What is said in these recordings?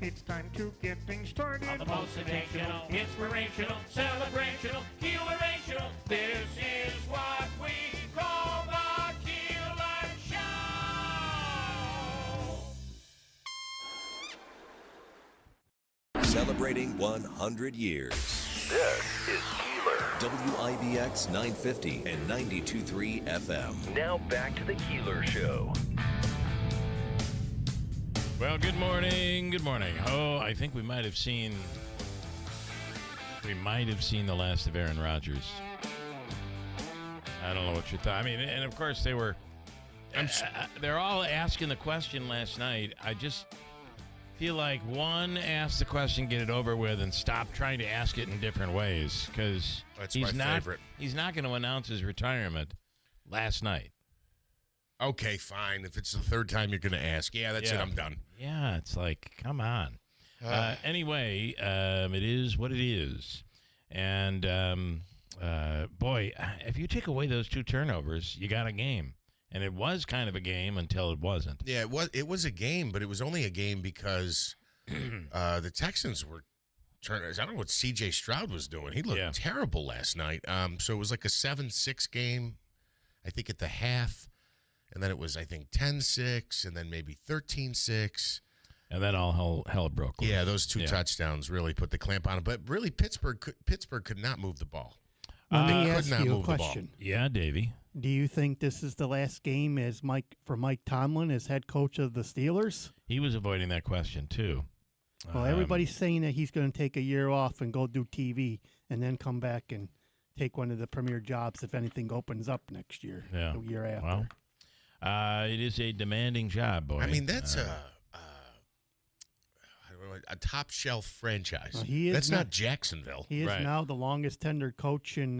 It's time to get things started. On the motivational, inspirational, celebrational, Keelerational. This is what we call the Keeler Show. Celebrating 100 years. This is Keeler. WIBX 950 and 92.3 FM. Now back to the Keeler Show. Well, good morning. Good morning. Oh, I think we might have seen the last of Aaron Rodgers. I don't know what you thought. I mean, and of course they were. They're all asking the question last night. I just feel like one, ask the question, get it over with, and stop trying to ask it in different ways because he's not going to announce his retirement last night. Okay, fine. If it's the third time you're going to ask, that's it. I'm done. Yeah, it's like, come on. Anyway, it is what it is. And, boy, if you take away those two turnovers, you got a game. And it was kind of a game until it wasn't. Yeah, it was a game, but it was only a game because the Texans were turning. I don't know what C.J. Stroud was doing. He looked terrible last night. So it was like a 7-6 game, I think, at the half. And then it was, I think, 10-6, and then maybe 13-6. And then all hell broke loose. Yeah, those two touchdowns really put the clamp on it. But really, Pittsburgh could not move the ball. Let me ask you a question. Yeah, Davey. Do you think this is the last game for Mike Tomlin as head coach of the Steelers? He was avoiding that question, too. Well, everybody's saying that he's going to take a year off and go do TV and then come back and take one of the premier jobs if anything opens up next year, the year after. Well, it is a demanding job, boy. I mean, that's a top shelf franchise. Well, that's not Jacksonville. He is now the longest tenured coach in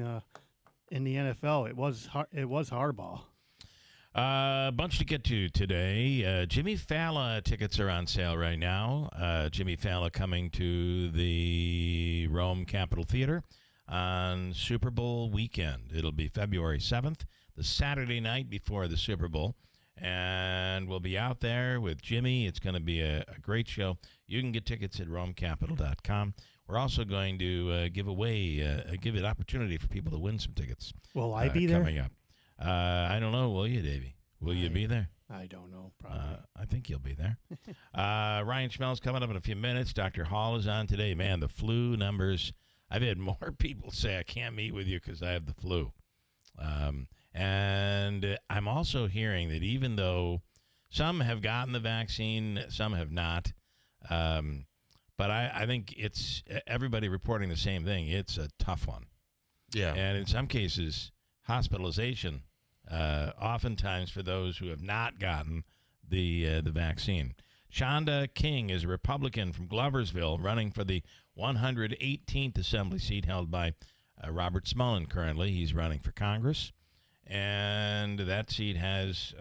the NFL. It was Harbaugh. A bunch to get to today. Jimmy Fallon tickets are on sale right now. Jimmy Fallon coming to the Rome Capitol Theater on Super Bowl weekend. It'll be February 7th. The Saturday night before the Super Bowl, and we'll be out there with Jimmy. It's going to be a great show. You can get tickets at romecapital.com. We're also going to give an opportunity for people to win some tickets. Will I be there? Coming up. I don't know. Will you, Davey? Will you be there? I don't know. Probably. I think you'll be there. Ryan Schmel's coming up in a few minutes. Dr. Hall is on today. Man, the flu numbers. I've had more people say I can't meet with you because I have the flu. And I'm also hearing that even though some have gotten the vaccine, some have not, but I think it's everybody reporting the same thing. It's a tough one. Yeah. And in some cases, hospitalization, oftentimes for those who have not gotten the vaccine. Shonda King is a Republican from Gloversville running for the 118th Assembly seat held by Robert Smullen currently. He's running for Congress. And that seat has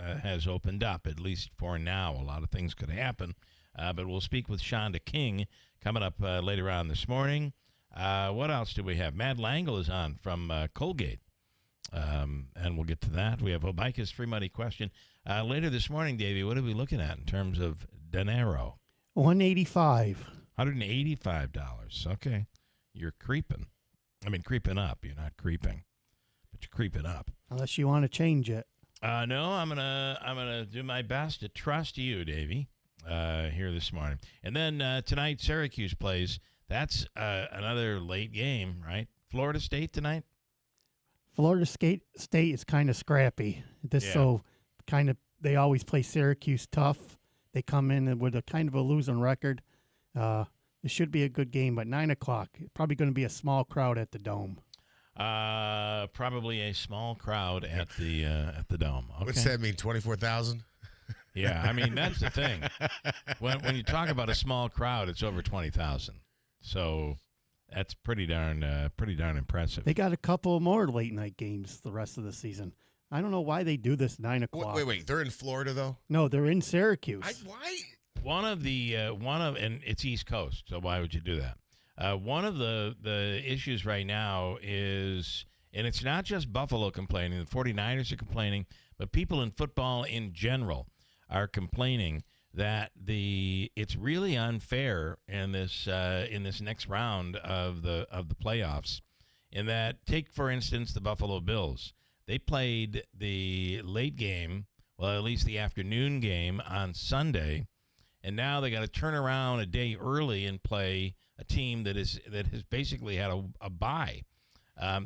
opened up, at least for now. A lot of things could happen. But we'll speak with Shonda King coming up later on this morning. What else do we have? Matt Langle is on from Colgate. And we'll get to that. We have Obika's free money question. Later this morning, Davey, what are we looking at in terms of dinero? $185. $185. Okay. You're creeping. I mean, creeping up. You're not creeping. But you're creeping up. Unless you want to change it. No, I'm gonna do my best to trust you, Davey, here this morning. And then tonight, Syracuse plays. That's another late game, right? Florida State tonight? Florida State is kind of scrappy. So they always play Syracuse tough. They come in with a kind of a losing record. It should be a good game, but 9 o'clock. Probably going to be a small crowd at the Dome. Probably a small crowd at the Dome. Okay. What's that mean? 24,000? Yeah, I mean that's the thing. When you talk about a small crowd, it's over 20,000. So that's pretty darn impressive. They got a couple more late night games the rest of the season. I don't know why they do this 9 o'clock. Wait. They're in Florida though? No, they're in Syracuse. Why? And it's East Coast, so why would you do that? One of the issues right now is, and it's not just Buffalo complaining, the 49ers are complaining, but people in football in general are complaining that it's really unfair in this next round of the playoffs. In that, take for instance the Buffalo Bills. They played the late game, well, at least the afternoon game on Sunday, and now they got to turn around a day early and play a team that has basically had a bye.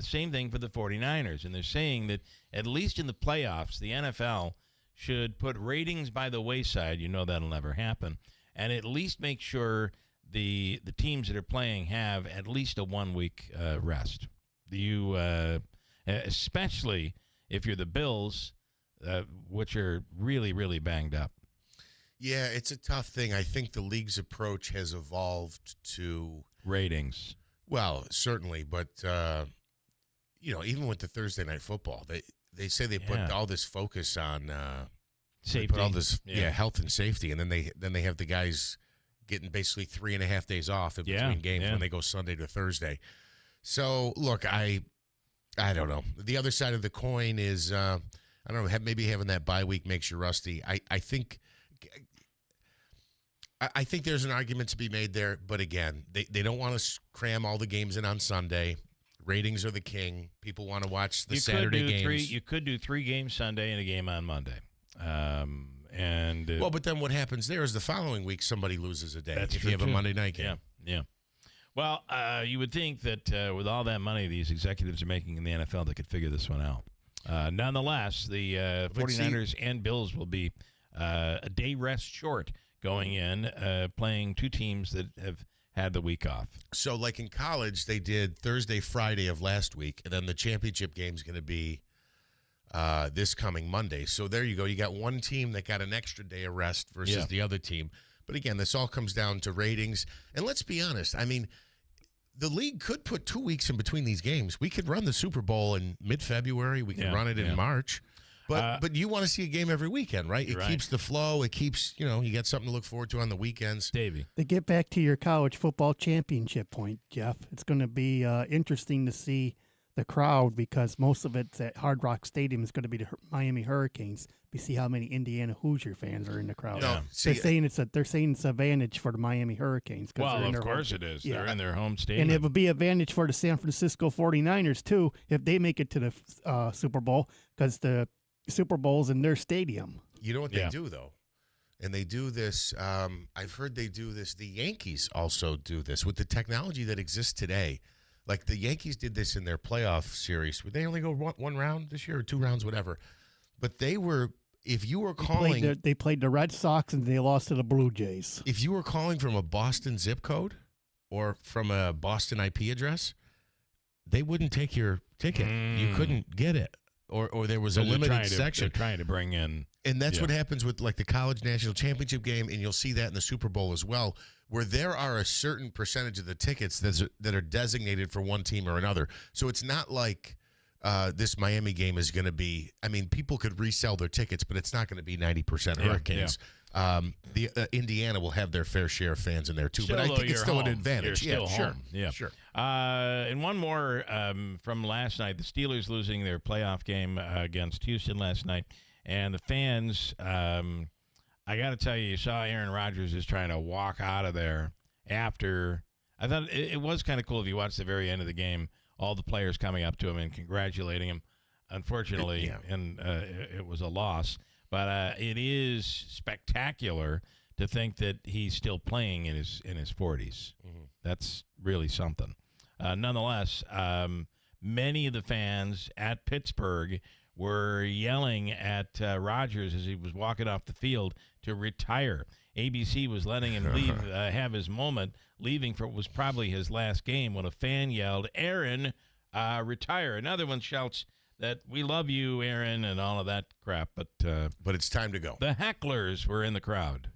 Same thing for the 49ers, and they're saying that at least in the playoffs, the NFL should put ratings by the wayside. You know that'll never happen, and at least make sure the teams that are playing have at least a 1 week rest. Do you, especially if you're the Bills, which are really, really banged up? Yeah, it's a tough thing. I think the league's approach has evolved to ratings. Well, certainly, but even with the Thursday night football, they say they put all this focus on safety, put all this health and safety, and then they have the guys getting basically 3.5 days off in between games when they go Sunday to Thursday. So look, I don't know. The other side of the coin is I don't know. Maybe having that bye week makes you rusty. I think there's an argument to be made there, but again, they don't want to cram all the games in on Sunday. Ratings are the king. People want to watch the Saturday games. You could do 3 games Sunday and a game on Monday. But then what happens there is the following week somebody loses a day if you have a Monday night game. Yeah. Well, you would think that with all that money these executives are making in the NFL, they could figure this one out. Nonetheless, the 49ers and Bills will be a day rest short going in, playing 2 teams that have had the week off. So, like in college, they did Thursday, Friday of last week, and then the championship game is going to be this coming Monday. So there you go. You got one team that got an extra day of rest versus the other team. But again, this all comes down to ratings. And let's be honest. I mean, the league could put 2 weeks in between these games. We could run the Super Bowl in mid-February. We can run it in March. But you want to see a game every weekend, right? It keeps the flow. It keeps, you get something to look forward to on the weekends. Davey. To get back to your college football championship point, Jeff, it's going to be interesting to see the crowd because most of it's at Hard Rock Stadium is going to be the Miami Hurricanes. We see how many Indiana Hoosier fans are in the crowd. No, they're saying it's an advantage for the Miami Hurricanes. Well, of course it is. Yeah. They're in their home stadium. And it would be an advantage for the San Francisco 49ers, too, if they make it to the Super Bowl because the Super Bowl's in their stadium. You know what they do, though? And they do this. I've heard they do this. The Yankees also do this with the technology that exists today. Like the Yankees did this in their playoff series. Would they only go one round this year or 2 rounds, whatever? But they were, if you were calling. They played the Red Sox and they lost to the Blue Jays. If you were calling from a Boston zip code or from a Boston IP address, they wouldn't take your ticket. You couldn't get it. Or there was a limited section. They're trying to bring in. And that's what happens with like the college national championship game, and you'll see that in the Super Bowl as well, where there are a certain percentage of the tickets that are designated for one team or another. So it's not like this Miami game is going to be, I mean, people could resell their tickets, but it's not going to be 90% Hurricanes. The Indiana will have their fair share of fans in there too, still, but I think it's still an advantage. You're still sure. Home. Yeah, sure. And one more from last night: the Steelers losing their playoff game against Houston last night, and the fans. I got to tell you saw Aaron Rodgers just trying to walk out of there after. I thought it was kind of cool if you watched the very end of the game, all the players coming up to him and congratulating him. Unfortunately, it was a loss. But it is spectacular to think that he's still playing in his 40s. Mm-hmm. That's really something. Nonetheless, many of the fans at Pittsburgh were yelling at Rodgers as he was walking off the field to retire. ABC was letting him leave, have his moment, leaving for what was probably his last game when a fan yelled, "Aaron, retire." Another one shouts that we love you, Aaron, and all of that crap. But it's time to go. The hecklers were in the crowd.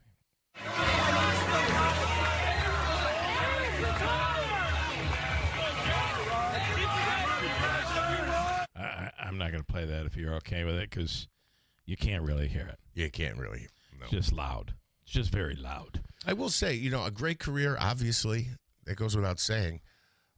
I'm not going to play that if you're okay with it because you can't really hear it. You can't really. No. It's just loud. It's just very loud. I will say, a great career, obviously. That goes without saying.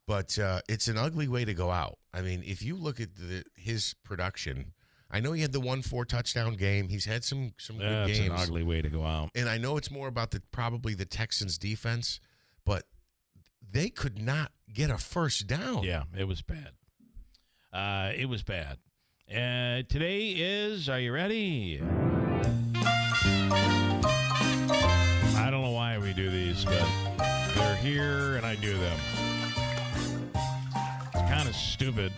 But it's an ugly way to go out. I mean, if you look at his production, I know he had the 1-4 touchdown game. He's had some good That's games. an ugly way to go out. And I know it's more about probably the Texans defense, but they could not get a first down. Yeah, it was bad. It was bad. Today is, are you ready? I don't know why we do these, but they're here and I do them. It's kind of stupid.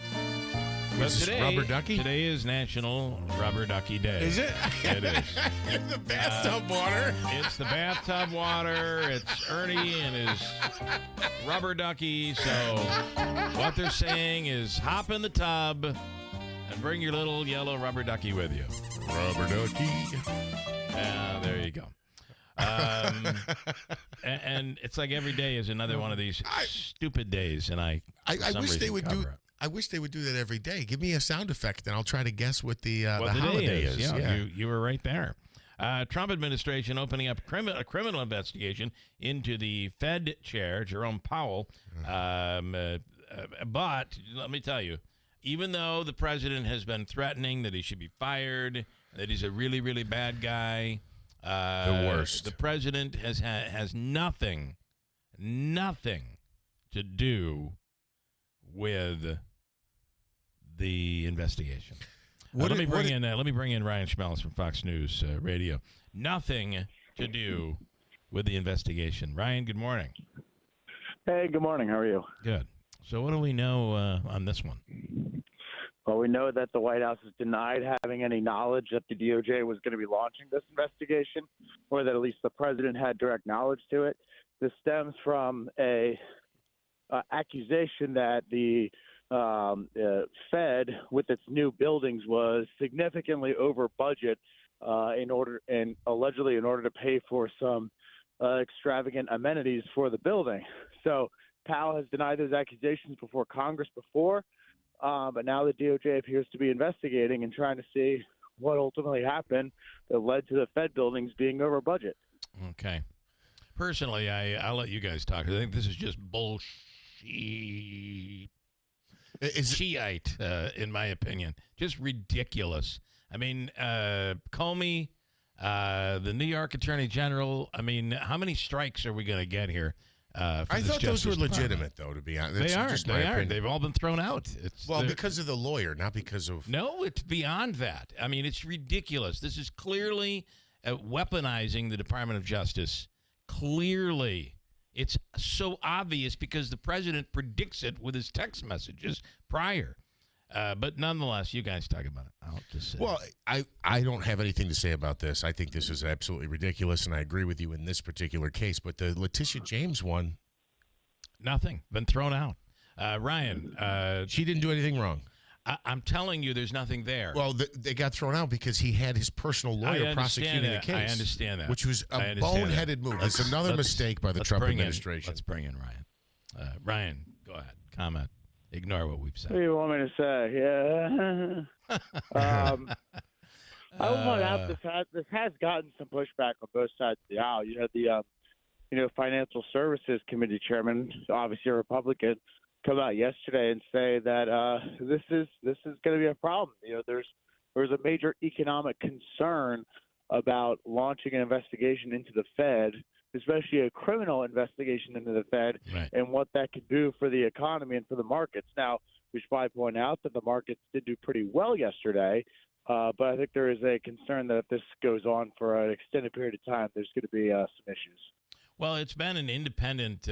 But Rubber Ducky? Today is National Rubber Ducky Day. Is it? It is. The bathtub water. It's the bathtub water. It's Ernie and his rubber ducky. So what they're saying is hop in the tub and bring your little yellow rubber ducky with you. Rubber Ducky. There you go. And it's like every day is another one of these stupid days, and I wish they would do. it. I wish they would do that every day. Give me a sound effect, and I'll try to guess what the What the holiday day is. is. Yeah. You were right there. Trump administration opening up a criminal investigation into the Fed chair, Jerome Powell. But let me tell you, even though the president has been threatening that he should be fired, that he's a really, really bad guy, the worst. The president has nothing to do with the investigation. Let me bring in Ryan Schmelz from Fox News Radio. Nothing to do with the investigation. Ryan, good morning. Hey, good morning. How are you? Good. So what do we know on this one? Well, we know that the White House has denied having any knowledge that the DOJ was going to be launching this investigation, or that at least the president had direct knowledge to it. This stems from a accusation that the Fed, with its new buildings, was significantly over budget allegedly in order to pay for some extravagant amenities for the building. So Powell has denied those accusations before Congress but now the DOJ appears to be investigating and trying to see what ultimately happened that led to the Fed buildings being over budget. Okay. Personally, I'll let you guys talk. I think this is just bullshit. It's Shiite, in my opinion. Just ridiculous. I mean, Comey, the New York Attorney General, I mean, how many strikes are we going to get here? I thought those were legitimate, though, to be honest. They are. Just they are. They've all been thrown out. Because of the lawyer, not because of... No, it's beyond that. I mean, it's ridiculous. This is clearly weaponizing the Department of Justice. Clearly. It's so obvious because the president predicts it with his text messages prior. But nonetheless, you guys talk about it. I'll just say. Well, I don't have anything to say about this. I think this is absolutely ridiculous, and I agree with you in this particular case. But the Letitia James one... Nothing. Been thrown out. Ryan. She didn't do anything wrong. I'm telling you, there's nothing there. Well, they got thrown out because he had his personal lawyer prosecuting the case. I understand that. Which was a boneheaded move. It's another mistake by the Trump administration. Let's bring in Ryan. Ryan, go ahead. Comment. Ignore what we've said. What do you want me to say? Yeah. I would point out this has gotten some pushback on both sides of the aisle. You had the Financial Services Committee chairman, obviously a Republican, come out yesterday and say that this is going to be a problem. There's a major economic concern about launching an investigation into the Fed, especially a criminal investigation into the Fed, right, and what that could do for the economy and for the markets. Now, we should probably point out that the markets did do pretty well yesterday, but I think there is a concern that if this goes on for an extended period of time, there's going to be some issues. Well, it's been an independent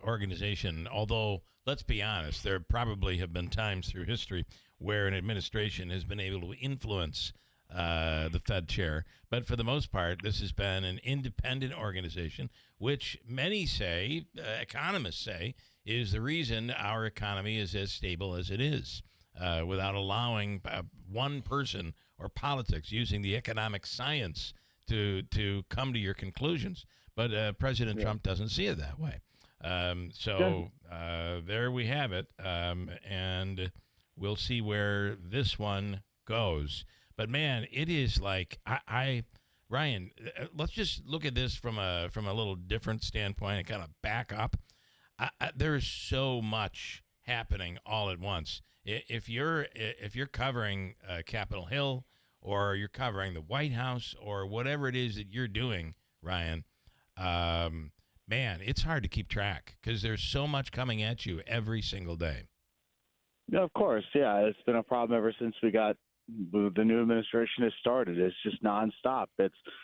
organization, although, let's be honest, there probably have been times through history where an administration has been able to influence the Fed chair. But for the most part, this has been an independent organization, which many say, economists say, is the reason our economy is as stable as it is, without allowing one person or politics using the economic science to come to your conclusions. But President Trump doesn't see it that way. There we have it. And we'll see where this one goes. But, man, it is like Ryan, let's just look at this from a little different standpoint and kind of back up. There's so much happening all at once. if you're covering Capitol Hill, or you're covering the White House, or whatever it is that you're doing, Ryan, man, it's hard to keep track because there's so much coming at you every single day. Yeah, of course. Yeah, it's been a problem ever since the new administration has started. It's just nonstop.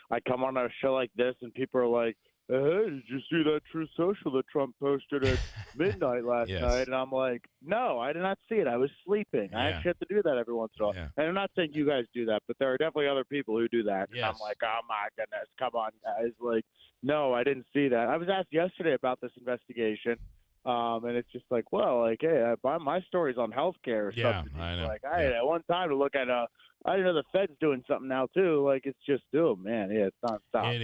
I come on a show like this and people are like, "Hey, did you see that True Social that Trump posted at midnight last Yes. night?" And I'm like, "No, I did not see it. I was sleeping. I actually have to do that every once in a while." Yeah. And I'm not saying you guys do that, but there are definitely other people who do that. Yes. And I'm like, "Oh my goodness, come on, guys!" Like, no, I didn't see that. I was asked yesterday about this investigation. And it's just like, well, like, hey, my story's on healthcare or something. I know. Like, I had one time to look at I didn't know the Fed's doing something now too. Like, it's just, oh man, yeah, it's nonstop. It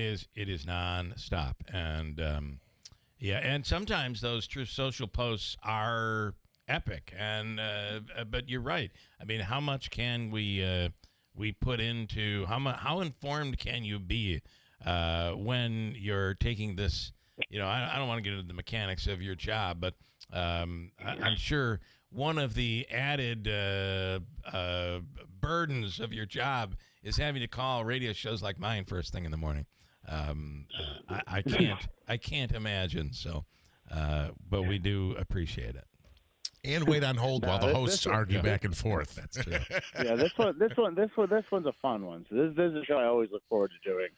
is nonstop, and and sometimes those True Social posts are epic, and but you're right. I mean, how much can we put into how informed can you be when you're taking this? You know, I don't want to get into the mechanics of your job, but I'm sure one of the added burdens of your job is having to call radio shows like mine first thing in the morning. I can't imagine. So, but we do appreciate it. And wait on hold while the hosts argue back and forth. That's true. Yeah, this one's a fun one. So this is a show I always look forward to doing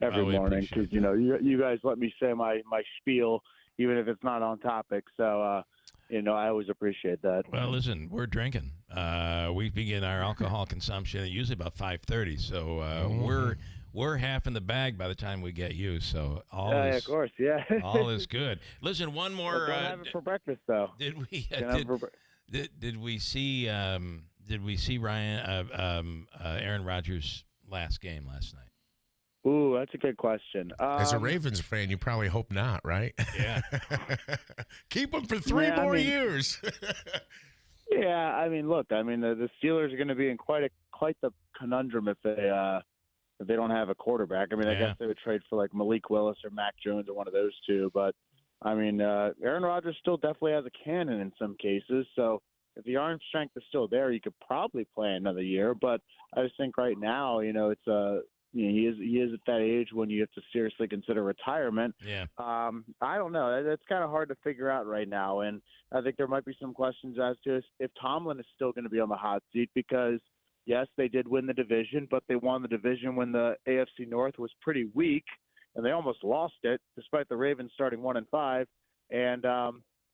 every morning because you guys let me say my spiel even if it's not on topic. So I always appreciate that. Well, listen, we're drinking. We begin our alcohol consumption at usually about 5:30. So we're half in the bag by the time we get you. So of course, yeah. all is good. Listen, one more. Don't have it for breakfast though. Did we? Did we see? Did we see Aaron Rodgers' last game last night? Ooh, that's a good question. As a Ravens fan, you probably hope not, right? Yeah. Keep him for three more years. Yeah, I mean, look, the Steelers are going to be in quite the conundrum if they don't have a quarterback. I mean, I guess they would trade for like Malik Willis or Mac Jones or one of those two. But I mean, Aaron Rodgers still definitely has a cannon in some cases. So if the arm strength is still there, you could probably play another year. But I just think right now, it's he is at that age when you have to seriously consider retirement. Yeah. I don't know. That's kind of hard to figure out right now, and I think there might be some questions as to if Tomlin is still going to be on the hot seat because yes, they did win the division, but they won the division when the AFC North was pretty weak, and they almost lost it despite the Ravens starting 1-5. And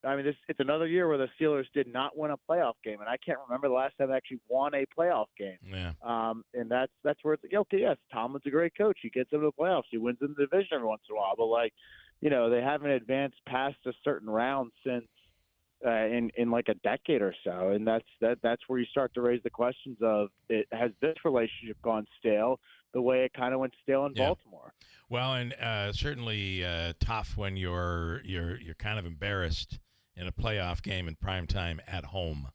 it's another year where the Steelers did not win a playoff game, and I can't remember the last time they actually won a playoff game. Yeah. And that's where it's like, okay, yes, Tomlin's a great coach. He gets them to the playoffs. He wins in the division every once in a while. But they haven't advanced past a certain round since in like a decade or so, and that's where you start to raise the questions of has this relationship gone stale the way it kind of went stale in Baltimore. Well, and certainly tough when you're kind of embarrassed in a playoff game in prime time at home.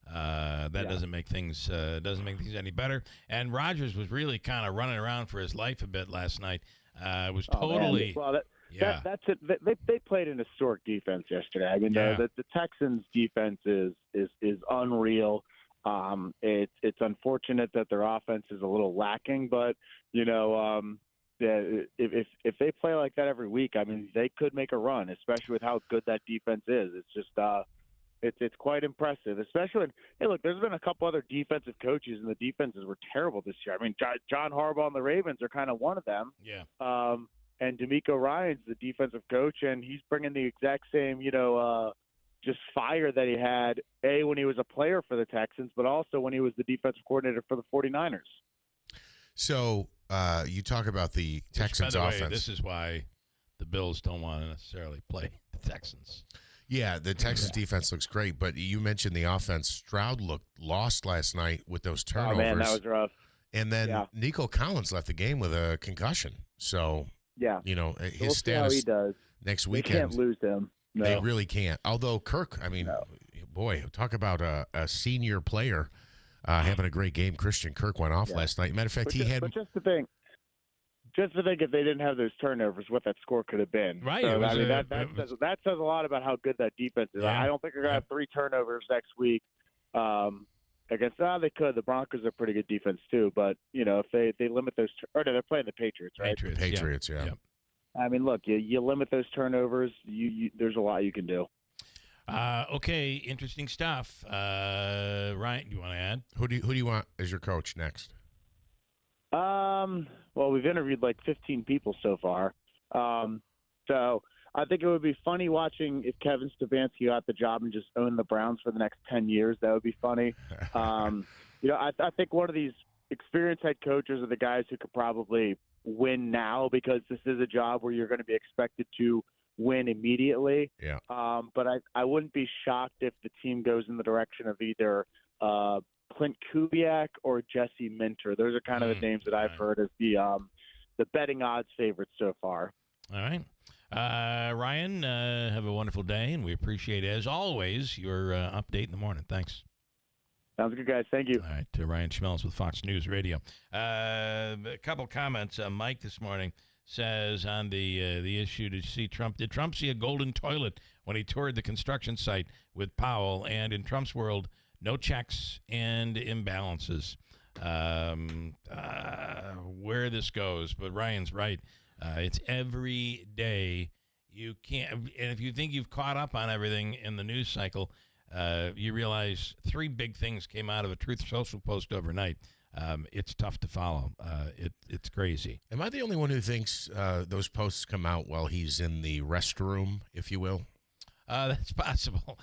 Doesn't make things any better. And Rodgers was really kind of running around for his life a bit last night. It was totally. Well, that's it. They played an historic defense yesterday. I mean, the Texans' defense is unreal. It's unfortunate that their offense is a little lacking, but if they play like that every week, I mean, they could make a run, especially with how good that defense is. It's just it's quite impressive, especially when, hey, look, there's been a couple other defensive coaches, and the defenses were terrible this year. I mean, John Harbaugh and the Ravens are kind of one of them. Yeah. And DeMeco Ryans the defensive coach, and he's bringing the exact same, just fire that he had, when he was a player for the Texans, but also when he was the defensive coordinator for the 49ers. So you talk about the Texans by the offense. Way, this is why the Bills don't want to necessarily play the Texans. Yeah, the Texans defense looks great, but you mentioned the offense. Stroud looked lost last night with those turnovers. Oh, man, that was rough. And then Nico Collins left the game with a concussion. So, his status he does. Next weekend. They can't lose him. No. They really can't. Although Kirk, boy, talk about a senior player having a great game. Christian Kirk went off last night. Matter of fact, But just to think if they didn't have those turnovers, what that score could have been. Right. So, that says a lot about how good that defense is. Yeah. I don't think they're going to have 3 turnovers next week. Against they could. The Broncos are pretty good defense too, but if they limit those, or no, they're playing the Patriots, right? Patriots, yeah. Yep. I mean, look, you limit those turnovers. There's a lot you can do. Okay, interesting stuff. Ryan, you want to add? Who do you want as your coach next? Well, we've interviewed like 15 people so far. So I think it would be funny watching if Kevin Stefanski got the job and just owned the Browns for the next 10 years. That would be funny. I think one of these experienced head coaches are the guys who could probably win now, because this is a job where you're going to be expected to win immediately. Yeah. But I wouldn't be shocked if the team goes in the direction of either Clint Kubiak or Jesse Minter. Those are kind of the names that I've heard as the betting odds favorites so far. All right. Ryan, have a wonderful day, and we appreciate, as always, your update in the morning. Thanks. Sounds good, guys. Thank you. All right, Ryan Schmelz with Fox News Radio. A couple comments. Mike this morning says on the issue, did Trump see a golden toilet when he toured the construction site with Powell? And in Trump's world, no checks and imbalances. Where this goes, but Ryan's right. It's every day. You can't, and if you think you've caught up on everything in the news cycle, you realize 3 big things came out of a Truth Social post overnight. It's tough to follow. It's crazy. Am I the only one who thinks those posts come out while he's in the restroom, if you will? That's possible.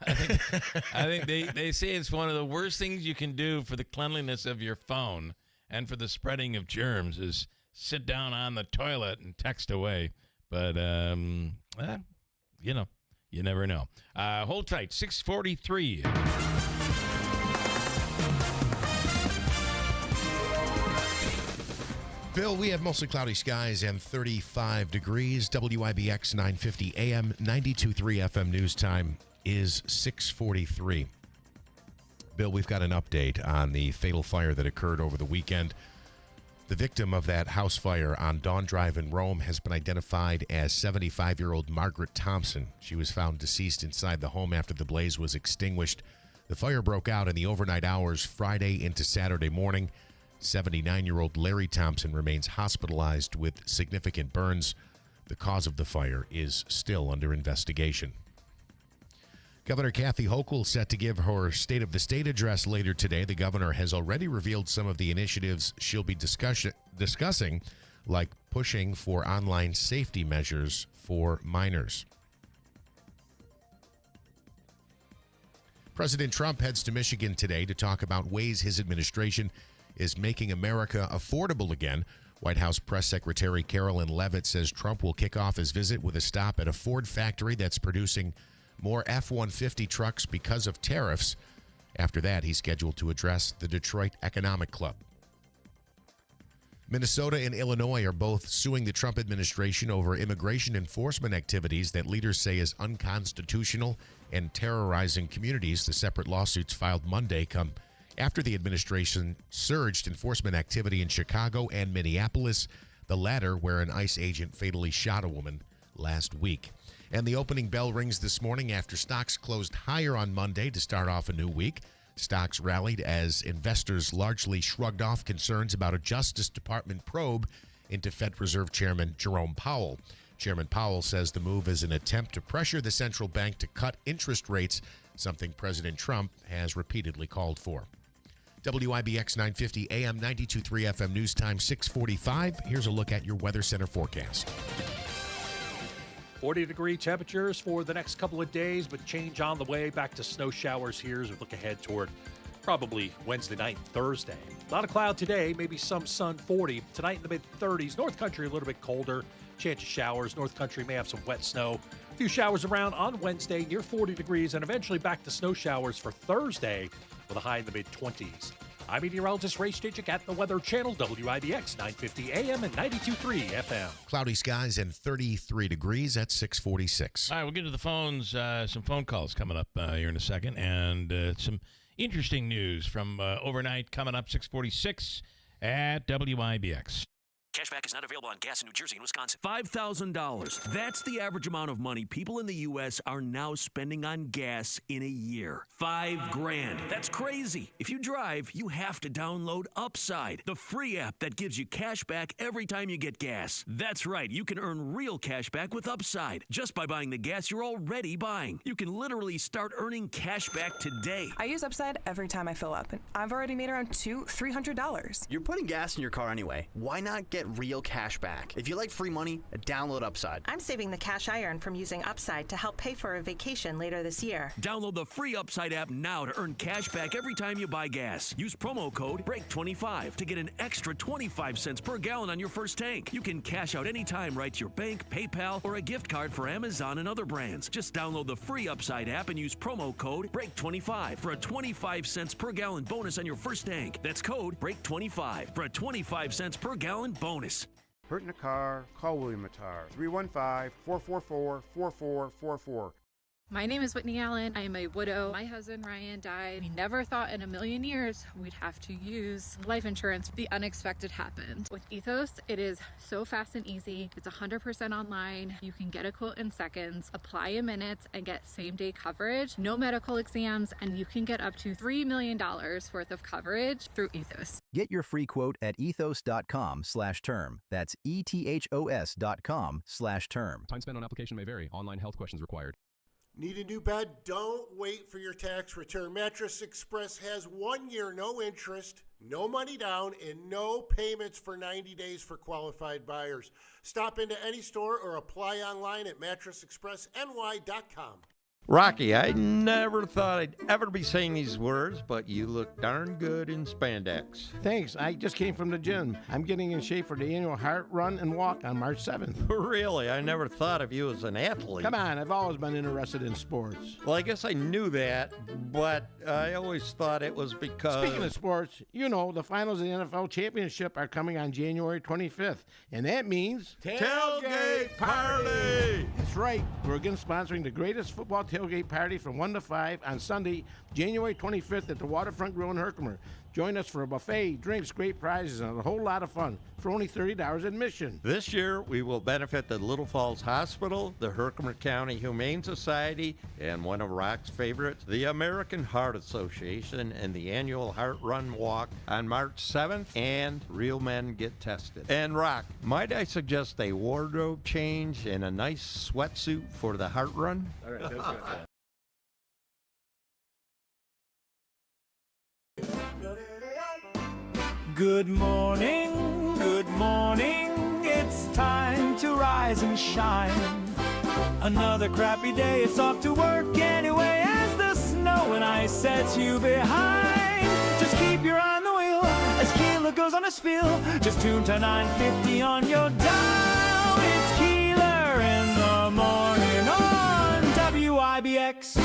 I think they say it's one of the worst things you can do for the cleanliness of your phone and for the spreading of germs is sit down on the toilet and text away. But, you never know. Hold tight. 6:43. Bill, we have mostly cloudy skies and 35 degrees. WIBX 950 AM, 92.3 FM news time is 6:43. Bill, we've got an update on the fatal fire that occurred over the weekend. The victim of that house fire on Dawn Drive in Rome has been identified as 75-year-old Margaret Thompson. She was found deceased inside the home after the blaze was extinguished. The fire broke out in the overnight hours Friday into Saturday morning. 79-year-old Larry Thompson remains hospitalized with significant burns. The cause of the fire is still under investigation. Governor Kathy Hochul set to give her State of the State address later today. The governor has already revealed some of the initiatives she'll be discussing, like pushing for online safety measures for minors. President Trump heads to Michigan today to talk about ways his administration is making America affordable again. White House Press Secretary Carolyn Leavitt says Trump will kick off his visit with a stop at a Ford factory that's producing more F-150 trucks because of tariffs. After that, he's scheduled to address the Detroit Economic Club. Minnesota and Illinois are both suing the Trump administration over immigration enforcement activities that leaders say is unconstitutional and terrorizing communities. The separate lawsuits filed Monday come after the administration surged enforcement activity in Chicago and Minneapolis, the latter where an ICE agent fatally shot a woman last week. And the opening bell rings this morning after stocks closed higher on Monday to start off a new week. Stocks rallied as investors largely shrugged off concerns about a Justice Department probe into Fed Reserve Chairman Jerome Powell. Chairman Powell says the move is an attempt to pressure the central bank to cut interest rates, something President Trump has repeatedly called for. WIBX 950 AM 92.3 FM news time 6:45. Here's a look at your Weather Center forecast. 40-degree temperatures for the next couple of days, but change on the way. Back to snow showers here as we look ahead toward probably Wednesday night, Thursday. A lot of cloud today, maybe some sun. 40 tonight in the mid-30s. North Country a little bit colder. Chance of showers. North Country may have some wet snow. A few showers around on Wednesday near 40 degrees, and eventually back to snow showers for Thursday with a high in the mid-20s. I'm meteorologist Ray Stitchick at the Weather Channel, WIBX 950 AM and 92.3 FM. Cloudy skies and 33 degrees at 6:46. All right, we'll get to the phones. Some phone calls coming up here in a second, and some interesting news from overnight coming up 6:46 at WIBX. Cashback is not available on gas in New Jersey and Wisconsin. $5,000. That's the average amount of money people in the U.S. are now spending on gas in a year. $5,000. That's crazy. If you drive, you have to download Upside, the free app that gives you cash back every time you get gas. That's right. You can earn real cash back with Upside just by buying the gas you're already buying. You can literally start earning cash back today. I use Upside every time I fill up, and I've already made around $300. You're putting gas in your car anyway. Why not get real cash back? If you like free money, download Upside. I'm saving the cash I earn from using Upside to help pay for a vacation later this year. Download the free Upside app now to earn cash back every time you buy gas. Use promo code BREAK25 to get an extra 25 cents per gallon on your first tank. You can cash out anytime right to your bank, PayPal, or a gift card for Amazon and other brands. Just download the free Upside app and use promo code BREAK25 for a 25 cents per gallon bonus on your first tank. That's code BREAK25 for a 25 cents per gallon bonus. Hurt in a car? Call William Attar. 315-444-4444. My name is Whitney Allen. I am a widow. My husband Ryan died. We never thought in a million years we'd have to use life insurance. The unexpected happened. With Ethos, it is so fast and easy. It's 100% online. You can get a quote in seconds, apply in minutes, and get same-day coverage. No medical exams, and you can get up to $3 million worth of coverage through Ethos. Get your free quote at ethos.com/term. That's ethos.com/term. Time spent on application may vary. Online health questions required. Need a new bed? Don't wait for your tax return. Mattress Express has 1 year, no interest, no money down, and no payments for 90 days for qualified buyers. Stop into any store or apply online at mattressexpressny.com. Rocky, I never thought I'd ever be saying these words, but you look darn good in spandex. Thanks. I just came from the gym. I'm getting in shape for the annual Heart Run and Walk on March 7th. Really? I never thought of you as an athlete. Come on, I've always been interested in sports. Well, I guess I knew that, but I always thought it was because... Speaking of sports, you know, the finals of the NFL Championship are coming on January 25th, and that means... Tailgate Party! That's right. We're again sponsoring the greatest football tailgate party from 1 to 5 on Sunday, January 25th at the Waterfront Grill in Herkimer. Join us for a buffet, drinks, great prizes, and a whole lot of fun for only $30 admission. This year, we will benefit the Little Falls Hospital, the Herkimer County Humane Society, and one of Rock's favorites, the American Heart Association, and the annual Heart Run Walk on March 7th, and real men get tested. And Rock, might I suggest a wardrobe change and a nice sweatsuit for the Heart Run? All right, that's good. Good morning, it's time to rise and shine. Another crappy day, it's off to work anyway as the snow and ice sets you behind. Just keep your eye on the wheel as Keeler goes on a spill. Just tune to 950 on your dial. It's Keeler in the morning on WIBX.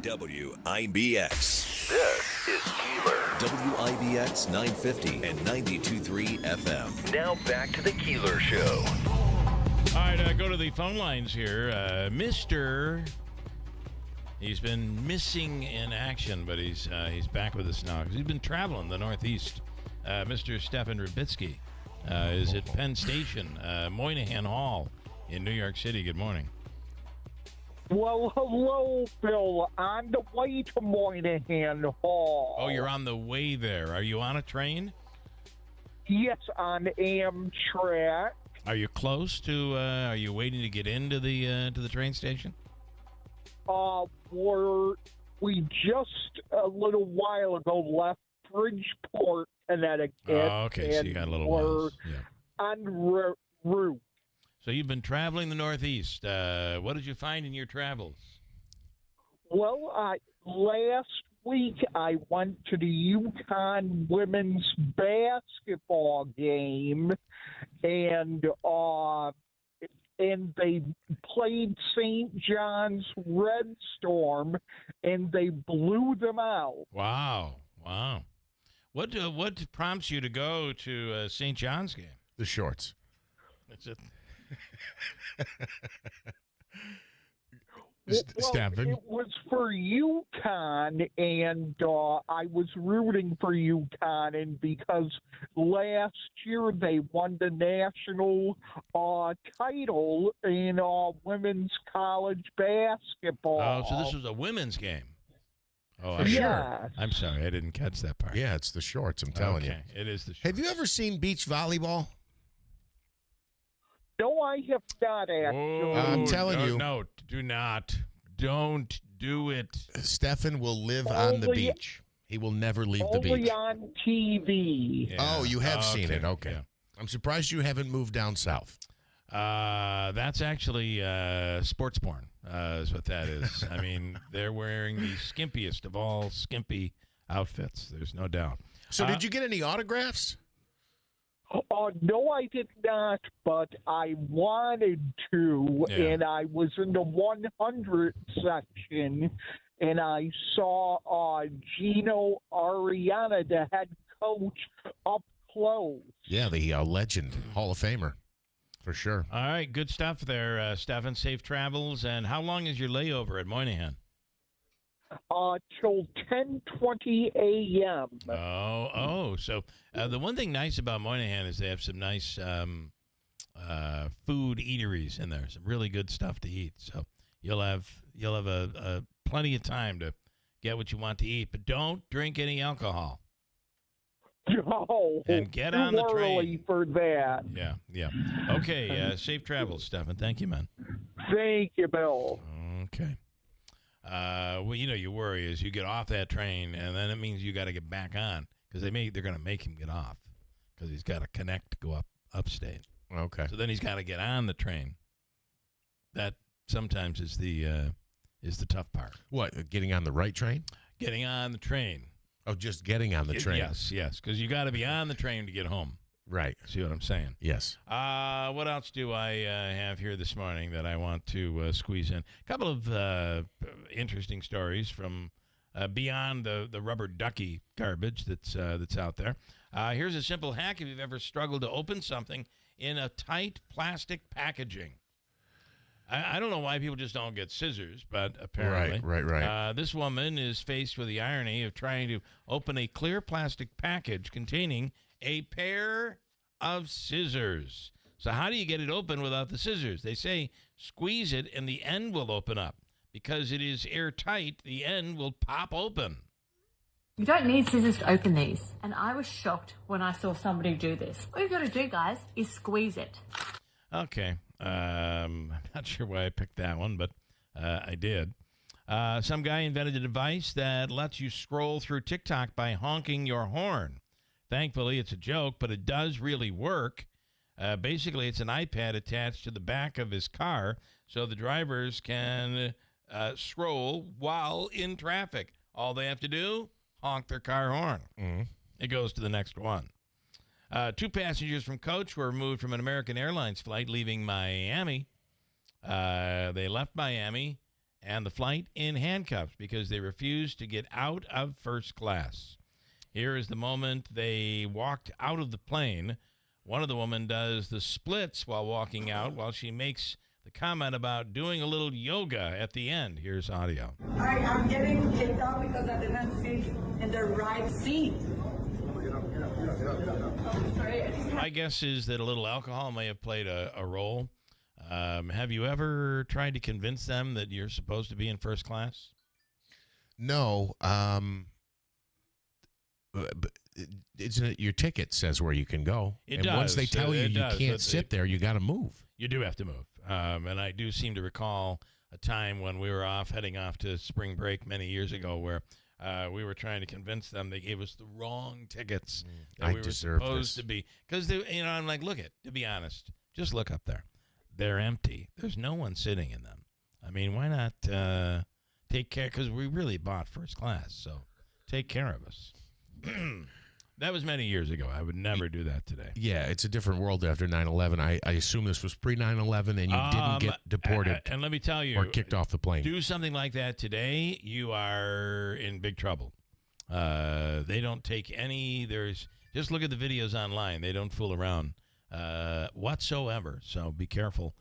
WIBX. This is Keeler. WIBX 950 and 92.3 FM. Now back to the Keeler Show. All right, go to the phone lines here. He's been missing in action, but he's back with us now because he's been traveling the Northeast. Mr. Stefan Rubitsky is at Penn Station, Moynihan Hall in New York City. Good morning. Well, hello, Phil. On the way to Moynihan Hall. Oh, you're on the way there. Are you on a train? Yes, on Amtrak. Are you close to? Are you waiting to get into the train station? We just a little while ago left Bridgeport, Connecticut. Oh, okay. So you got a little while. Yeah. En route. So you've been traveling the Northeast. What did you find in your travels? Well, last week I went to the UConn women's basketball game, and they played St. John's Red Storm, and they blew them out. Wow. What prompts you to go to St. John's game? The shorts. That's it. Stefan? It was for UConn, and I was rooting for UConn, and because last year they won the national title in women's college basketball. Oh, so this was a women's game. Oh, Yes. I'm sorry, I didn't catch that part. Yeah, it's the shorts, I'm telling you. Okay, it is the shorts. Have you ever seen beach volleyball? No, I have not actually. I'm telling you. No, do not. Don't do it. Stefan will live on the beach. He will never leave the beach. Only on TV. Yeah. Oh, you have seen it. Okay. Yeah. I'm surprised you haven't moved down south. That's actually sports porn, is what that is. I mean, they're wearing the skimpiest of all skimpy outfits. There's no doubt. So did you get any autographs? No, I did not, but I wanted to, and I was in the 100 section, and I saw Gino Ariana, the head coach, up close. Yeah, the legend, Hall of Famer, for sure. All right, good stuff there, Stefan. Safe travels. And how long is your layover at Moynihan? Till 10:20 a.m. So the one thing nice about Moynihan is they have some nice food eateries in there, some really good stuff to eat. So you'll have a plenty of time to get what you want to eat, but don't drink any alcohol. No, and get on the train early for that. Yeah. Okay, safe travels, Stefan. Thank you, man. Thank you, Bill. Okay. Well, you worry as you get off that train, and then it means you got to get back on because they're going to make him get off because he's got to connect to go upstate. Okay. So then he's got to get on the train. That sometimes is the tough part. What? Getting on the right train? Getting on the train. Oh, just getting on the train. Yes, because you got to be on the train to get home. Right. See what I'm saying? Yes. What else do I have here this morning that I want to squeeze in? A couple of interesting stories from beyond the rubber ducky garbage that's out there. Here's a simple hack if you've ever struggled to open something in a tight plastic packaging. I don't know why people just don't get scissors, but apparently. Right. This woman is faced with the irony of trying to open a clear plastic package containing a pair of scissors. So how do you get it open without the scissors? They say squeeze it and the end will open up. Because it is airtight, the end will pop open. You don't need scissors to open these. And I was shocked when I saw somebody do this. All you've got to do, guys, is squeeze it. Okay. I'm not sure why I picked that one, but I did. Some guy invented a device that lets you scroll through TikTok by honking your horn. Thankfully, it's a joke, but it does really work. Basically, it's an iPad attached to the back of his car so the drivers can scroll while in traffic. All they have to do, honk their car horn. Mm-hmm. It goes to the next one. 2 passengers from Coach were removed from an American Airlines flight leaving Miami. They left Miami and the flight in handcuffs because they refused to get out of first class. Here is the moment they walked out of the plane. One of the women does the splits while walking out while she makes the comment about doing a little yoga at the end. Here's audio. I'm getting kicked out because I didn't sit in the right seat. My guess is that a little alcohol may have played a role. Have you ever tried to convince them that you're supposed to be in first class? No. But isn't it your ticket says where you can go? It and does. Once they tell you does. can't sit there, you got to move. You do have to move. And I do seem to recall a time when we were heading off to spring break many years ago where we were trying to convince them they gave us the wrong tickets that we were supposed to be. Because, I'm like, to be honest, just look up there. They're empty. There's no one sitting in them. I mean, why not take care? Because we really bought first class, so take care of us. That was many years ago. I would never do that today. Yeah, it's a different world after 9/11. I assume this was pre-9/11 and you didn't get deported and let me tell you, or kicked off the plane. Do something like that today, you are in big trouble. They don't take any. Just look at the videos online. They don't fool around whatsoever. So be careful.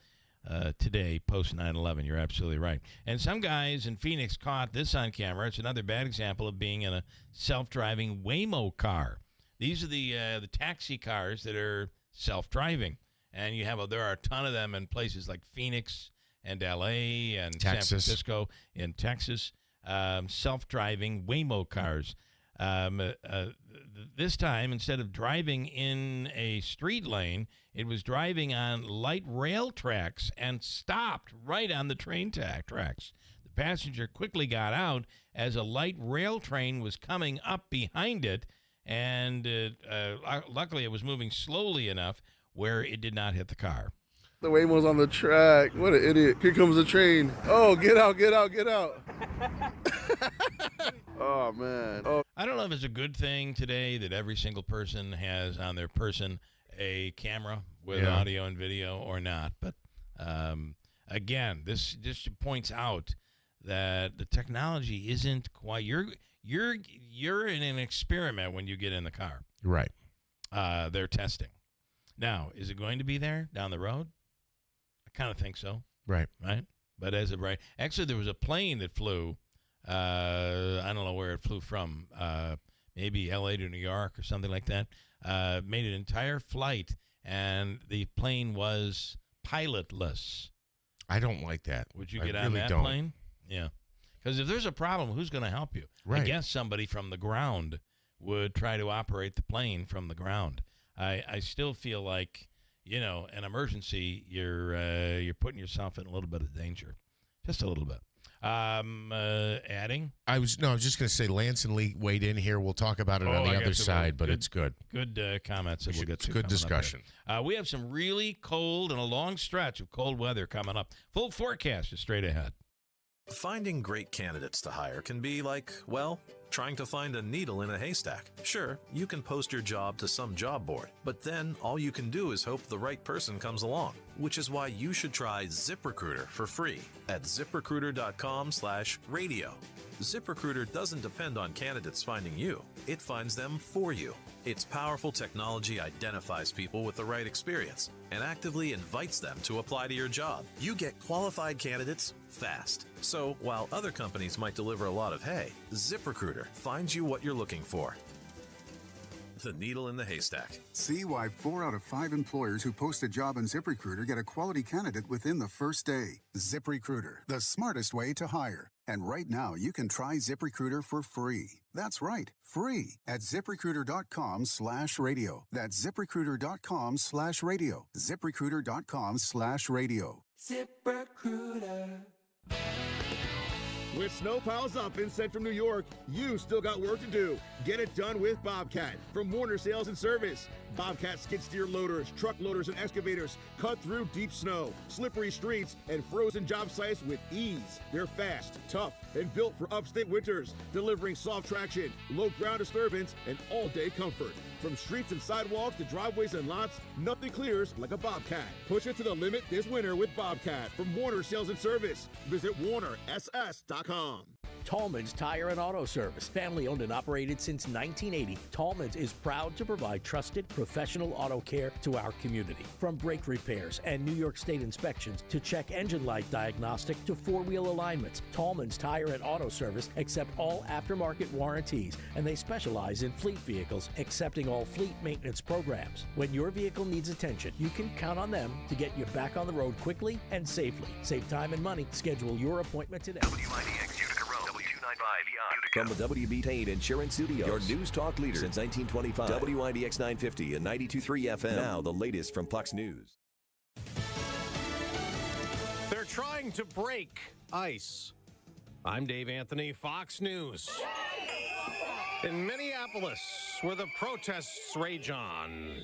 today, post 9/11. You're absolutely right. And some guys in Phoenix caught this on camera. It's another bad example of being in a self-driving Waymo car. These are the taxi cars that are self-driving, and there are a ton of them in places like Phoenix and L.A. and Texas. San Francisco in Texas. Self-driving Waymo cars. This time, instead of driving in a street lane, it was driving on light rail tracks and stopped right on the train tracks. The passenger quickly got out as a light rail train was coming up behind it, and luckily it was moving slowly enough where it did not hit the car. The Waymo's on the track. What an idiot. Here comes the train. Oh, get out, get out, get out. Oh, man. Oh. I don't know if it's a good thing today that every single person has on their person a camera with audio and video or not. But, again, this just points out that the technology isn't quite... You're in an experiment when you get in the car. Right. They're testing. Now, is it going to be there down the road? I kind of think so. Right. Right? But as of right... Actually, there was a plane that flew... I don't know where it flew from. Maybe L.A. to New York or something like that. Made an entire flight, and the plane was pilotless. I don't like that. Would you get on that plane? Yeah. Because if there's a problem, who's going to help you? Right. I guess somebody from the ground would try to operate the plane from the ground. I still feel like, an emergency, you're putting yourself in a little bit of danger. Just a little bit. Adding? I was just going to say Lance and Lee weighed in here. We'll talk about it on the other side, but it's good. Good comments that we'll get to. Good discussion. We have some really cold and a long stretch of cold weather coming up. Full forecast is straight ahead. Finding great candidates to hire can be like, trying to find a needle in a haystack. Sure, you can post your job to some job board, but then all you can do is hope the right person comes along, which is why you should try ZipRecruiter for free at ZipRecruiter.com/radio. ZipRecruiter doesn't depend on candidates finding you. It finds them for you. Its powerful technology identifies people with the right experience and actively invites them to apply to your job. You get qualified candidates fast. So while other companies might deliver a lot of hay, ZipRecruiter finds you what you're looking for. The needle in the haystack. See why 4 out of 5 employers who post a job on ZipRecruiter get a quality candidate within the first day. ZipRecruiter, the smartest way to hire. And right now, you can try ZipRecruiter for free. That's right, free at ZipRecruiter.com/radio. That's ZipRecruiter.com/radio. ZipRecruiter.com/radio. ZipRecruiter. With snow piles up in central New York, you still got work to do. Get it done with Bobcat from Warner Sales and Service. Bobcat skid steer loaders, truck loaders, and excavators cut through deep snow, slippery streets, and frozen job sites with ease. They're fast, tough, and built for upstate winters, delivering soft traction, low ground disturbance, and all-day comfort. From streets and sidewalks to driveways and lots, nothing clears like a Bobcat. Push it to the limit this winter with Bobcat from Warner Sales and Service. Visit WarnerSS.com. Tallman's Tire and Auto Service. Family owned and operated since 1980, Tallman's is proud to provide trusted, professional auto care to our community. From brake repairs and New York State inspections to check engine light diagnostic to four-wheel alignments, Tallman's Tire and Auto Service accept all aftermarket warranties, and they specialize in fleet vehicles, accepting all fleet maintenance programs. When your vehicle needs attention, you can count on them to get you back on the road quickly and safely. Save time and money. Schedule your appointment today. WIBX Utica Road, W295 From the WB Tain Insurance Studios, your news talk leader since 1925. WIBX 950 and 92.3 FM. Now the latest from Fox News. They're trying to break ice. I'm Dave Anthony, Fox News. In Minneapolis, where the protests rage on.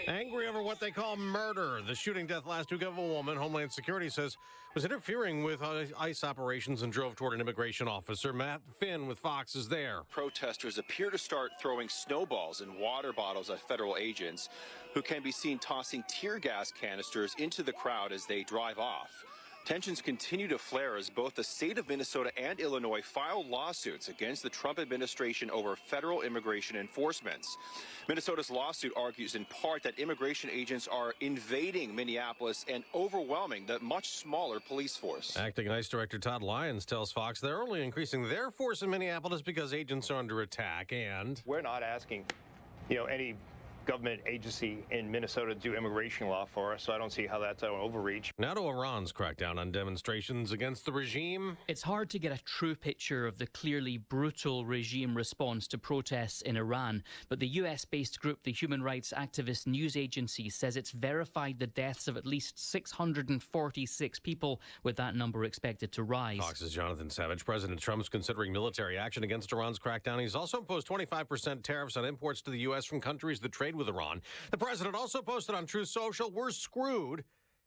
Angry over what they call murder. The shooting death last week of a woman, Homeland Security says, was interfering with ICE operations and drove toward an immigration officer. Matt Finn with Fox is there. Protesters appear to start throwing snowballs and water bottles at federal agents who can be seen tossing tear gas canisters into the crowd as they drive off. Tensions continue to flare as both the state of Minnesota and Illinois file lawsuits against the Trump administration over federal immigration enforcements. Minnesota's lawsuit argues in part that immigration agents are invading Minneapolis and overwhelming the much smaller police force. Acting ICE Director Todd Lyons tells Fox they're only increasing their force in Minneapolis because agents are under attack, and we're not asking, any government agency in Minnesota to do immigration law for us, so I don't see how that's an overreach. Now to Iran's crackdown on demonstrations against the regime. It's hard to get a true picture of the clearly brutal regime response to protests in Iran, but the US-based group, the human rights activist news agency, says it's verified the deaths of at least 646 people, with that number expected to rise. Fox's Jonathan Savage. President Trump's considering military action against Iran's crackdown. He's also imposed 25% tariffs on imports to the U.S. from countries that trade with Iran. The president also posted on Truth Social, "We're screwed.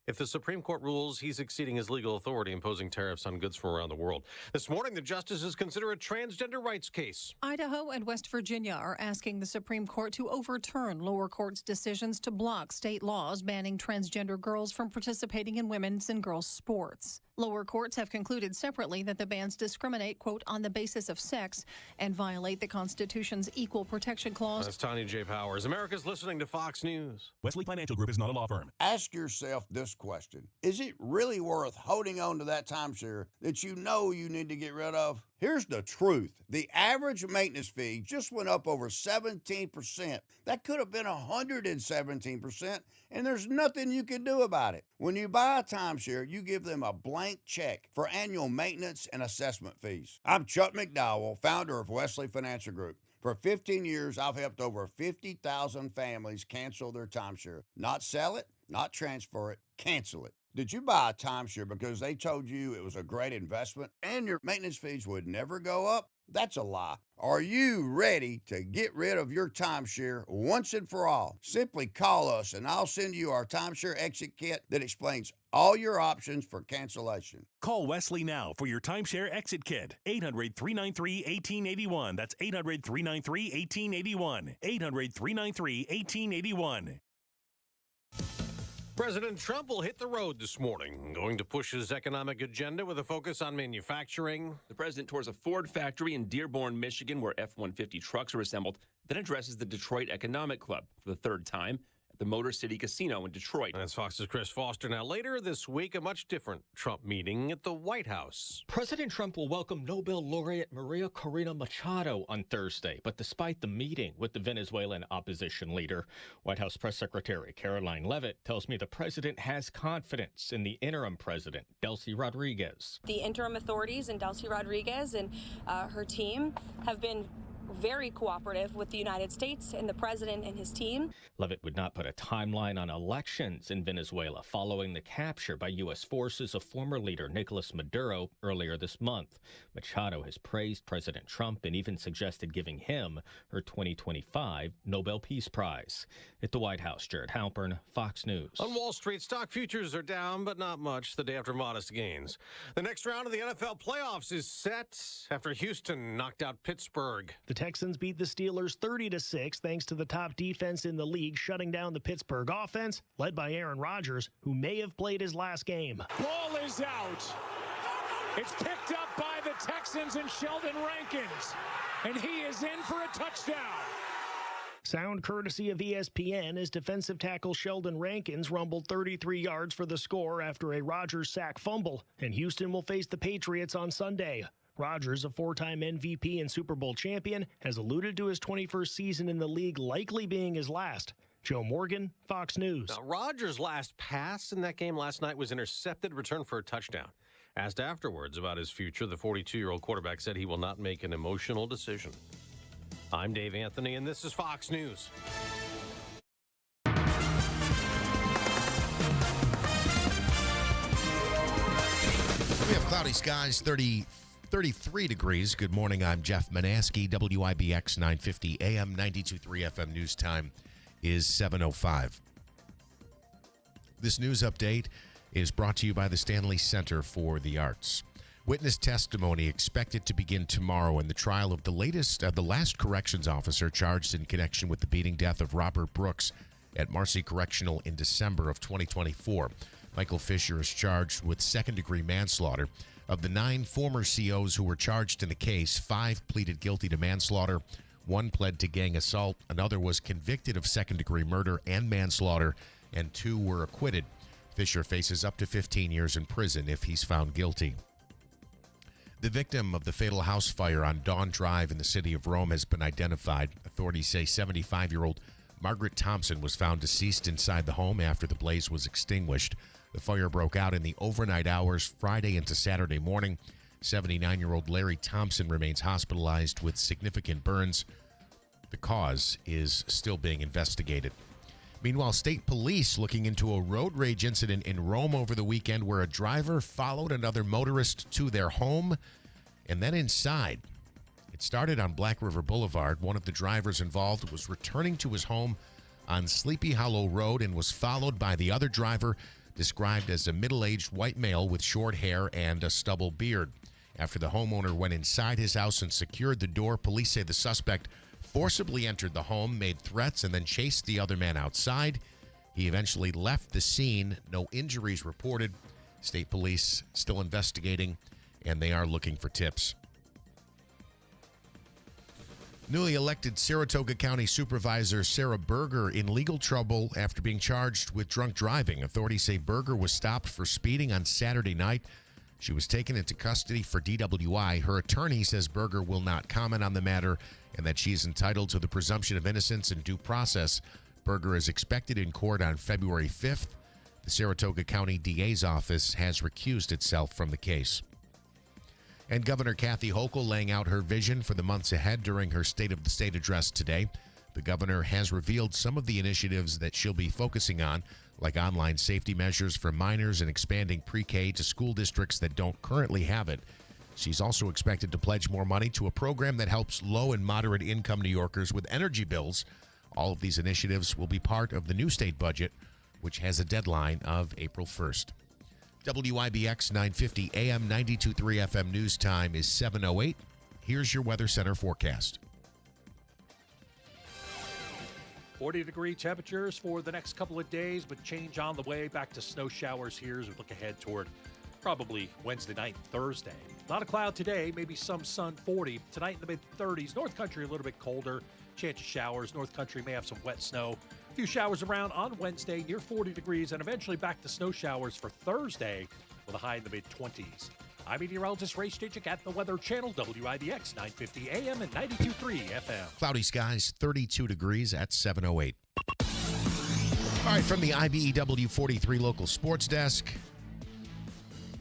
If the Supreme Court rules, he's exceeding his legal authority, imposing tariffs on goods from around the world." This morning, the justices consider a transgender rights case. Idaho and West Virginia are asking the Supreme Court to overturn lower courts' decisions to block state laws banning transgender girls from participating in women's and girls' sports. Lower courts have concluded separately that the bans discriminate, quote, on the basis of sex and violate the Constitution's Equal Protection Clause. That's Tanya J. Powers. America's listening to Fox News. Wesley Financial Group is not a law firm. Ask yourself this question. Is it really worth holding on to that timeshare that you know you need to get rid of? Here's the truth. The average maintenance fee just went up over 17%. That could have been 117%, and there's nothing you can do about it. When you buy a timeshare, you give them a blank check for annual maintenance and assessment fees. I'm Chuck McDowell, founder of Wesley Financial Group. For 15 years, I've helped over 50,000 families cancel their timeshare. Not sell it, not transfer it, cancel it. Did you buy a timeshare because they told you it was a great investment and your maintenance fees would never go up? That's a lie. Are you ready to get rid of your timeshare once and for all? Simply call us and I'll send you our timeshare exit kit that explains all your options for cancellation. Call Wesley now for your timeshare exit kit. 800-393-1881. That's 800-393-1881. 800-393-1881. President Trump will hit the road this morning, going to push his economic agenda with a focus on manufacturing. The president tours a Ford factory in Dearborn, Michigan, where F-150 trucks are assembled, then addresses the Detroit Economic Club for the third time at the Motor City Casino in Detroit. That's Fox's Chris Foster. Now, later this week, a much different Trump meeting at the White House. President Trump will welcome Nobel laureate Maria Corina Machado on Thursday. But despite the meeting with the Venezuelan opposition leader, White House Press Secretary Caroline Leavitt tells me the president has confidence in the interim president, Delcy Rodriguez. The interim authorities and Delcy Rodriguez and her team have been very cooperative with the United States and the president and his team. Leavitt would not put a timeline on elections in Venezuela following the capture by U.S. forces of former leader Nicolas Maduro earlier this month. Machado has praised President Trump and even suggested giving him her 2025 Nobel Peace Prize. At the White House, Jared Halpern, Fox News. On Wall Street, stock futures are down, but not much the day after modest gains. The next round of the NFL playoffs is set after Houston knocked out Pittsburgh. The Texans beat the Steelers 30-6 thanks to the top defense in the league shutting down the Pittsburgh offense, led by Aaron Rodgers, who may have played his last game. Ball is out. It's picked up by the Texans and Sheldon Rankins, and he is in for a touchdown. Sound courtesy of ESPN as defensive tackle Sheldon Rankins rumbled 33 yards for the score after a Rodgers sack fumble, and Houston will face the Patriots on Sunday. Rodgers, a four-time MVP and Super Bowl champion, has alluded to his 21st season in the league likely being his last. Joe Morgan, Fox News. Now, Rodgers' last pass in that game last night was intercepted, returned for a touchdown. Asked afterwards about his future, the 42-year-old quarterback said he will not make an emotional decision. I'm Dave Anthony, and this is Fox News. We have cloudy skies, 33 degrees. Good morning. I'm Jeff Manaski, WIBX 950 AM 92.3 FM news time is 7:05. This news update is brought to you by the Stanley Center for the Arts. Witness testimony expected to begin tomorrow in the trial of the last corrections officer charged in connection with the beating death of Robert Brooks at Marcy Correctional in December of 2024. Michael Fisher is charged with second-degree manslaughter. Of the 9 former COs who were charged in the case, 5 pleaded guilty to manslaughter, 1 pled to gang assault, another was convicted of second-degree murder and manslaughter, and 2 were acquitted. Fisher faces up to 15 years in prison if he's found guilty. The victim of the fatal house fire on Dawn Drive in the city of Rome has been identified. Authorities say 75-year-old Margaret Thompson was found deceased inside the home after the blaze was extinguished. The fire broke out in the overnight hours Friday into Saturday morning. 79-year-old Larry Thompson remains hospitalized with significant burns. The cause is still being investigated. Meanwhile, state police looking into a road rage incident in Rome over the weekend where a driver followed another motorist to their home and then inside. It started on Black River Boulevard. One of the drivers involved was returning to his home on Sleepy Hollow Road and was followed by the other driver, described as a middle-aged white male with short hair and a stubble beard. After the homeowner went inside his house and secured the door, police say the suspect forcibly entered the home, made threats, and then chased the other man outside. He eventually left the scene. No injuries reported. State police still investigating, and they are looking for tips. Newly elected Saratoga County Supervisor Sarah Berger in legal trouble after being charged with drunk driving. Authorities say Berger was stopped for speeding on Saturday night. She was taken into custody for DWI. Her attorney says Berger will not comment on the matter and that she is entitled to the presumption of innocence and due process. Berger is expected in court on February 5th. The Saratoga County DA's office has recused itself from the case. And Governor Kathy Hochul laying out her vision for the months ahead during her State of the State address today. The governor has revealed some of the initiatives that she'll be focusing on, like online safety measures for minors and expanding pre-K to school districts that don't currently have it. She's also expected to pledge more money to a program that helps low and moderate income New Yorkers with energy bills. All of these initiatives will be part of the new state budget, which has a deadline of April 1st. WIBX 950 AM 92.3 FM news time is 7:08. Here's your Weather Center forecast. 40-degree temperatures for the next couple of days, but change on the way. Back to snow showers here as we look ahead toward probably Wednesday night and Thursday. A lot of cloud today, maybe some sun. 40. Tonight in the mid-30s. North Country a little bit colder. Chance of showers. North Country may have some wet snow. A few showers around on Wednesday near 40 degrees, and eventually back to snow showers for Thursday with a high in the mid-20s. I'm meteorologist Ray Stitchick at the Weather Channel, WIBX 950 AM and 92.3 FM. Cloudy skies, 32 degrees at 7:08. All right, from the IBEW 43 local sports desk,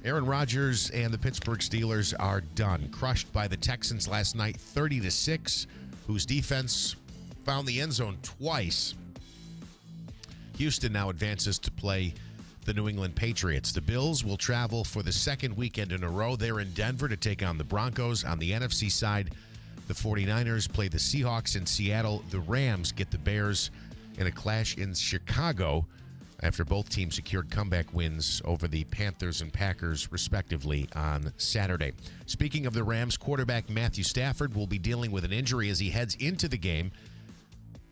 Aaron Rodgers and the Pittsburgh Steelers are done. Crushed by the Texans last night, 30-6, whose defense found the end zone twice. Houston now advances to play the New England Patriots. The Bills will travel for the second weekend in a row. They're in Denver to take on the Broncos. On the NFC side, the 49ers play the Seahawks in Seattle. The Rams get the Bears in a clash in Chicago after both teams secured comeback wins over the Panthers and Packers, respectively, on Saturday. Speaking of the Rams, quarterback Matthew Stafford will be dealing with an injury as he heads into the game.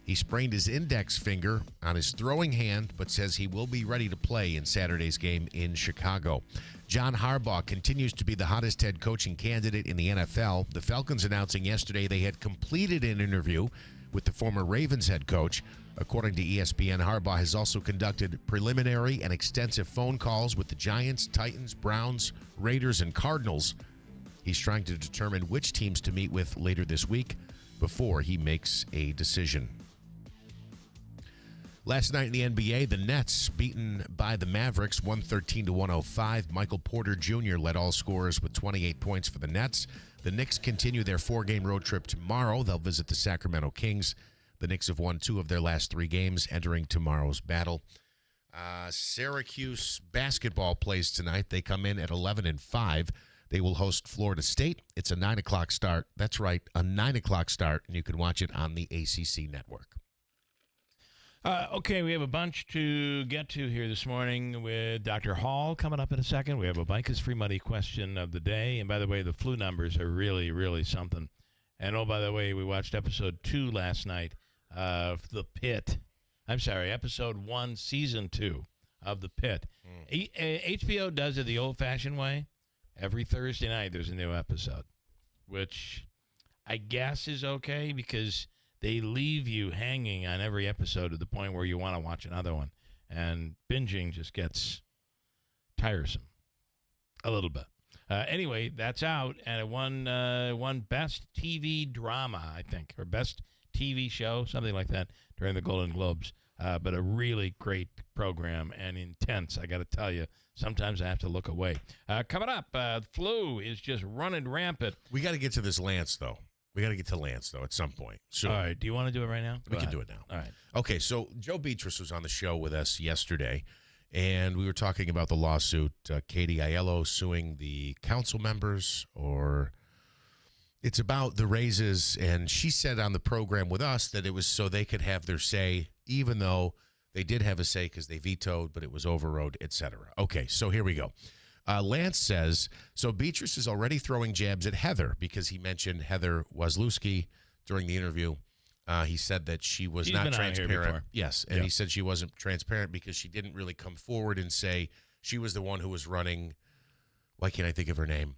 He sprained his index finger on his throwing hand, but says he will be ready to play in Saturday's game in Chicago. John Harbaugh continues to be the hottest head coaching candidate in the NFL. The Falcons announcing yesterday they had completed an interview with the former Ravens head coach. According to ESPN, Harbaugh has also conducted preliminary and extensive phone calls with the Giants, Titans, Browns, Raiders, and Cardinals. He's trying to determine which teams to meet with later this week before he makes a decision. Last night in the NBA, the Nets beaten by the Mavericks 113-105. Michael Porter Jr. led all scorers with 28 points for the Nets. The Knicks continue their 4-game road trip tomorrow. They'll visit the Sacramento Kings. The Knicks have won 2 of their last 3 games, entering tomorrow's battle. Syracuse basketball plays tonight. They come in at 11-5. They will host Florida State. It's a 9 o'clock start. That's right, a 9 o'clock start, and you can watch it on the ACC network. Okay, we have a bunch to get to here this morning with Dr. Hall coming up in a second. We have a Bike is Free Money question of the day. And by the way, the flu numbers are really, really something. And oh, by the way, we watched episode 2 last night of The Pit. I'm sorry, episode 1, season 2 of the pit. HBO does it the old-fashioned way. Every Thursday night there's a new episode, which I guess is okay because they leave you hanging on every episode to the point where you want to watch another one. And binging just gets tiresome a little bit. Anyway, that's out, and it won Best TV Drama, I think, or Best TV Show, something like that, during the Golden Globes. But a really great program and intense, I got to tell you. Sometimes I have to look away. Coming up, flu is just running rampant. We got to get to this Lance, though. We got to get to Lance, though, at some point. So, all right. Do you want to do it right now? We can do it now. All right. Okay, so Joe Beatrice was on the show with us yesterday, and we were talking about the lawsuit, Katie Aiello suing the council members, or it's about the raises, and she said on the program with us that it was so they could have their say, even though they did have a say because they vetoed, but it was overrode, et cetera. Okay, so here we go. Lance says, so Beatrice is already throwing jabs at Heather because he mentioned Heather Wazlewski during the interview. He said that she was not transparent. Yes, and he said she wasn't transparent because she didn't really come forward and say she was the one who was running, why can't I think of her name?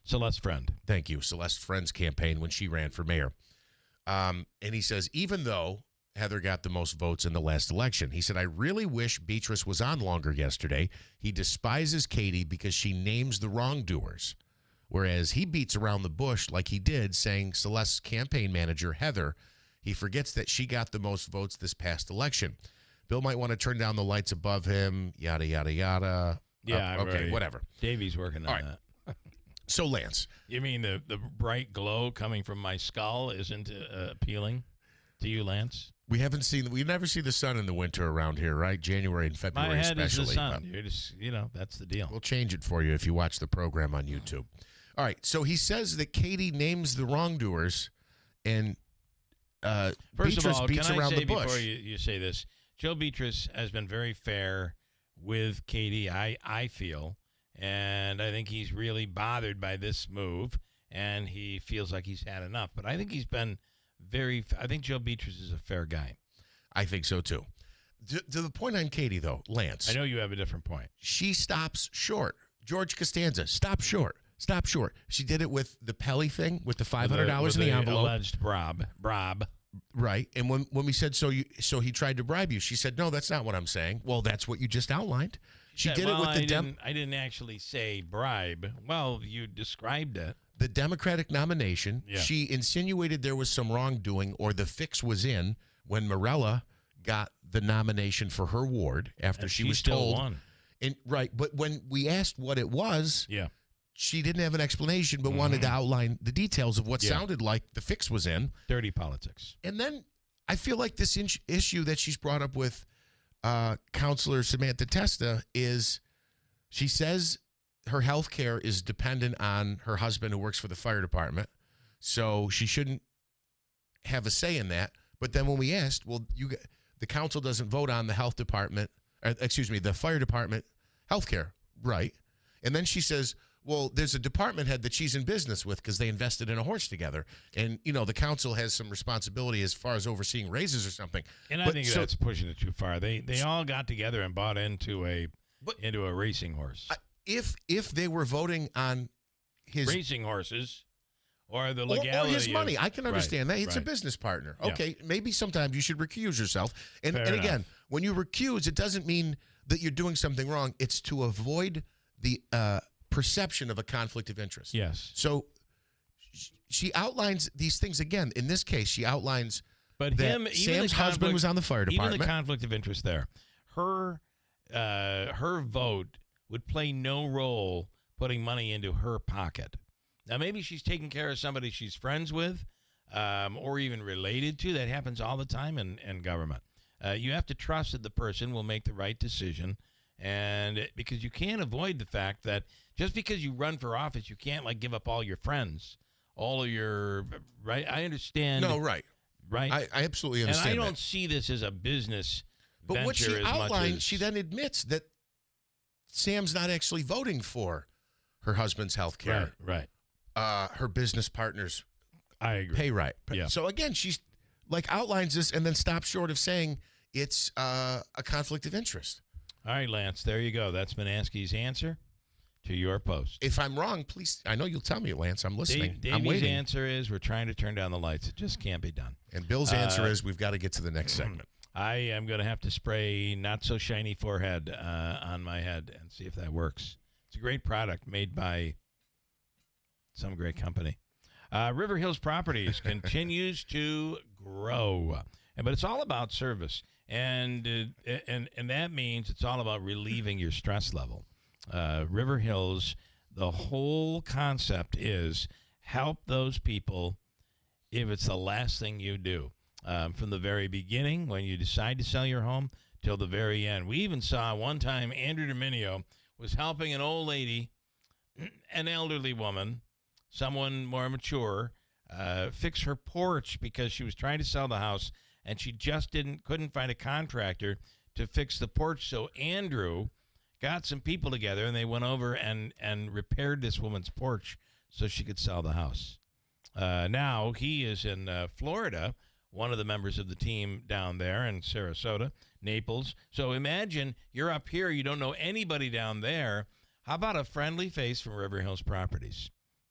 Celeste Friend. Thank you. Celeste Friend's campaign when she ran for mayor. And he says, even though Heather got the most votes in the last election. He said, I really wish Beatrice was on longer yesterday. He despises Katie because she names the wrongdoers, whereas he beats around the bush like he did, saying Celeste's campaign manager, Heather. He forgets that she got the most votes this past election. Bill might want to turn down the lights above him, yada, yada, yada. Yeah, okay, whatever. Davey's working on that. So, Lance. You mean the bright glow coming from my skull isn't appealing to you, Lance? We never see the sun in the winter around here, right? January and February My head especially. is the sun. You're just, that's the deal. We'll change it for you if you watch the program on YouTube. All right, so he says that Katie names the wrongdoers, and First Beatrice of all, beats can I around say the bush. before you say this, Joe Beatrice has been very fair with Katie, I feel, and I think he's really bothered by this move, and he feels like he's had enough. But I think he's been I think Joe Beatrice is a fair guy. I think so, too. To the point on Katie, though, Lance. I know you have a different point. She stops short. George Costanza, stop short. Stop short. She did it with the Pelly thing, with the $500 in the envelope. Alleged brob. Right. And when we said, so he tried to bribe you, she said, no, that's not what I'm saying. Well, that's what you just outlined. She did it with the I didn't actually say bribe. Well, you described it. The Democratic nomination, Yeah. She insinuated there was some wrongdoing or the fix was in when Morella got the nomination for her ward after And she she was still told. won. And, right. But when we asked what it was, she didn't have an explanation but wanted to outline the details of what sounded like the fix was in. Dirty politics. And then I feel like this issue that she's brought up with Counselor Samantha Testa is she says her health care is dependent on her husband who works for the fire department, so she shouldn't have a say in that. But then when we asked, well, the council doesn't vote on the health department, the fire department health care, right? And then she says, well, there's a department head that she's in business with because they invested in a horse together. And, the council has some responsibility as far as overseeing raises or something. And I think that's pushing it too far. They all got together and bought into a racing horse. If they were voting on his racing horses or the legality or his money, I can understand that. It's a right. business partner. Yeah. Okay, maybe sometimes you should recuse yourself. And Fair again, enough. when you recuse, it doesn't mean that you're doing something wrong. It's to avoid the perception of a conflict of interest. Yes. So she outlines these things again. In this case, she outlines but that Sam's husband was on the fire department. Even the conflict of interest there. Her vote would play no role putting money into her pocket. Now, maybe she's taking care of somebody she's friends with or even related to. That happens all the time in government. You have to trust that the person will make the right decision, and because you can't avoid the fact that just because you run for office, you can't give up all your friends, all of your right. I understand. No, right. I absolutely understand. And I don't see this as a business. But what she venture as outlined, much as, she then admits that Sam's not actually voting for her husband's health care. Right. Her business partner's I agree. pay right. Yeah. So again, she's outlines this and then stops short of saying it's a conflict of interest. All right, Lance, there you go. That's Manaski's answer to your post. If I'm wrong, please, I know you'll tell me, Lance. I'm listening. I'm Davey's waiting. answer is we're trying to turn down the lights. It just can't be done. And Bill's answer is we've got to get to the next segment. I am going to have to spray not-so-shiny forehead on my head and see if that works. It's a great product made by some great company. River Hills Properties continues to grow, but it's all about service, and that means it's all about relieving your stress level. River Hills, the whole concept is help those people if it's the last thing you do. From the very beginning, when you decide to sell your home, till the very end. We even saw one time Andrew Dominio was helping an old lady, an elderly woman, someone more mature, fix her porch because she was trying to sell the house, and she just couldn't find a contractor to fix the porch. So Andrew got some people together, and they went over and repaired this woman's porch so she could sell the house. Now he is in Florida, one of the members of the team down there in Sarasota, Naples. So imagine you're up here, you don't know anybody down there. How about a friendly face from River Hills Properties?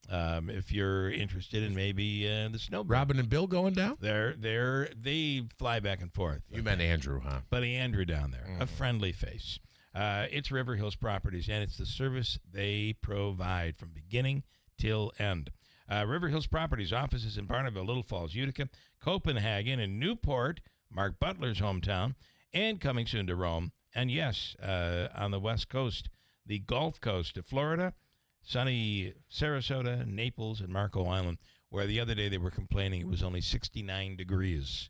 If you're interested in maybe the snowbird. Robin and Bill going down? They fly back and forth. You meant Andrew, huh? Buddy Andrew down there, a friendly face. It's River Hills Properties, and it's the service they provide from beginning till end. River Hills Properties offices in Barnabas, Little Falls, Utica, Copenhagen, and Newport, Mark Butler's hometown, and coming soon to Rome. And yes, on the West Coast, the Gulf Coast of Florida, sunny Sarasota, Naples, and Marco Island, where the other day they were complaining it was only 69 degrees.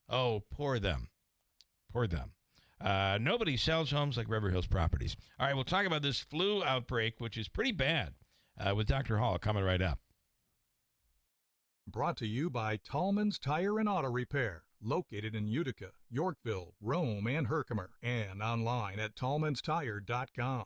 Oh, poor them. Poor them. Nobody sells homes like River Hills Properties. All right, we'll talk about this flu outbreak, which is pretty bad, with Dr. Hall coming right up. Brought to you by Tallman's Tire and Auto Repair, located in Utica, Yorkville, Rome, and Herkimer, and online at tallmanstire.com.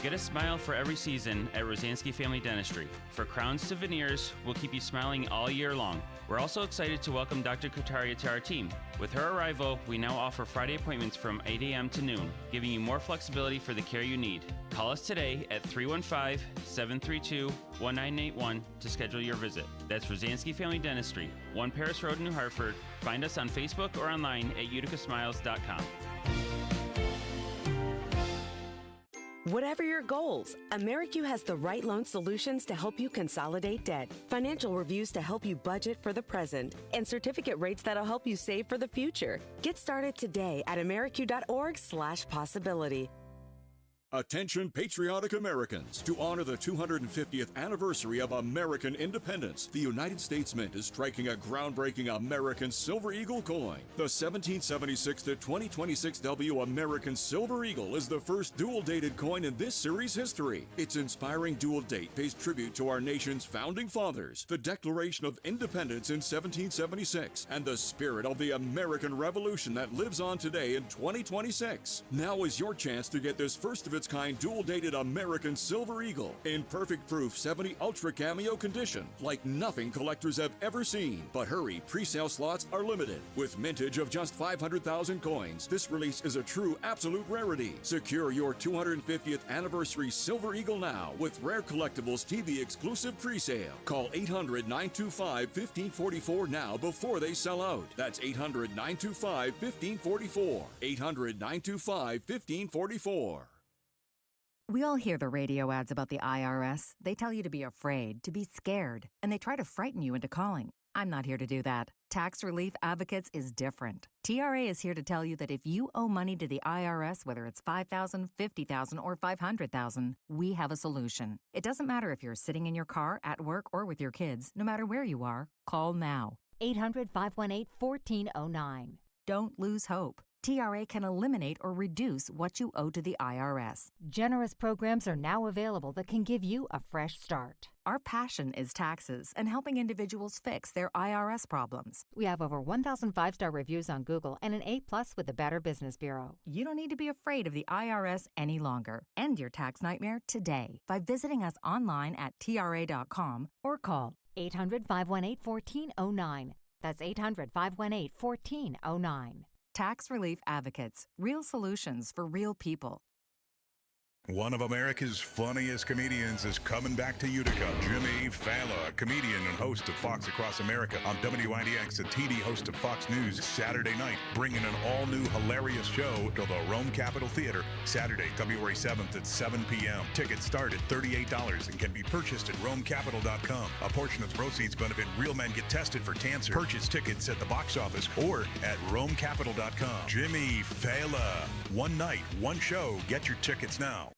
Get a smile for every season at Rosansky Family Dentistry. For crowns to veneers, we'll keep you smiling all year long. We're also excited to welcome Dr. Kataria to our team. With her arrival, we now offer Friday appointments from 8 a.m. to noon, giving you more flexibility for the care you need. Call us today at 315-732-1981 to schedule your visit. That's Rosansky Family Dentistry, 1 Paris Road, New Hartford. Find us on Facebook or online at uticasmiles.com. Whatever your goals, AmeriQ has the right loan solutions to help you consolidate debt, financial reviews to help you budget for the present, and certificate rates that'll help you save for the future. Get started today at ameriq.org/possibility. Attention patriotic Americans. To honor the 250th anniversary of American independence, the United States Mint is striking a groundbreaking American Silver Eagle coin. The 1776 to 2026 W American Silver Eagle is the first dual-dated coin in this series' history. Its inspiring dual date pays tribute to our nation's founding fathers, the Declaration of Independence in 1776, and the spirit of the American Revolution that lives on today in 2026. Now is your chance to get this first of its kind dual-dated American Silver Eagle in perfect proof 70 Ultra Cameo condition, like nothing collectors have ever seen. But hurry, pre-sale slots are limited. With mintage of just 500,000 coins, this release is a true absolute rarity. Secure your 250th anniversary Silver Eagle now with Rare Collectibles TV exclusive pre-sale. Call 800-925-1544 now before they sell out. That's 800-925-1544. 800-925-1544. We all hear the radio ads about the IRS. They tell you to be afraid, to be scared, and they try to frighten you into calling. I'm not here to do that. Tax Relief Advocates is different. TRA is here to tell you that if you owe money to the IRS, whether it's $5,000, $50,000, or $500,000, we have a solution. It doesn't matter if you're sitting in your car, at work, or with your kids. No matter where you are, call now. 800-518-1409. Don't lose hope. TRA can eliminate or reduce what you owe to the IRS. Generous programs are now available that can give you a fresh start. Our passion is taxes and helping individuals fix their IRS problems. We have over 1,000 5-star reviews on Google and an A+ with the Better Business Bureau. You don't need to be afraid of the IRS any longer. End your tax nightmare today by visiting us online at TRA.com or call 800-518-1409. That's 800-518-1409. Tax Relief Advocates. Real solutions for real people. One of America's funniest comedians is coming back to Utica. Jimmy Fallon, comedian and host of Fox Across America on WIBX, a TD host of Fox News, Saturday night, bringing an all-new hilarious show to the Rome Capitol Theater, Saturday, February 7th at 7 p.m. Tickets start at $38 and can be purchased at RomeCapital.com. A portion of the proceeds benefit Real Men Get Tested for Cancer. Purchase tickets at the box office or at RomeCapital.com. Jimmy Fallon. One night, one show. Get your tickets now.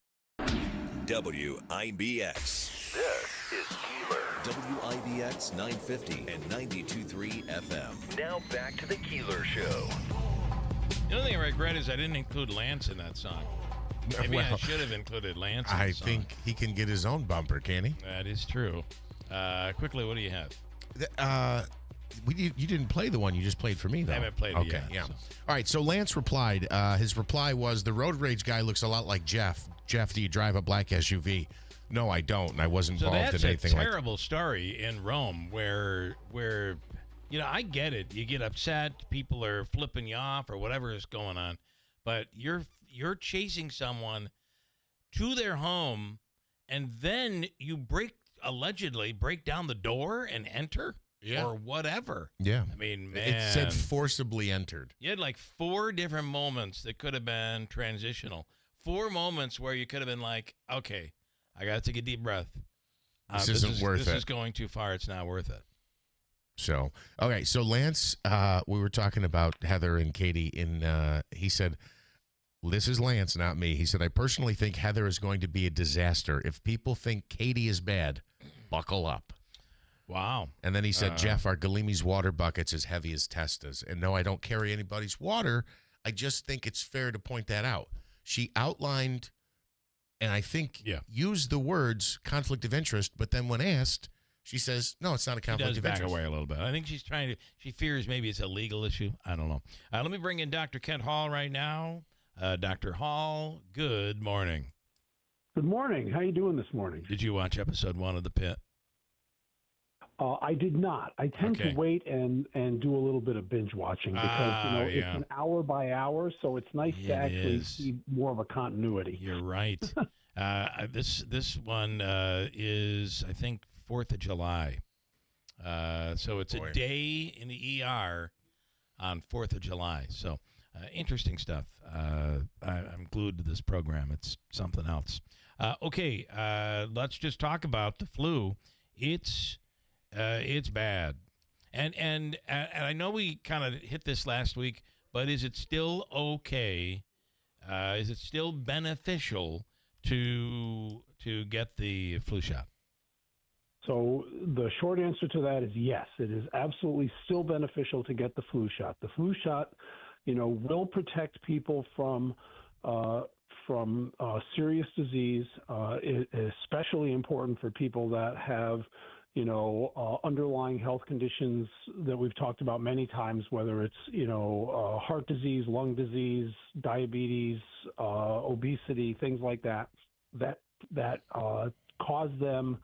WIBX. This is Keeler. WIBX 950 and 92.3 FM. Now back to the Keeler Show. The only thing I regret is I didn't include Lance in that song. Maybe I should have included Lance in the song. I think he can get his own bumper, can he? That is true. Quickly, what do you have? You didn't play the one you just played for me, though. I haven't played it yet. Yeah. So. All right, so Lance replied. His reply was, the road rage guy looks a lot like Jeff. Jeff, do you drive a black SUV? No, I don't, and I wasn't involved in anything like that. So that's a terrible story in Rome where I get it. You get upset, people are flipping you off or whatever is going on, but you're chasing someone to their home, and then you allegedly break down the door and enter? Yeah. Or whatever. Yeah. I mean, man. It said forcibly entered. You had like 4 different moments that could have been transitional. 4 moments where you could have been like, okay, I got to take a deep breath. This isn't worth it. This is going too far. It's not worth it. So, okay. So Lance, we were talking about Heather and Katie he said, this is Lance, not me. He said, I personally think Heather is going to be a disaster. If people think Katie is bad, buckle up. Wow. And then he said, Jeff, our Galimi's water bucket's as heavy as Testa's. And no, I don't carry anybody's water. I just think it's fair to point that out. She outlined, and I think used the words conflict of interest, but then when asked, she says, no, it's not a conflict of interest. She does back away a little bit. I think she fears maybe it's a legal issue. I don't know. Let me bring in Dr. Kent Hall right now. Dr. Hall, good morning. Good morning. How you doing this morning? Did you watch episode 1 of The Pit? I did not. I tend to wait and do a little bit of binge watching because it's an hour by hour, so it's nice to actually see more of a continuity. You're right. This one is, I think, 4th of July. So it's a day in the ER on 4th of July. So interesting stuff. I'm glued to this program. It's something else. Okay, let's just talk about the flu. It's bad, and I know we kind of hit this last week, but is it still okay? Is it still beneficial to get the flu shot? So the short answer to that is yes. It is absolutely still beneficial to get the flu shot. The flu shot, will protect people from serious disease. It is especially important for people that have underlying health conditions that we've talked about many times, whether it's, heart disease, lung disease, diabetes, obesity, things like that cause them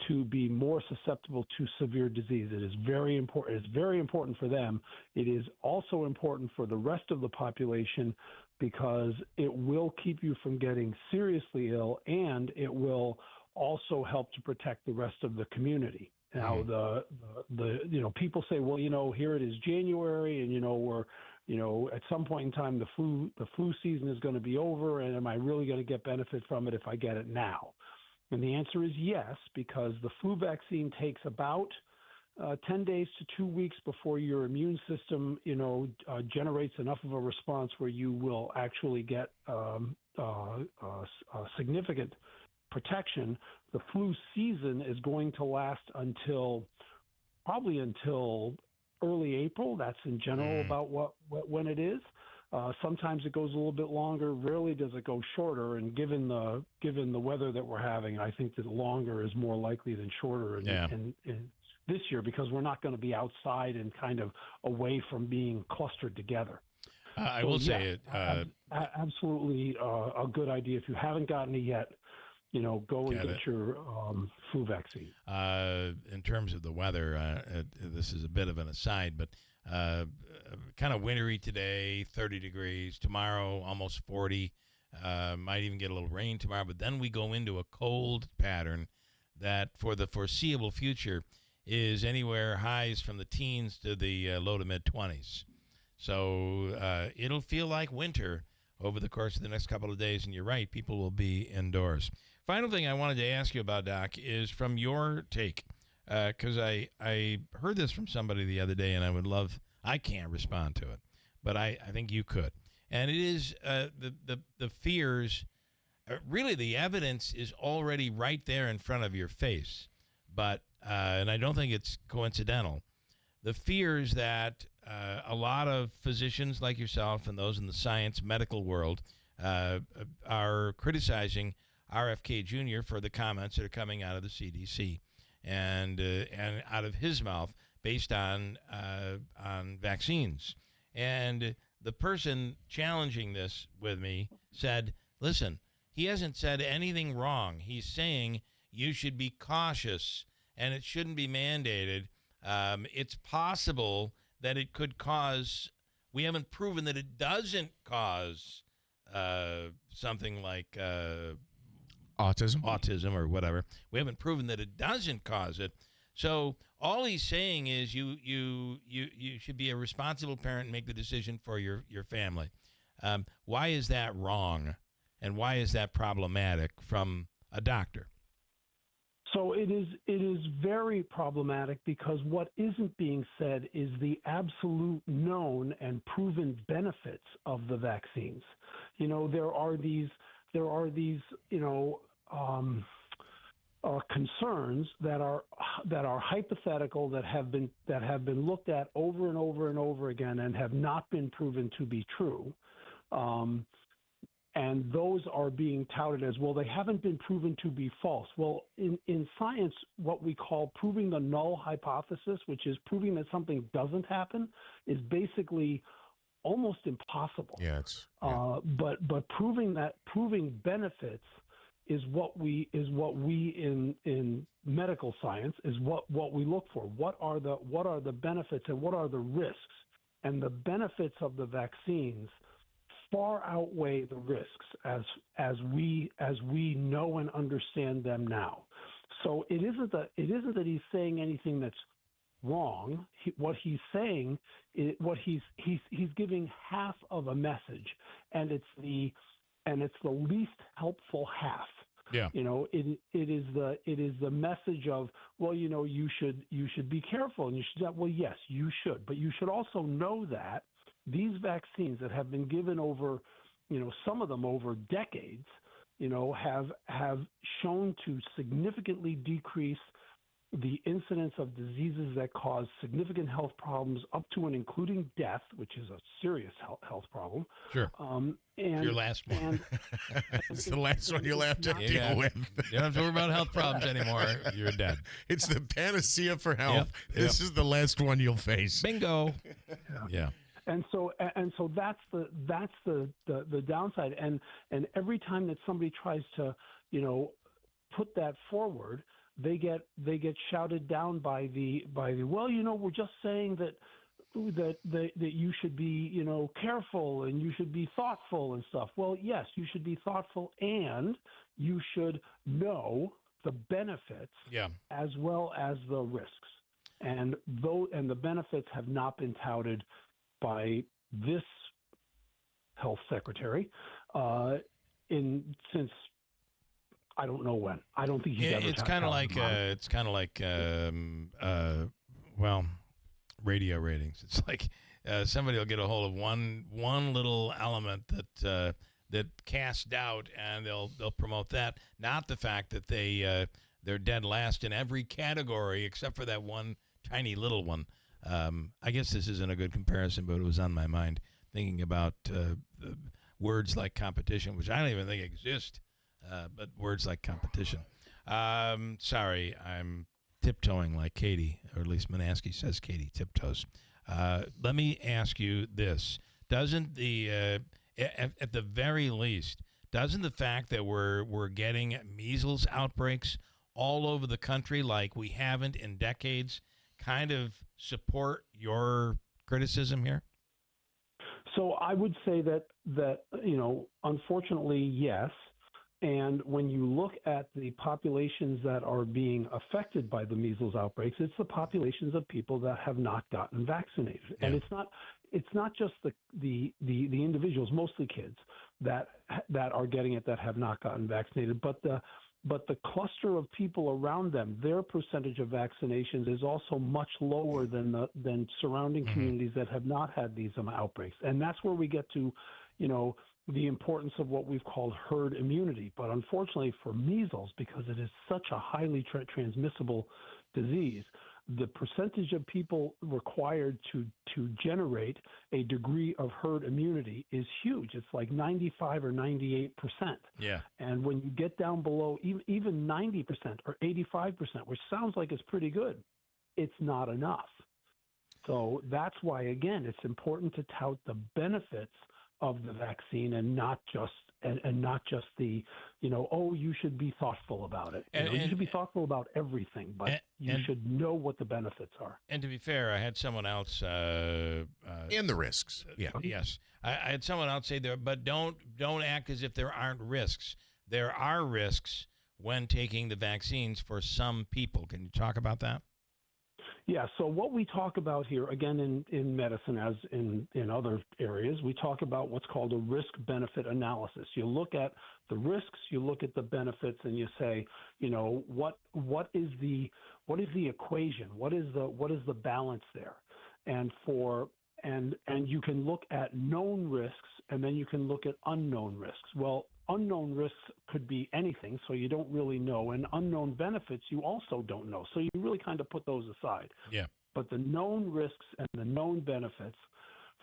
to be more susceptible to severe disease. It is very important. It's very important for them. It is also important for the rest of the population because it will keep you from getting seriously ill, and it will also help to protect the rest of the community. Now, the people say, well, here it is January, and we're, at some point in time the flu season is going to be over, and am I really going to get benefit from it if I get it now? And the answer is yes, because the flu vaccine takes about 10 days to 2 weeks before your immune system, generates enough of a response where you will actually get significant protection. The flu season is going to last probably until early April. That's in general about when it is. Sometimes it goes a little bit longer. Rarely does it go shorter. And given the weather that we're having, I think that longer is more likely than shorter in this year, because we're not going to be outside and kind of away from being clustered together. I will say it. Absolutely a good idea. If you haven't gotten it yet, go and get your flu vaccine. In terms of the weather, this is a bit of an aside, but kind of wintry today, 30 degrees. Tomorrow, almost 40. Might even get a little rain tomorrow. But then we go into a cold pattern that for the foreseeable future is anywhere highs from the teens to the low to mid-20s. So it'll feel like winter over the course of the next couple of days. And you're right, people will be indoors. Final thing I wanted to ask you about, Doc, is from your take, because I heard this from somebody the other day, and I can't respond to it, but I think you could. And it is the fears, really the evidence is already right there in front of your face, but, and I don't think it's coincidental, the fears that a lot of physicians like yourself and those in the science medical world are criticizing RFK Jr. for the comments that are coming out of the CDC and out of his mouth based on vaccines. And the person challenging this with me said, listen, he hasn't said anything wrong. He's saying you should be cautious and it shouldn't be mandated. It's possible that it could cause, we haven't proven that it doesn't cause something like autism or whatever. We haven't proven that it doesn't cause it. So all he's saying is you should be a responsible parent and make the decision for your family. Why is that wrong? And why is that problematic from a doctor? So it is very problematic because what isn't being said is the absolute known and proven benefits of the vaccines. You know, there are these concerns that are hypothetical, that have been looked at over and over and over again and have not been proven to be true. And those are being touted as, well, they haven't been proven to be false. Well, in science, what we call proving the null hypothesis, which is proving that something doesn't happen, is basically almost impossible. Yeah, but proving benefits is what we in medical science is what we look for. What are the benefits and what are the risks? And the benefits of the vaccines far outweigh the risks as we know and understand them now. So it isn't that he's saying anything that's wrong. What he's saying is he's giving half of a message, and it's the least helpful half. Yeah. You know, it is the message of, well, you know, you should be careful, and you should, well, yes, you should, but you should also know that these vaccines that have been given over, you know, some of them over decades, you know, have shown to significantly decrease the incidence of diseases that cause significant health problems up to and including death, which is a serious health problem. Sure. And your last one. It's the last one you'll have to deal with. You don't have to worry about health problems anymore. You're dead. It's the panacea for health. Yep. This is the last one you'll face. Bingo. Yeah. And so that's the downside. And every time that somebody tries to, you know, put that forward, they get shouted down by the well, you know, we're just saying that you should be, you know, careful and you should be thoughtful and stuff. Well, yes, you should be thoughtful and you should know the benefits as well as the risks. And the benefits have not been touted by this health secretary since I don't know when. I don't think he's ever. It's kind of like well, radio ratings. It's like somebody will get a hold of one little element that casts doubt, and they'll promote that, not the fact that they're dead last in every category except for that one tiny little one. I guess this isn't a good comparison, but it was on my mind thinking about words like competition, which I don't even think exist, but words like competition. Sorry, I'm tiptoeing like Katie, or at least Manaski says Katie tiptoes. Let me ask you this. Doesn't at the very least, doesn't the fact that we're getting measles outbreaks all over the country like we haven't in decades kind of support your criticism here? So I would say that unfortunately, yes. And when you look at the populations that are being affected by the measles outbreaks, it's the populations of people that have not gotten vaccinated. Yeah. And it's not just the individuals, mostly kids, that are getting it that have not gotten vaccinated, but the cluster of people around them, their percentage of vaccinations is also much lower than surrounding communities that have not had these outbreaks. And that's where we get to, the importance of what we've called herd immunity. But unfortunately for measles, because it is such a highly transmissible disease, the percentage of people required to generate a degree of herd immunity is huge. It's like 95 or 98%. Yeah. And when you get down below even 90% or 85%, which sounds like it's pretty good, it's not enough. So that's why, again, it's important to tout the benefits of the vaccine and not just the, you should be thoughtful about it. You should be thoughtful about everything, but you should know what the benefits are. And to be fair, I had someone else and the risks. Yeah. Yes, I had someone else say there, but don't act as if there aren't risks. There are risks when taking the vaccines for some people. Can you talk about that? Yeah, so what we talk about here, again, in medicine as in other areas, we talk about what's called a risk-benefit analysis. You look at the risks, you look at the benefits, and you say, what is the equation? What is the balance there? And you can look at known risks, and then you can look at unknown risks. Well, unknown risks could be anything, so you don't really know. And unknown benefits, you also don't know. So you really kind of put those aside. Yeah. But the known risks and the known benefits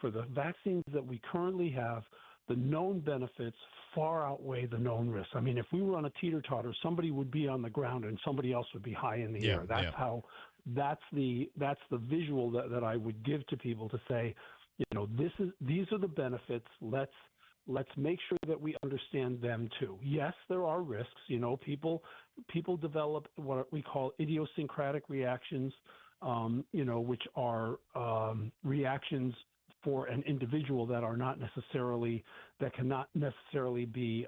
for the vaccines that we currently have, the known benefits far outweigh the known risks. I mean, if we were on a teeter-totter, somebody would be on the ground and somebody else would be high in the air. That's the visual that I would give to people to say, these are the benefits. Let's make sure that we understand them too. Yes, there are risks. People develop what we call idiosyncratic reactions, which are reactions for an individual that cannot necessarily be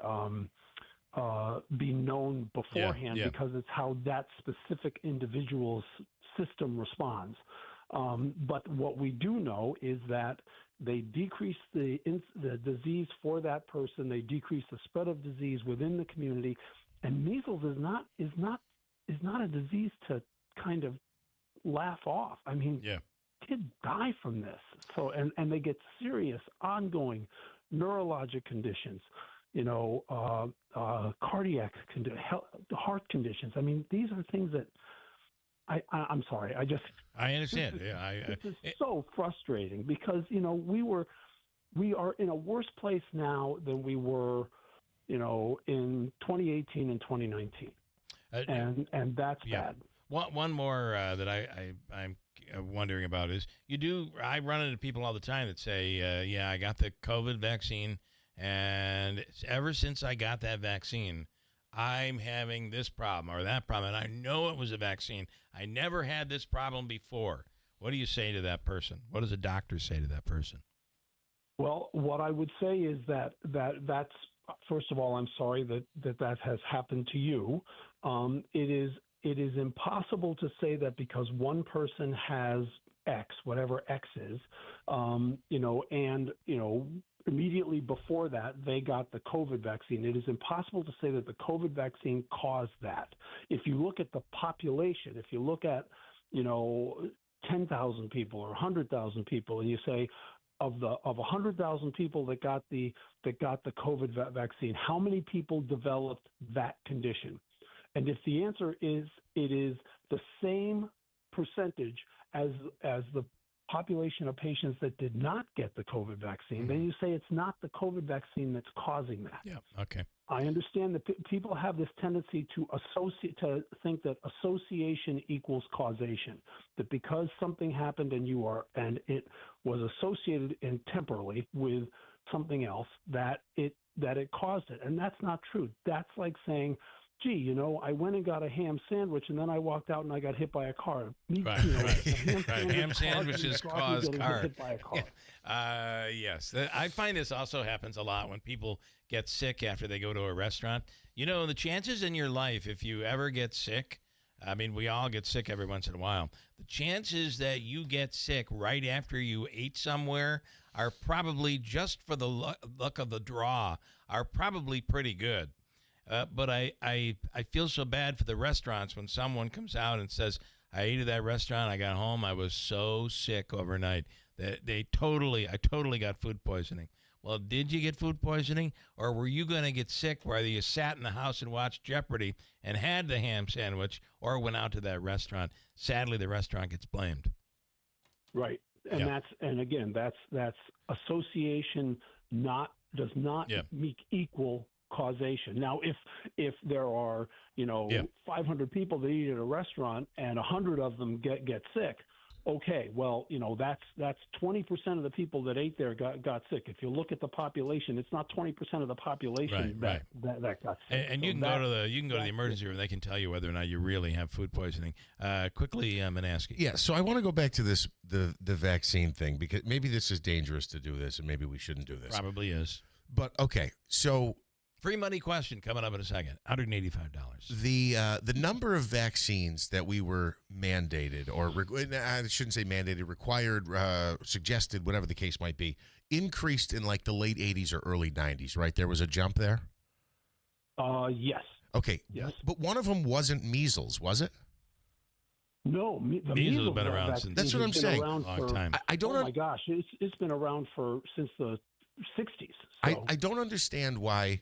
known beforehand because it's how that specific individual's system responds. But what we do know is that they decrease the disease for that person. They decrease the spread of disease within the community. And measles is not a disease to kind of laugh off. I mean, kids die from this. So and they get serious, ongoing neurologic conditions. Cardiac heart conditions. I mean, these are things that. I'm sorry. I understand. It's so frustrating because we are in a worse place now than we were, in 2018 and 2019, and that's bad. One more that I'm wondering about is I run into people all the time that say, I got the COVID vaccine, and ever since I got that vaccine, I'm having this problem or that problem, and I know it was a vaccine. I never had this problem before. What do you say to that person? What does a doctor say to that person? Well, what I would say is that's first of all, I'm sorry that has happened to you. It is impossible to say that because one person has X, whatever X is, immediately before that, they got the COVID vaccine. It is impossible to say that the COVID vaccine caused that. If you look at the population, if you look at, 10,000 people or 100,000 people, and you say, of 100,000 people that got the COVID vaccine, how many people developed that condition? And if the answer is it is the same percentage as the population of patients that did not get the COVID vaccine, then you say it's not the COVID vaccine that's causing that. Yeah. Okay. I understand that people have this tendency to think that association equals causation. That because something happened and it was associated temporally with something else, that it caused it, and that's not true. That's like saying, gee, I went and got a ham sandwich, and then I walked out and I got hit by a car. Right. Ham sandwiches cause car. Hit by a car. Yes. I find this also happens a lot when people get sick after they go to a restaurant. The chances in your life, if you ever get sick, I mean, we all get sick every once in a while. The chances that you get sick right after you ate somewhere are probably, just for the luck of the draw, are probably pretty good. But I feel so bad for the restaurants when someone comes out and says, I ate at that restaurant, I got home, I was so sick overnight that I totally got food poisoning. Well, did you get food poisoning, or were you going to get sick whether you sat in the house and watched Jeopardy and had the ham sandwich or went out to that restaurant? Sadly, the restaurant gets blamed. Right. And again, that's association does not equal causation. Now, if there are 500 people that eat at a restaurant and 100 of them get sick, okay, well, that's 20% of the people that ate there got sick. If you look at the population, it's not 20% of the population that got sick. And you can go to the emergency room. They can tell you whether or not you really have food poisoning. Quickly, Manaski. Yeah, so I want to go back to the vaccine thing, because maybe this is dangerous to do this, and maybe we shouldn't do this. Probably is. But okay, so free money question coming up in a second. $185. The number of vaccines that we were mandated, or I shouldn't say mandated, required, suggested, whatever the case might be, increased in like the late 80s or early 90s, right? There was a jump there? Yes. Okay. Yes. But one of them wasn't measles, was it? No, the measles has been around since. That's what I'm saying. Long time. I don't. Oh my gosh, it's been around since the 60s. So. I don't understand why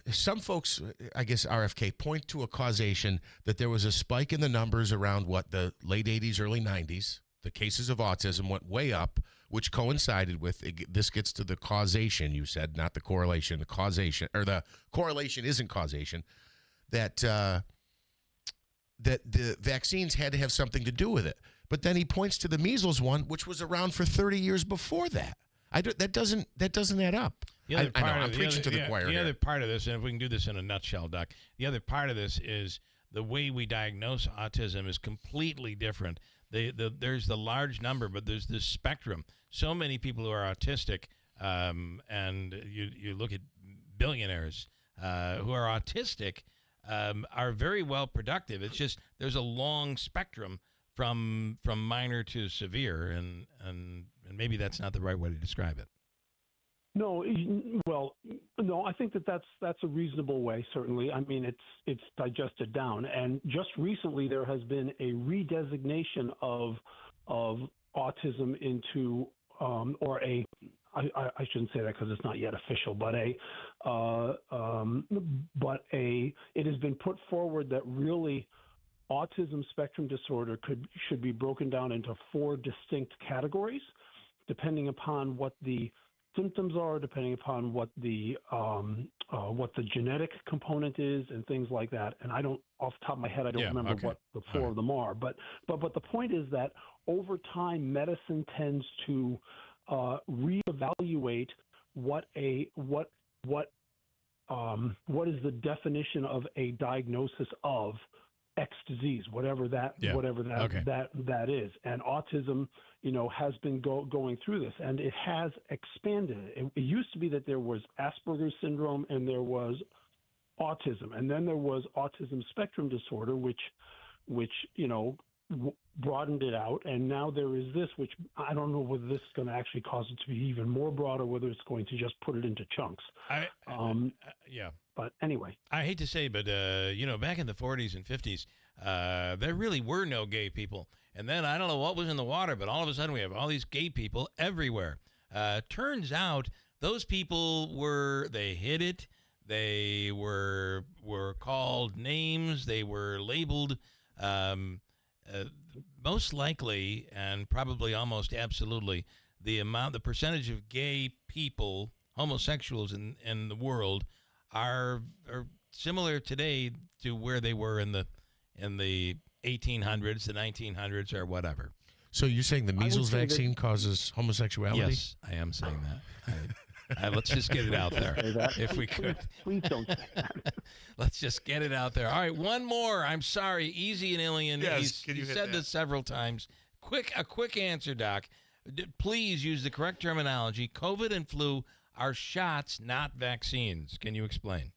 some folks, I guess RFK, point to a causation that there was a spike in the numbers around the late 80s, early 90s. The cases of autism went way up, which coincided with this gets to the causation, you said, not the correlation, the causation, or the correlation isn't causation, that the vaccines had to have something to do with it. But then he points to the measles one, which was around for 30 years before that. That doesn't add up. I know, I'm preaching to the choir here. The other part of this, and if we can do this in a nutshell, Doc, the other part of this is the way we diagnose autism is completely different. There's the large number, but there's this spectrum. So many people who are autistic, and you look at billionaires who are autistic, are very well productive. It's just there's a long spectrum from minor to severe, and maybe that's not the right way to describe it. No, I think that's a reasonable way. Certainly, I mean it's digested down, and just recently there has been a redesignation of autism into I shouldn't say that because it's not yet official, but it has been put forward that really autism spectrum disorder should be broken down into 4 distinct categories, depending upon what the symptoms are, depending upon what the genetic component is, and things like that. And I don't, off the top of my head, I don't remember what the 4 of them are. But the point is that over time, medicine tends to reevaluate what is the definition of a diagnosis of X disease, whatever that is. And autism, has been going through this, and it has expanded. It used to be that there was Asperger's syndrome and there was autism, and then there was autism spectrum disorder, which broadened it out, and now there is this, which I don't know whether this is going to actually cause it to be even more broad or whether it's going to just put it into chunks. But anyway, I hate to say, but back in the 40s and 50s, there really were no gay people. And then I don't know what was in the water, but all of a sudden we have all these gay people everywhere. Turns out those people they hid it. They were called names. They were labeled. Most likely, and probably almost absolutely, the percentage of gay people, homosexuals in the world, are similar today to where they were in the 1800s, the 1900s, or whatever. So you're saying the measles vaccine causes homosexuality? Yes, I am saying that. Let's just get it out there, Say that. if we could. Please don't say that. Let's just get it out there. All right, one more. I'm sorry, Easy and Ilian. Yes, can you he hit said that? this several times. A quick answer, Doc. Please use the correct terminology. COVID and flu are shots, not vaccines. Can you explain?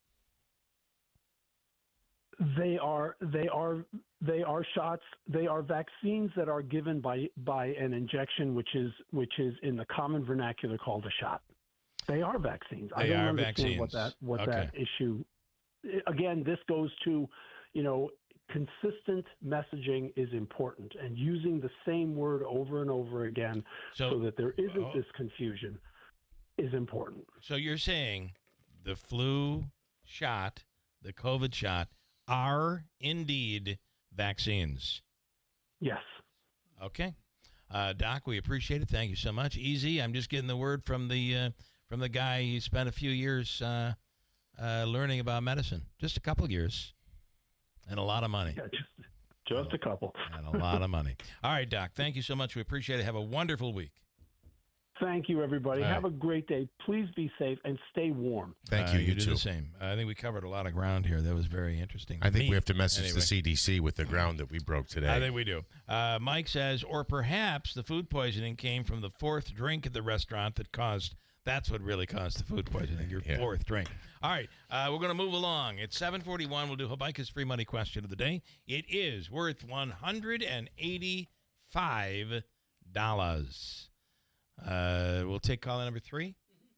They are shots. They are vaccines that are given by an injection, which is in the common vernacular called a shot. They are vaccines. I don't understand what that issue. Again, this goes to, consistent messaging is important, and using the same word over and over again so that there isn't this confusion is important. So you're saying the flu shot, the COVID shot, are indeed vaccines? Yes. Okay. Doc, we appreciate it. Thank you so much. Easy. I'm just getting the word from the guy. He spent a few years learning about medicine. Just a couple years. And a lot of money. Yeah, just a couple. And a lot of money. All right, Doc. Thank you so much. We appreciate it. Have a wonderful week. Thank you, everybody. Have a great day. Please be safe and stay warm. Thank you. You do too. the same. I think we covered a lot of ground here. That was very interesting. I think we have to message the CDC with the ground that we broke today. I think we do. Mike says, or perhaps the food poisoning came from the fourth drink at the restaurant that's what really caused the food poisoning, your fourth drink. All right, we're going to move along. It's 7:41. We'll do Habaika's free money question of the day. It is worth $185. We'll take caller number 3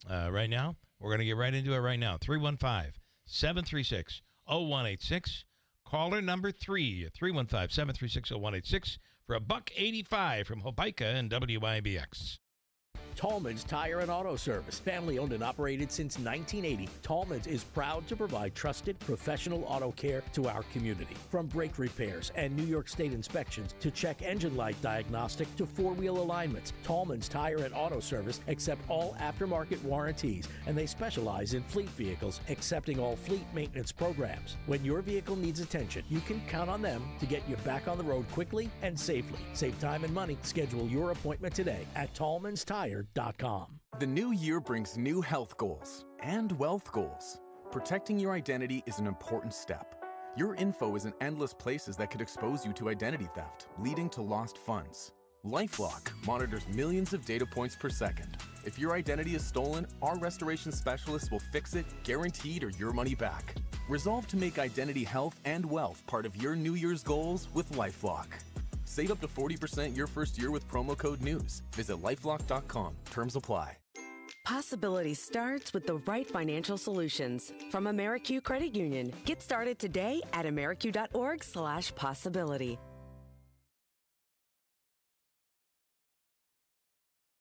right now. We're going to get right into it right now. 315-736-0186. Caller number 3, 315-736-0186 for $185 from Habaika and WIBX. Tallman's Tire and Auto Service, family owned and operated since 1980. Tallman's is proud to provide trusted, professional auto care to our community. From brake repairs and New York State inspections to check engine light diagnostic to four-wheel alignments, Tallman's Tire and Auto Service accept all aftermarket warranties, and they specialize in fleet vehicles, accepting all fleet maintenance programs. When your vehicle needs attention, you can count on them to get you back on the road quickly and safely. Save time and money. Schedule your appointment today at tallmanstire.com. The new year brings new health goals and wealth goals. Protecting your identity is an important step. Your info is in endless places that could expose you to identity theft, leading to lost funds. LifeLock monitors millions of data points per second. If your identity is stolen, our restoration specialists will fix it, guaranteed, or your money back. Resolve to make identity health and wealth part of your New Year's goals with LifeLock. Save up to 40% your first year with promo code NEWS. Visit lifelock.com. Terms apply. Possibility starts with the right financial solutions. From AmeriQ Credit Union. Get started today at ameriq.org/possibility.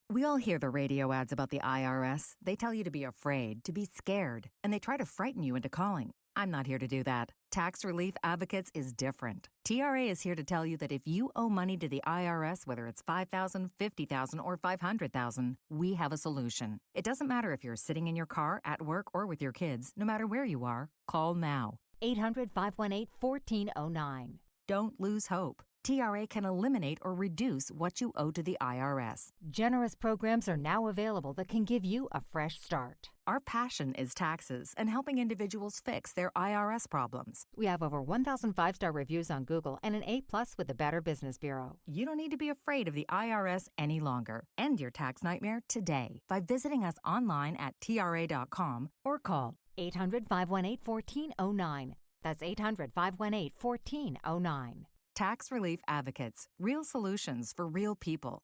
We all hear the radio ads about the IRS. They tell you to be afraid, to be scared, and they try to frighten you into calling. I'm not here to do that. Tax Relief Advocates is different. TRA is here to tell you that if you owe money to the IRS, whether it's $5,000, $50,000, or $500,000, we have a solution. It doesn't matter if you're sitting in your car, at work, or with your kids. No matter where you are, call now. 800-518-1409. Don't lose hope. TRA can eliminate or reduce what you owe to the IRS. Generous programs are now available that can give you a fresh start. Our passion is taxes and helping individuals fix their IRS problems. We have over 1,000 5-star reviews on Google and an A+ with the Better Business Bureau. You don't need to be afraid of the IRS any longer. End your tax nightmare today by visiting us online at TRA.com or call 800-518-1409. That's 800-518-1409. Tax Relief Advocates. Real solutions for real people.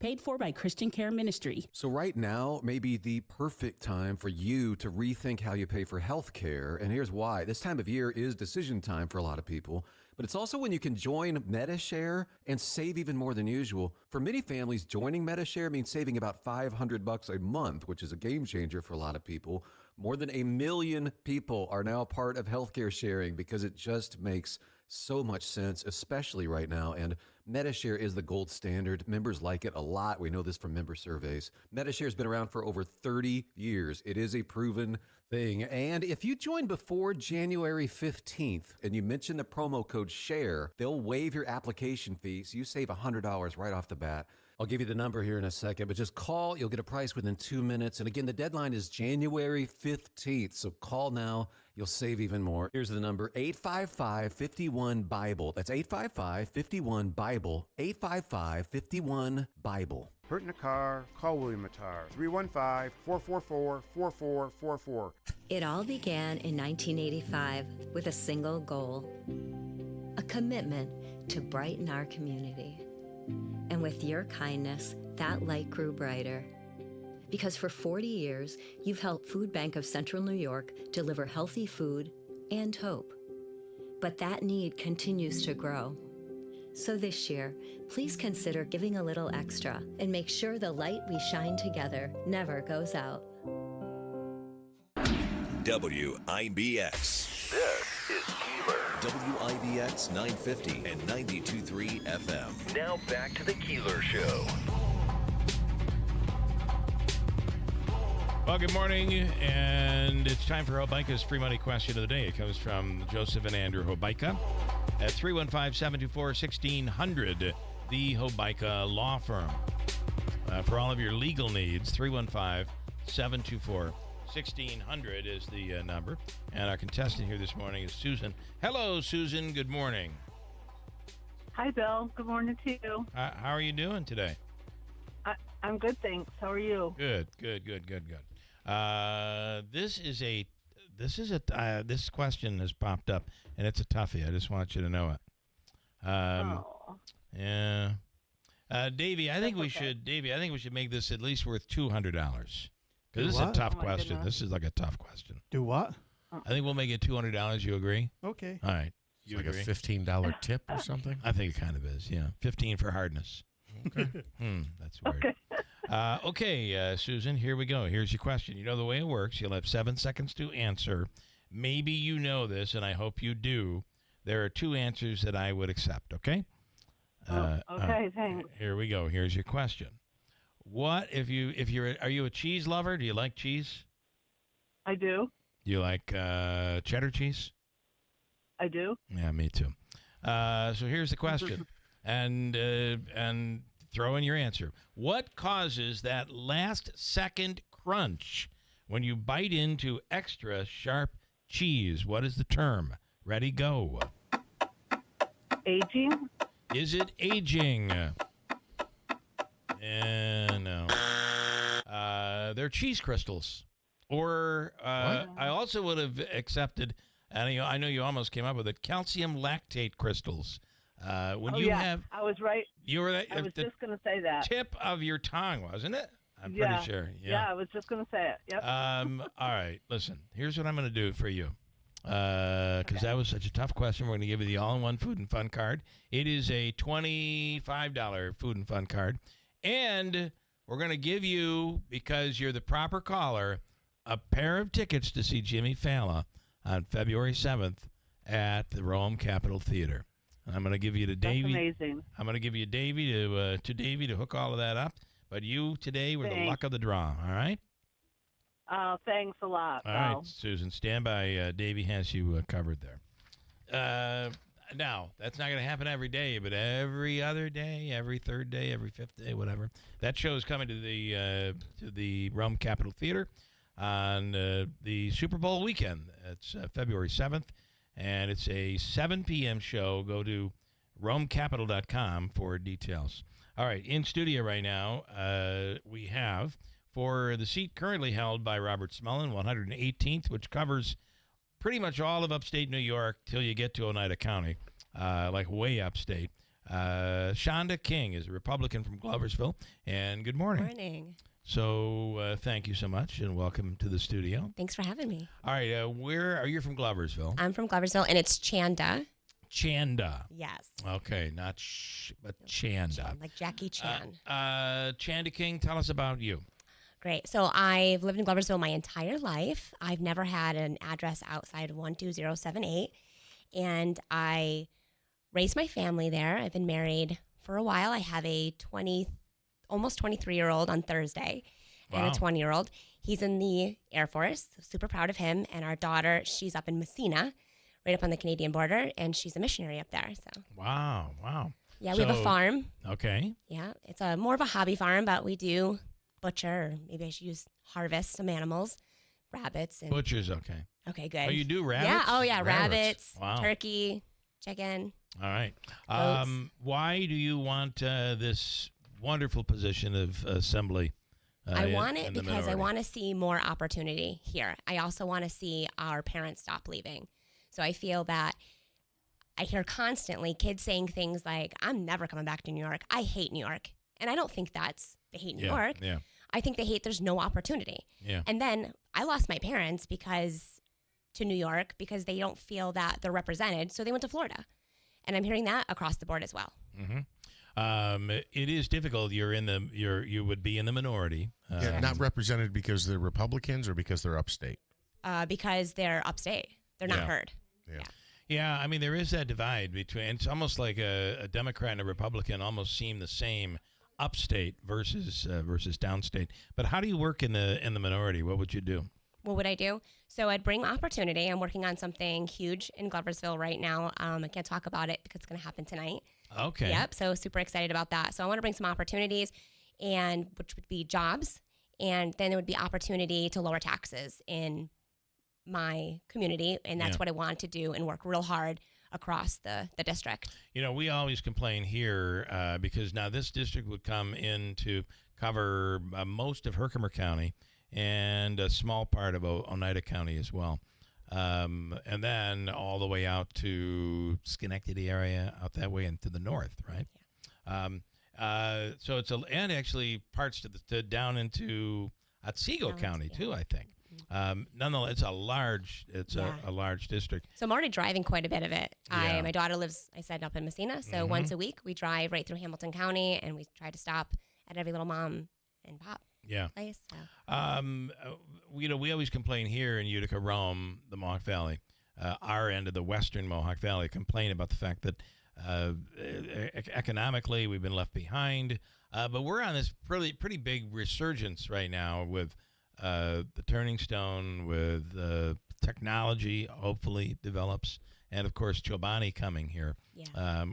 Paid for by Christian Care Ministry. So right now may be the perfect time for you to rethink how you pay for health care. And here's why. This time of year is decision time for a lot of people. But it's also when you can join MediShare and save even more than usual. For many families, joining MediShare means saving about $500 a month, which is a game changer for a lot of people. More than 1 million people are now part of healthcare sharing because it just makes so much sense, especially right now. And MediShare is the gold standard. Members like it a lot. We know this from member surveys. MediShare has been around for over 30 years. It is a proven thing. And if you join before January 15th and you mention the promo code SHARE, they'll waive your application fee, so you save $100 right off the bat. I'll give you the number here in a second, but just call. You'll get a price within 2 minutes. And again, the deadline is January 15th. So call now. You'll save even more. Here's the number, 855-51-BIBLE. That's 855-51-BIBLE. 855-51-BIBLE. Hurt in a car? Call William Attar. 315-444-4444. It all began in 1985 with a single goal, a commitment to brighten our community. And with your kindness, that light grew brighter. Because for 40 years, you've helped Food Bank of Central New York deliver healthy food and hope. But that need continues to grow. So this year, please consider giving a little extra and make sure the light we shine together never goes out. WIBX. This is Keeler. WIBX 950 and 92.3 FM. Now back to the Keeler Show. Well, good morning, and it's time for Hobica's free money question of the day. It comes from Joseph and Andrew Hobica at 315-724-1600, the Hobica Law Firm. For all of your legal needs, 315-724-1600 is the number. And our contestant here this morning is Susan. Hello, Susan. Good morning. Hi, Bill. Good morning to you. How are you doing today? I'm good, thanks. How are you? Good. This question has popped up, and it's a toughie. I just want you to know it. Yeah. Davey, I think we should make this at least worth $200 because this is a tough question. Goodness. This is like a tough question. Do what? I think we'll make it $200. You agree? Okay. All right. It's like agree? A $15 tip or something? I think it kind of is, yeah. 15 for hardness. Okay. That's weird. Okay, Susan, here we go. Here's your question. You know the way it works. You'll have 7 seconds to answer. Maybe you know this, and I hope you do. There are 2 answers that I would accept, okay? Okay, thanks. Here we go. Here's your question. What are you a cheese lover? Do you like cheese? I do. Do you like cheddar cheese? I do. Yeah, me too. So here's the question, and throw in your answer. What causes that last second crunch when you bite into extra sharp cheese? What is the term? Ready, go. Aging. Is it aging? No. They're cheese crystals. Or I also would have accepted, and I know you almost came up with it, calcium lactate crystals. I was right. You were I was just going to say that. Tip of your tongue, wasn't it? I'm pretty sure. Yeah, I was just going to say it. Yep. All right. Listen, here's what I'm going to do for you. Because that was such a tough question. We're going to give you the all-in-one food and fun card. It is a $25 food and fun card. And we're going to give you, because you're the proper caller, a pair of tickets to see Jimmy Fallon on February 7th at the Rome Capitol Theater. I'm going to give you to Davey. That's amazing. I'm going to give you Davey to Davey to hook all of that up. But you today were the luck of the draw. All right. Thanks a lot. All right, Susan, stand by. Davey has you covered there. Now that's not going to happen every day, but every other day, every third day, every fifth day, whatever. That show is coming to the Rome Capitol Theater on the Super Bowl weekend. It's February 7th. And it's a 7 p.m. show. Go to RomeCapital.com for details. All right, in studio right now, we have, for the seat currently held by Robert Smullen, 118th, which covers pretty much all of upstate New York till you get to Oneida County, like way upstate. Shonda King is a Republican from Gloversville. And good morning. Morning. So thank you so much, and welcome to the studio. Thanks for having me. All right, where are you from? Gloversville? I'm from Gloversville, and it's Chanda. Chanda. Yes. Okay, not but Chanda. Like Jackie Chan. Chanda King, tell us about you. Great. So I've lived in Gloversville my entire life. I've never had an address outside of 12078, and I raised my family there. I've been married for a while. I have a almost 23-year-old on Thursday, and a 20-year-old. He's in the Air Force, so super proud of him. And our daughter, she's up in Messina, right up on the Canadian border, and she's a missionary up there. So. Wow. Yeah, we have a farm. Okay. Yeah, it's a more of a hobby farm, but we do butcher, or maybe I should use harvest some animals, rabbits. And Butcher's okay. Okay, good. Oh, you do rabbits? Yeah, oh yeah, rabbits, Wow. turkey, chicken. All right. Goats. Why do you want this wonderful position of assembly? I want it in the because I minority? want to see more opportunity here. I also want to see our parents stop leaving. So I feel that I hear constantly kids saying things like, I'm never coming back to New York. I hate New York. And I don't think they hate New York. Yeah. I think they hate there's no opportunity. Yeah. And then I lost my parents to New York because they don't feel that they're represented. So they went to Florida. And I'm hearing that across the board as well. Mm-hmm. It is difficult. You would be in the minority. Not represented because they're Republicans or because they're upstate? Because they're upstate. They're not heard. Yeah, I mean, there is that divide between, it's almost like a Democrat and a Republican almost seem the same upstate versus downstate. But how do you work in the minority? What would you do? What would I do? So I'd bring opportunity. I'm working on something huge in Gloversville right now. I can't talk about it because it's going to happen tonight. Okay. Yep. So super excited about that. So I want to bring some opportunities, and which would be jobs, and then there would be opportunity to lower taxes in my community, and that's what I want to do and work real hard across the district. You know, we always complain here because now this district would come in to cover most of Herkimer County and a small part of Oneida County as well. And then all the way out to Schenectady area, out that way and to the north, right? Yeah. So it's and actually parts to down into Otsego County too, I think. Nonetheless, it's a large district. So I'm already driving quite a bit of it. Yeah. My daughter lives, I said, up in Messina. So once a week we drive right through Hamilton County, and we try to stop at every little mom and pop place. So. We always complain here in Utica, Rome, the Mohawk Valley, our end of the western Mohawk Valley, complain about the fact that economically we've been left behind. But we're on this pretty big resurgence right now with the Turning Stone, with technology hopefully develops, and of course Chobani coming here,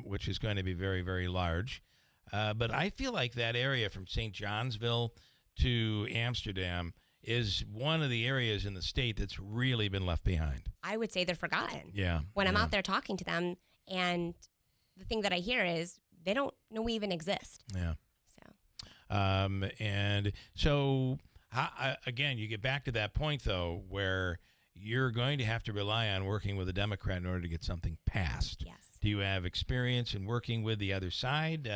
which is going to be very, very large. But I feel like that area from St. Johnsville to Amsterdam is one of the areas in the state that's really been left behind. I would say they're forgotten. Yeah. When I'm out there talking to them, and the thing that I hear is they don't know we even exist. Yeah. And so, again, you get back to that point, though, where you're going to have to rely on working with a Democrat in order to get something passed. Yes. Do you have experience in working with the other side?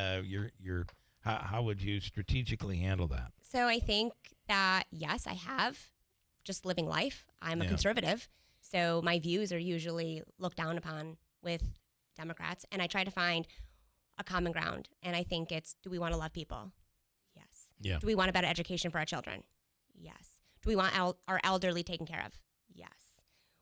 How would you strategically handle that? So I think that, yes, I have, just living life. I'm a conservative, so my views are usually looked down upon with Democrats, and I try to find a common ground. And I think it's, do we want to love people? Yes. Yeah. Do we want a better education for our children? Yes. Do we want our elderly taken care of? Yes.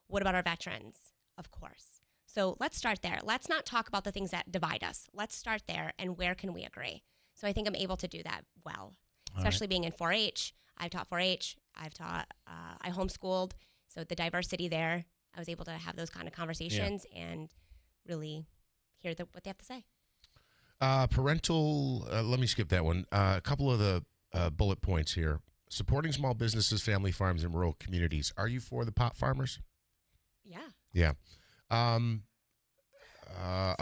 What about our veterans? Of course. So let's start there. Let's not talk about the things that divide us. Let's start there, and where can we agree? So I think I'm able to do that well, especially being in 4-H. I've taught 4-H. I homeschooled. So the diversity there, I was able to have those kind of conversations and really hear what they have to say. Parental, let me skip that one. A couple of the bullet points here. Supporting small businesses, family farms, and rural communities. Are you for the pot farmers? Yeah. Yeah. So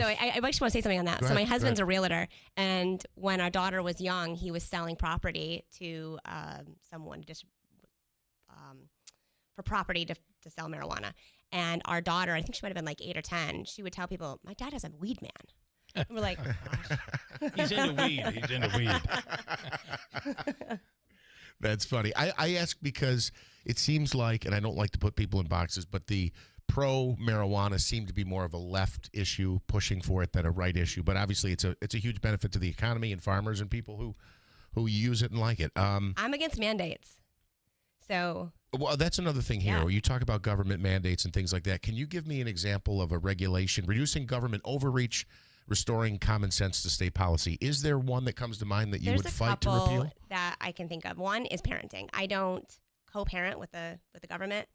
I actually want to say something on that. So my husband's a realtor, and when our daughter was young, he was selling property to someone just for property to sell marijuana. And our daughter, I think she might have been like 8 or 10, she would tell people, my dad has a weed man. And we're like, oh, gosh. He's into weed. He's into weed. That's funny. I ask because it seems like, and I don't like to put people in boxes, but the pro-marijuana seem to be more of a left issue, pushing for it, than a right issue. But obviously, it's a huge benefit to the economy and farmers and people who use it and like it. I'm against mandates. So. Well, that's another thing here. Where you talk about government mandates and things like that. Can you give me an example of a regulation, reducing government overreach, restoring common sense to state policy? Is there one that comes to mind that you would fight to repeal? There's a couple that I can think of. One is parenting. I don't co-parent with the government.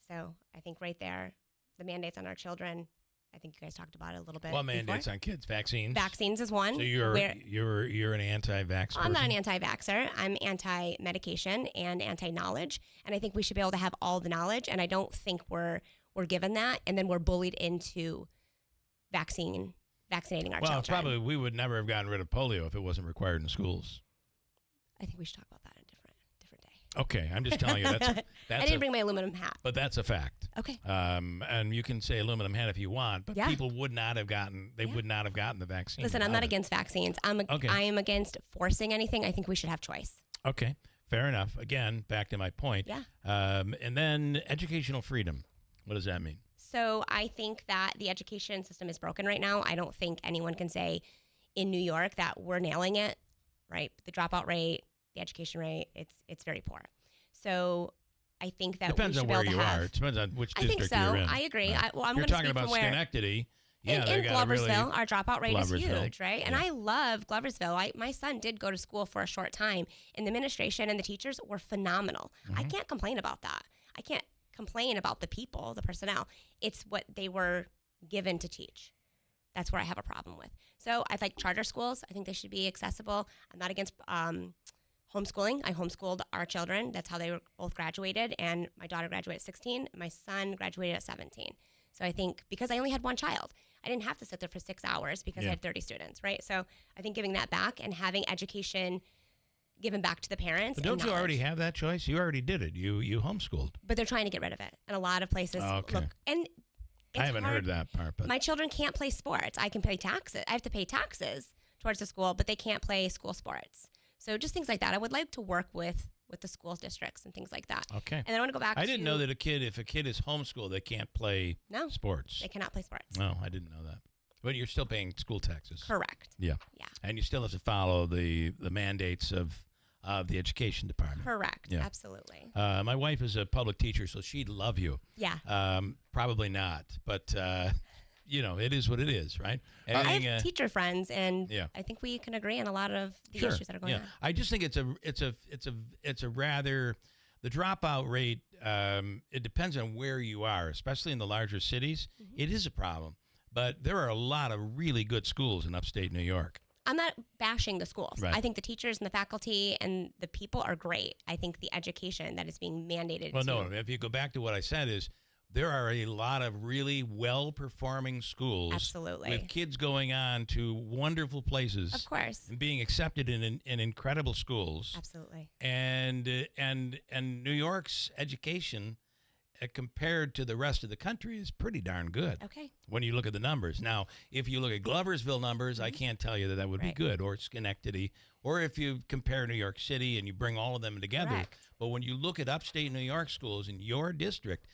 So I think right there, the mandates on our children, I think you guys talked about it a little bit. What mandates on kids? Vaccines? Vaccines is one. So you're an anti-vax person? I'm not an anti-vaxxer. I'm anti-medication and anti-knowledge. And I think we should be able to have all the knowledge. And I don't think we're given that. And then we're bullied into vaccinating our children. Well, probably we would never have gotten rid of polio if it wasn't required in the schools. I think we should talk about that in a different day. Okay, I'm just telling you that's I didn't bring my aluminum hat. But that's a fact. Okay. And you can say aluminum hat if you want, but people would not have gotten the vaccine. Listen, I'm not against vaccines. I am against forcing anything. I think we should have choice. Okay, fair enough. Again, back to my point. Yeah. And then educational freedom. What does that mean? So I think that the education system is broken right now. I don't think anyone can say in New York that we're nailing it, right? The dropout rate, the education rate, it's very poor. So I think that depends we should on be where able to you have, are. It depends on which I think district so. you're in. I agree. Right. I'm You're going to talking speak about from where Schenectady. Yeah, in Gloversville, our dropout rate is Gloversville. huge, right? And I love Gloversville. My son did go to school for a short time, and the administration and the teachers were phenomenal. I can't complain about that. I can't complain about the people, the personnel. It's what they were given to teach. That's where I have a problem with. So I like charter schools. I think they should be accessible. I'm not against homeschooling. I homeschooled our children. That's how they were both graduated. And my daughter graduated at 16. My son graduated at 17. So I think because I only had one child, I didn't have to sit there for 6 hours because I had 30 students, right? So I think giving that back and having education given back to the parents. But don't you already have that choice? You already did it. You homeschooled. But they're trying to get rid of it. And a lot of places look. And I haven't heard that part. But my children can't play sports. I can pay taxes. I have to pay taxes towards the school, but they can't play school sports. So just things like that. I would like to work with the school districts and things like that. Okay. And then I want to go back I didn't know that if a kid is homeschooled, they can't play sports. They cannot play sports. No, I didn't know that. But you're still paying school taxes. Correct. Yeah. Yeah. And you still have to follow the mandates of the education department. Correct. Yeah. Absolutely. My wife is a public teacher, so she'd love you. Yeah. Probably not, but it is what it is, right? I have teacher friends, and I think we can agree on a lot of the issues that are going on. I just think it's a rather the dropout rate. It depends on where you are, especially in the larger cities. It is a problem, but there are a lot of really good schools in upstate New York. I'm not bashing the schools. Right. I think the teachers and the faculty and the people are great. I think the education that is being mandated. Well, no, if you go back to what I said is there are a lot of really well-performing schools. Absolutely. With kids going on to wonderful places. Of course. And being accepted in incredible schools. Absolutely. And New York's education compared to the rest of the country is pretty darn good. Okay. When you look at the numbers. Now, if you look at Gloversville numbers, I can't tell you that would be good, or Schenectady, or if you compare New York City and you bring all of them together. Correct. But when you look at upstate New York schools in your district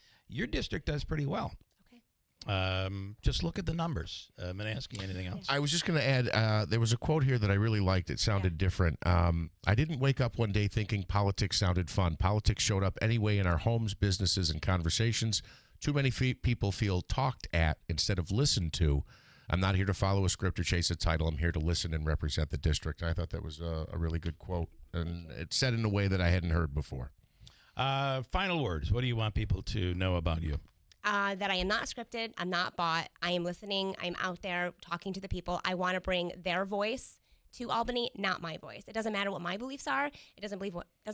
does pretty well. Okay. Just look at the numbers. I'm going to ask you anything else. I was just going to add, there was a quote here that I really liked. It sounded different. I didn't wake up one day thinking politics sounded fun. Politics showed up anyway in our homes, businesses, and conversations. Too many people feel talked at instead of listened to. I'm not here to follow a script or chase a title. I'm here to listen and represent the district. I thought that was a really good quote, and it's said in a way that I hadn't heard before. Final words. What do you want people to know about you? That I am not scripted. I'm not bought. I am listening. I'm out there talking to the people. I want to bring their voice to Albany, not my voice. It doesn't matter what my beliefs are. It doesn't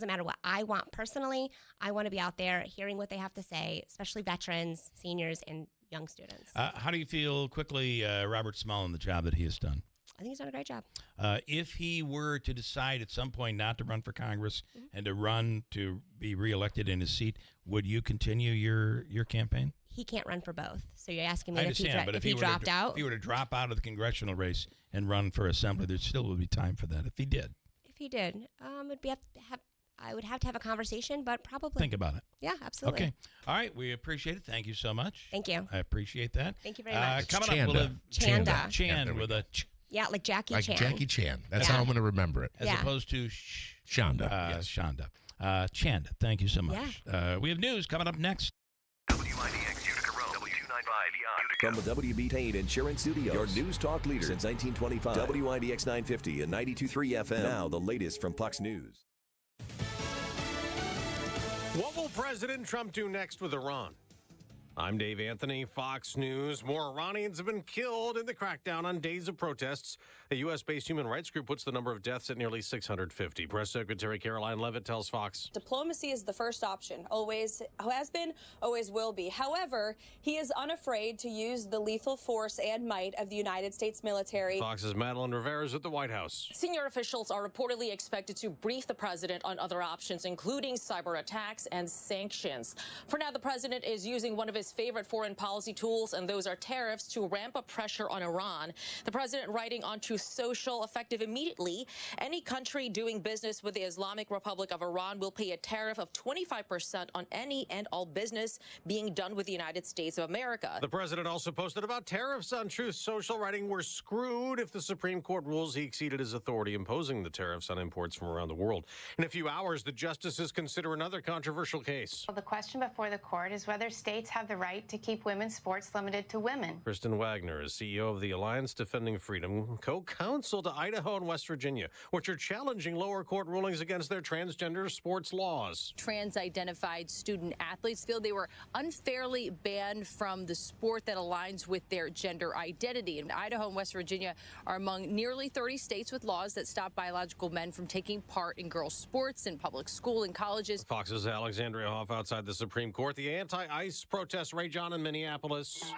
matter what I want personally. I want to be out there hearing what they have to say, especially veterans, seniors, and young students. How do you feel quickly, Robert Small, in the job that he has done? I think he's done a great job. If he were to decide at some point not to run for Congress and to run to be reelected in his seat, would you continue your campaign? He can't run for both. So you're asking me I understand, if he dropped out? If he were to drop out of the congressional race and run for assembly, there still would be time for that. If he did. If he did, I would have to have a conversation, but probably. Think about it. Yeah, absolutely. Okay. All right. We appreciate it. Thank you so much. Thank you. I appreciate that. Thank you very much. Coming up, we'll have Chanda. Chan with a ch. Yeah, like Jackie Chan. Like Jackie Chan. That's how I'm going to remember it. As opposed to Shonda. Yes. Shonda. Chanda, thank you so much. Yeah. We have news coming up next. WIBX Utica Road, W295 Utica. From the WB Payne Insurance Studios, your news talk leader since 1925. WIBX 950 and 92.3 FM. Now the latest from Fox News. What will President Trump do next with Iran? I'm Dave Anthony, Fox News. More Iranians have been killed in the crackdown on days of protests. A U.S.-based human rights group puts the number of deaths at nearly 650. Press Secretary Caroline Leavitt tells Fox. Diplomacy is the first option, always has been, always will be. However, he is unafraid to use the lethal force and might of the United States military. Fox's Madeline Rivera is at the White House. Senior officials are reportedly expected to brief the president on other options, including cyber attacks and sanctions. For now, the president is using one of his favorite foreign policy tools, and those are tariffs, to ramp up pressure on Iran. The president writing on Truth Social, effective immediately, any country doing business with the Islamic Republic of Iran will pay a tariff of 25% on any and all business being done with the United States of America. The president also posted about tariffs on Truth Social, writing, "We're screwed if the Supreme Court rules he exceeded his authority imposing the tariffs on imports from around the world." In a few hours, the justices consider another controversial case. Well, the question before the court is whether states have the right to keep women's sports limited to women. Kristen Wagner is CEO of the Alliance Defending Freedom, co-counsel to Idaho and West Virginia, which are challenging lower court rulings against their transgender sports laws. Trans-identified student athletes feel they were unfairly banned from the sport that aligns with their gender identity. And Idaho and West Virginia are among nearly 30 states with laws that stop biological men from taking part in girls' sports in public school and colleges. Fox's Alexandria Hoff outside the Supreme Court. The anti-ICE protests rage on in Minneapolis,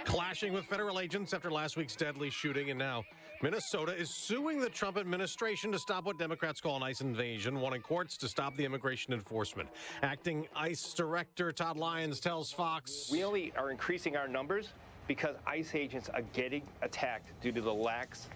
clashing with federal agents after last week's deadly shooting. And now Minnesota is suing the Trump administration to stop what Democrats call an ICE invasion, wanting courts to stop the immigration enforcement. Acting ICE Director Todd Lyons tells Fox, "We only are increasing our numbers because ICE agents are getting attacked due to the lax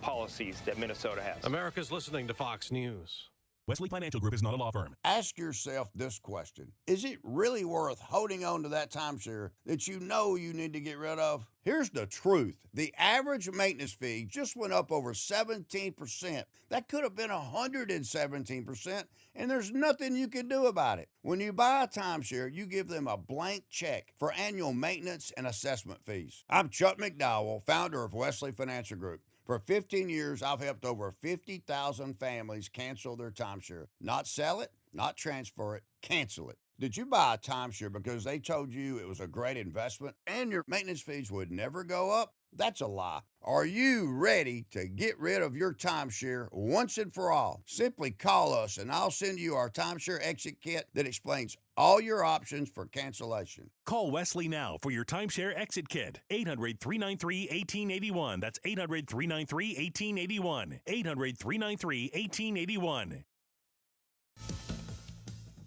policies that Minnesota has." America's listening to Fox News. Wesley Financial Group is not a law firm. Ask yourself this question. Is it really worth holding on to that timeshare that you know you need to get rid of? Here's the truth. The average maintenance fee just went up over 17%. That could have been 117%, and there's nothing you can do about it. When you buy a timeshare, you give them a blank check for annual maintenance and assessment fees. I'm Chuck McDowell, founder of Wesley Financial Group. For 15 years, I've helped over 50,000 families cancel their timeshare. Not sell it, not transfer it, cancel it. Did you buy a timeshare because they told you it was a great investment and your maintenance fees would never go up? That's a lie. Are you ready to get rid of your timeshare once and for all? Simply call us and I'll send you our timeshare exit kit that explains all your options for cancellation. Call Wesley now for your timeshare exit kit. 800-393-1881. That's 800-393-1881. 800-393-1881.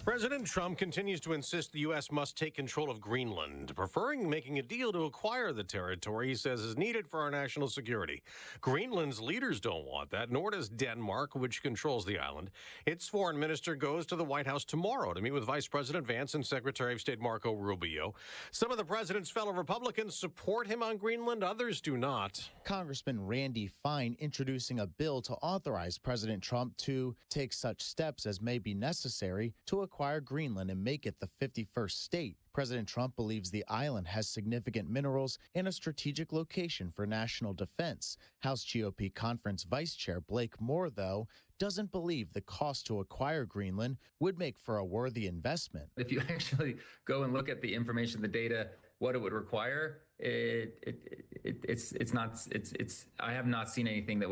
President Trump continues to insist the U.S. must take control of Greenland, preferring making a deal to acquire the territory he says is needed for our national security. Greenland's leaders don't want that, nor does Denmark, which controls the island. Its foreign minister goes to the White House tomorrow to meet with Vice President Vance and Secretary of State Marco Rubio. Some of the president's fellow Republicans support him on Greenland, others do not. Congressman Randy Fine introducing a bill to authorize President Trump to take such steps as may be necessary to acquire Greenland and make it the 51st state. President Trump believes the island has significant minerals and a strategic location for national defense. House GOP Conference Vice Chair Blake Moore, though, doesn't believe the cost to acquire Greenland would make for a worthy investment. If you actually go and look at the information, the data, what it would require, I have not seen anything that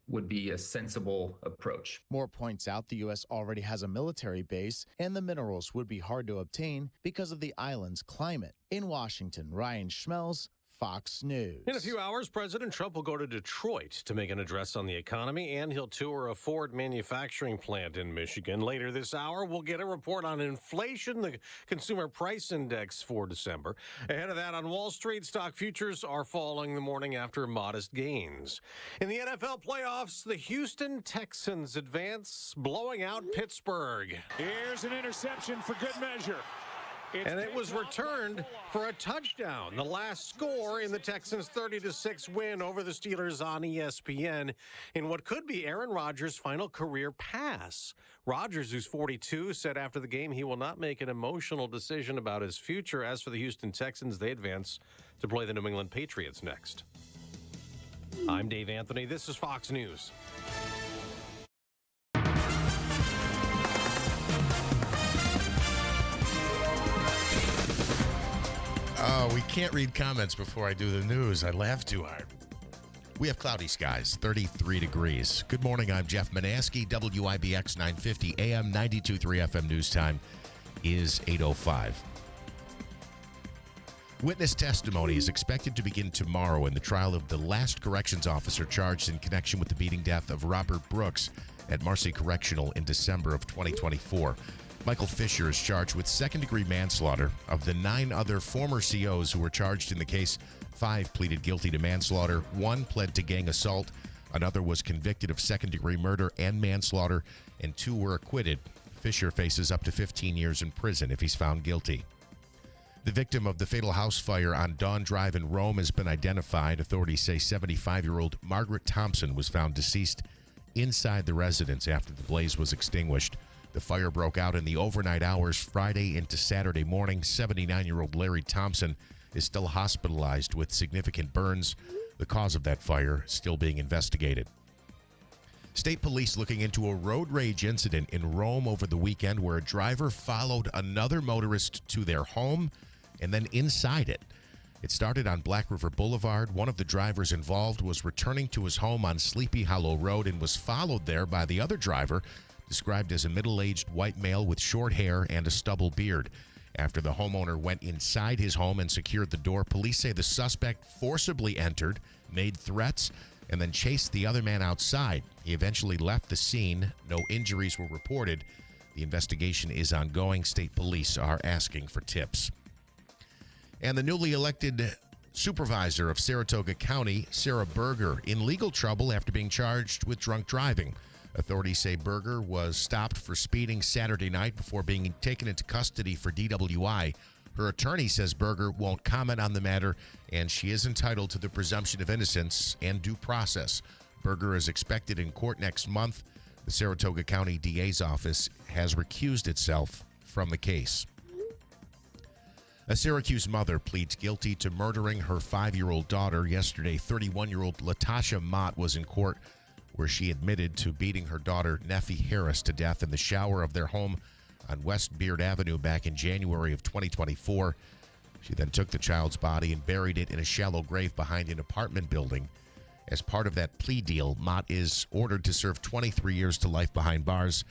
would be a sensible approach. Moore points out the U.S. already has a military base, and the minerals would be hard to obtain because of the island's climate. In Washington, Ryan Schmelz, Fox News. In a few hours, President Trump will go to Detroit to make an address on the economy, and he'll tour a Ford manufacturing plant in Michigan. Later this hour, we'll get a report on inflation, the consumer price index for December. Ahead of that, on Wall Street, stock futures are falling the morning after modest gains. In the NFL playoffs, the Houston Texans advance, blowing out Pittsburgh. Here's an interception for good measure. And it was returned for a touchdown. The last score in the Texans' 30-6 win over the Steelers on ESPN in what could be Aaron Rodgers' final career pass. Rodgers, who's 42, said after the game he will not make an emotional decision about his future. As for the Houston Texans, they advance to play the New England Patriots next. I'm Dave Anthony. This is Fox News. Oh, we can't read comments before I do the news. I laugh too hard. We have cloudy skies, 33 degrees. Good morning, I'm Jeff Manaski, WIBX 950 AM 92.3 FM news time is 8:05. Witness testimony is expected to begin tomorrow in the trial of the last corrections officer charged in connection with the beating death of Robert Brooks at Marcy Correctional in December of 2024. Michael Fisher is charged with second-degree manslaughter. Of the 9 other former COs who were charged in the case, 5 pleaded guilty to manslaughter, 1 pled to gang assault, another was convicted of second-degree murder and manslaughter, and 2 were acquitted. Fisher faces up to 15 years in prison if he's found guilty. The victim of the fatal house fire on Dawn Drive in Rome has been identified. Authorities say 75-year-old Margaret Thompson was found deceased inside the residence after the blaze was extinguished. The fire broke out in the overnight hours Friday into Saturday morning. 79-year-old Larry Thompson is still hospitalized with significant burns. The cause of that fire still being investigated. State police looking into a road rage incident in Rome over the weekend where a driver followed another motorist to their home and then inside it. It started on Black River Boulevard. One of the drivers involved was returning to his home on Sleepy Hollow Road and was followed there by the other driver, described as a middle-aged white male with short hair and a stubble beard. After the homeowner went inside his home and secured the door, police say the suspect forcibly entered, made threats, and then chased the other man outside. He eventually left the scene. No injuries were reported. The investigation is ongoing. State police are asking for tips. And the newly elected supervisor of Saratoga County, Sarah Berger, in legal trouble after being charged with drunk driving. Authorities say Berger was stopped for speeding Saturday night before being taken into custody for DWI. Her attorney says Berger won't comment on the matter, and she is entitled to the presumption of innocence and due process. Berger is expected in court next month. The Saratoga County DA's office has recused itself from the case. A Syracuse mother pleads guilty to murdering her 5-year-old daughter. Yesterday, 31-year-old Latasha Mott was in court where she admitted to beating her daughter, Neffy Harris, to death in the shower of their home on West Beard Avenue back in January of 2024. She then took the child's body and buried it in a shallow grave behind an apartment building. As part of that plea deal, Mott is ordered to serve 23 years to life behind bars,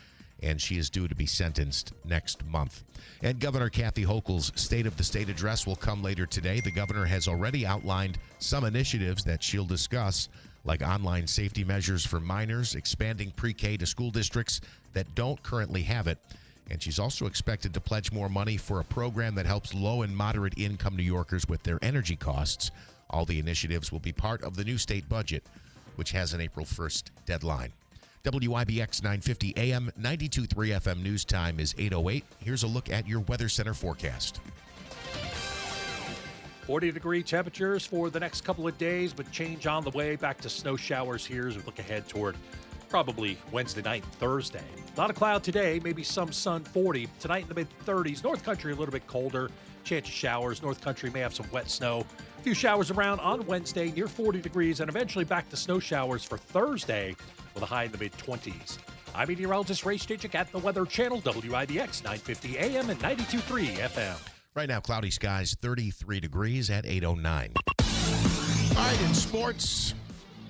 and she is due to be sentenced next month. And Governor Kathy Hochul's State of the State address will come later today. The governor has already outlined some initiatives that she'll discuss, like online safety measures for minors, expanding pre-K to school districts that don't currently have it. And she's also expected to pledge more money for a program that helps low and moderate income New Yorkers with their energy costs. All the initiatives will be part of the new state budget, which has an April 1st deadline. WIBX 950 AM 92.3 FM news time is 8:08. Here's a look at your Weather Center forecast. 40-degree temperatures for the next couple of days, but change on the way. Back to snow showers here as we look ahead toward probably Wednesday night and Thursday. A lot of cloud today, maybe some sun, 40. Tonight in the mid-30s. North Country a little bit colder. Chance of showers. North Country may have some wet snow. A few showers around on Wednesday, near 40 degrees, and eventually back to snow showers for Thursday with a high in the mid-20s. I'm meteorologist Ray Stitchick at the Weather Channel, WIBX 950 AM and 92.3 FM. Right now, cloudy skies, 33 degrees at 8:09. All right, in sports,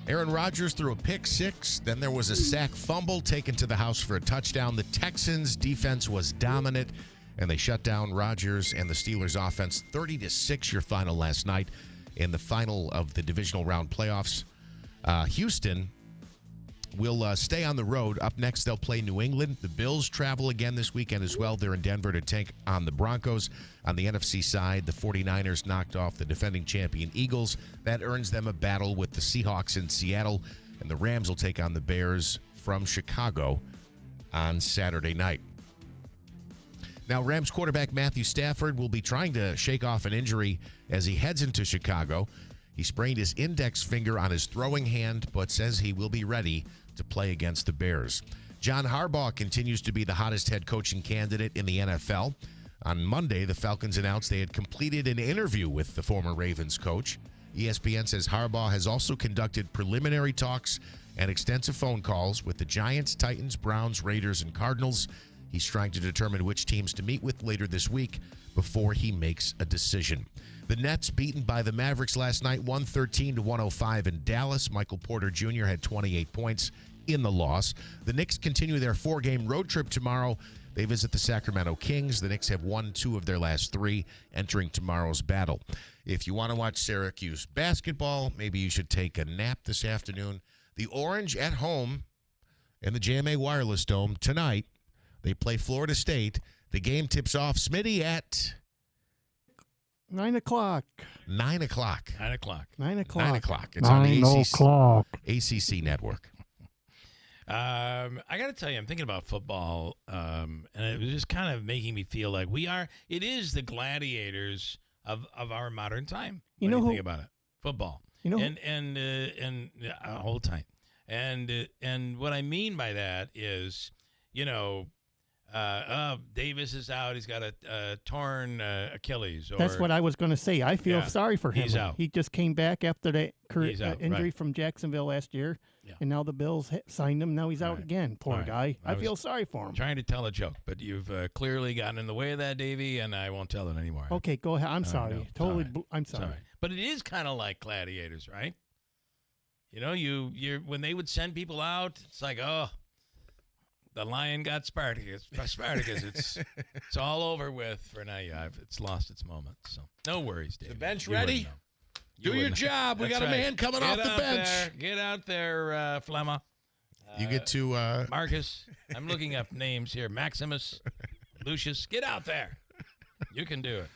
Aaron Rodgers threw a pick six. Then there was a sack fumble taken to the house for a touchdown. The Texans' defense was dominant, and they shut down Rodgers and the Steelers' offense. 30-6 your final last night in the final of the divisional round playoffs. Houston will stay on the road. Up next, they'll play New England. The Bills travel again this weekend as well. They're in Denver to take on the Broncos. On the NFC side, the 49ers knocked off the defending champion Eagles. That earns them a battle with the Seahawks in Seattle. And the Rams will take on the Bears from Chicago on Saturday night. Now, Rams quarterback Matthew Stafford will be trying to shake off an injury as he heads into Chicago. He sprained his index finger on his throwing hand, but says he will be ready to play against the Bears. John Harbaugh continues to be the hottest head coaching candidate in the NFL. On Monday, the Falcons announced they had completed an interview with the former Ravens coach. ESPN says Harbaugh has also conducted preliminary talks and extensive phone calls with the Giants, Titans, Browns, Raiders, and Cardinals. He's trying to determine which teams to meet with later this week before he makes a decision. The Nets beaten by the Mavericks last night, 113-105 in Dallas. Michael Porter Jr. had 28 points in the loss. The Knicks continue their 4-game road trip tomorrow. They visit the Sacramento Kings. The Knicks have won 2 of their last 3 entering tomorrow's battle. If you want to watch Syracuse basketball, maybe you should take a nap this afternoon. The Orange at home in the JMA Wireless Dome tonight. They play Florida State. The game tips off, Smitty, at 9 o'clock. 9 o'clock. 9 o'clock. 9 o'clock. 9 o'clock. It's on the ACC network. I got to tell you, I'm thinking about football, and it was just kind of making me feel like it is the gladiators of our modern time. You know who? who? Think about it. Football. You know, and hold tight. And what I mean by that is, Davis is out. He's got a torn Achilles. That's what I was going to say. I feel sorry for him. He's out. He just came back after that He's out, injury right. from Jacksonville last year, and now the Bills signed him. Now he's out again. Poor guy. I feel sorry for him. Trying to tell a joke, but you've clearly gotten in the way of that, Davey, and I won't tell it anymore. Okay, go ahead. I'm sorry. No, Totally. it's all right. I'm sorry. It's all right. But it is kind of like gladiators, right? You when they would send people out, it's like, oh, the lion got Spartacus. It's all over with for now. Yeah, it's lost its moment. So no worries, Dave. The bench ready? Do your job. We got a man coming off the bench. Get out there, Flemma. You get to Marcus. I'm looking up names here. Maximus, Lucius. Get out there. You can do it.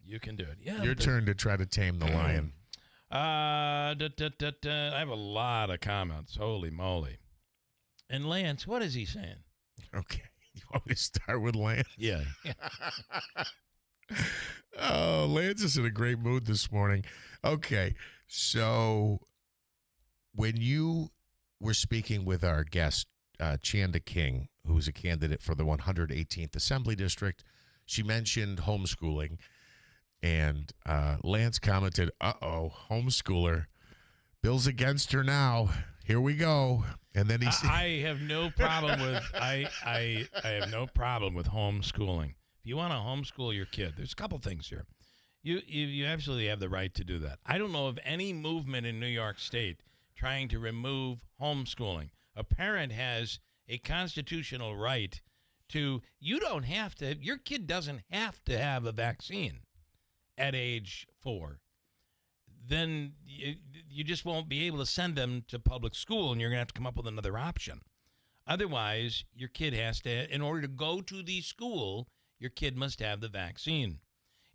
You can do it. Yeah. Your turn to try to tame the lion. I have a lot of comments. Holy moly. And Lance, what is he saying? Okay. You want me to start with Lance? Yeah. Oh, Lance is in a great mood this morning. Okay. So when you were speaking with our guest, Chanda King, who is a candidate for the 118th Assembly District, she mentioned homeschooling. And Lance commented, homeschooler. Bill's against her now. Here we go. And then he said, I have no problem with I have no problem with homeschooling. If you want to homeschool your kid, there's a couple things here. You absolutely have the right to do that. I don't know of any movement in New York State trying to remove homeschooling. A parent has a constitutional right to, your kid doesn't have to have a vaccine at age 4. Then you just won't be able to send them to public school, and you're going to have to come up with another option. Otherwise, your kid has to, in order to go to the school, your kid must have the vaccine.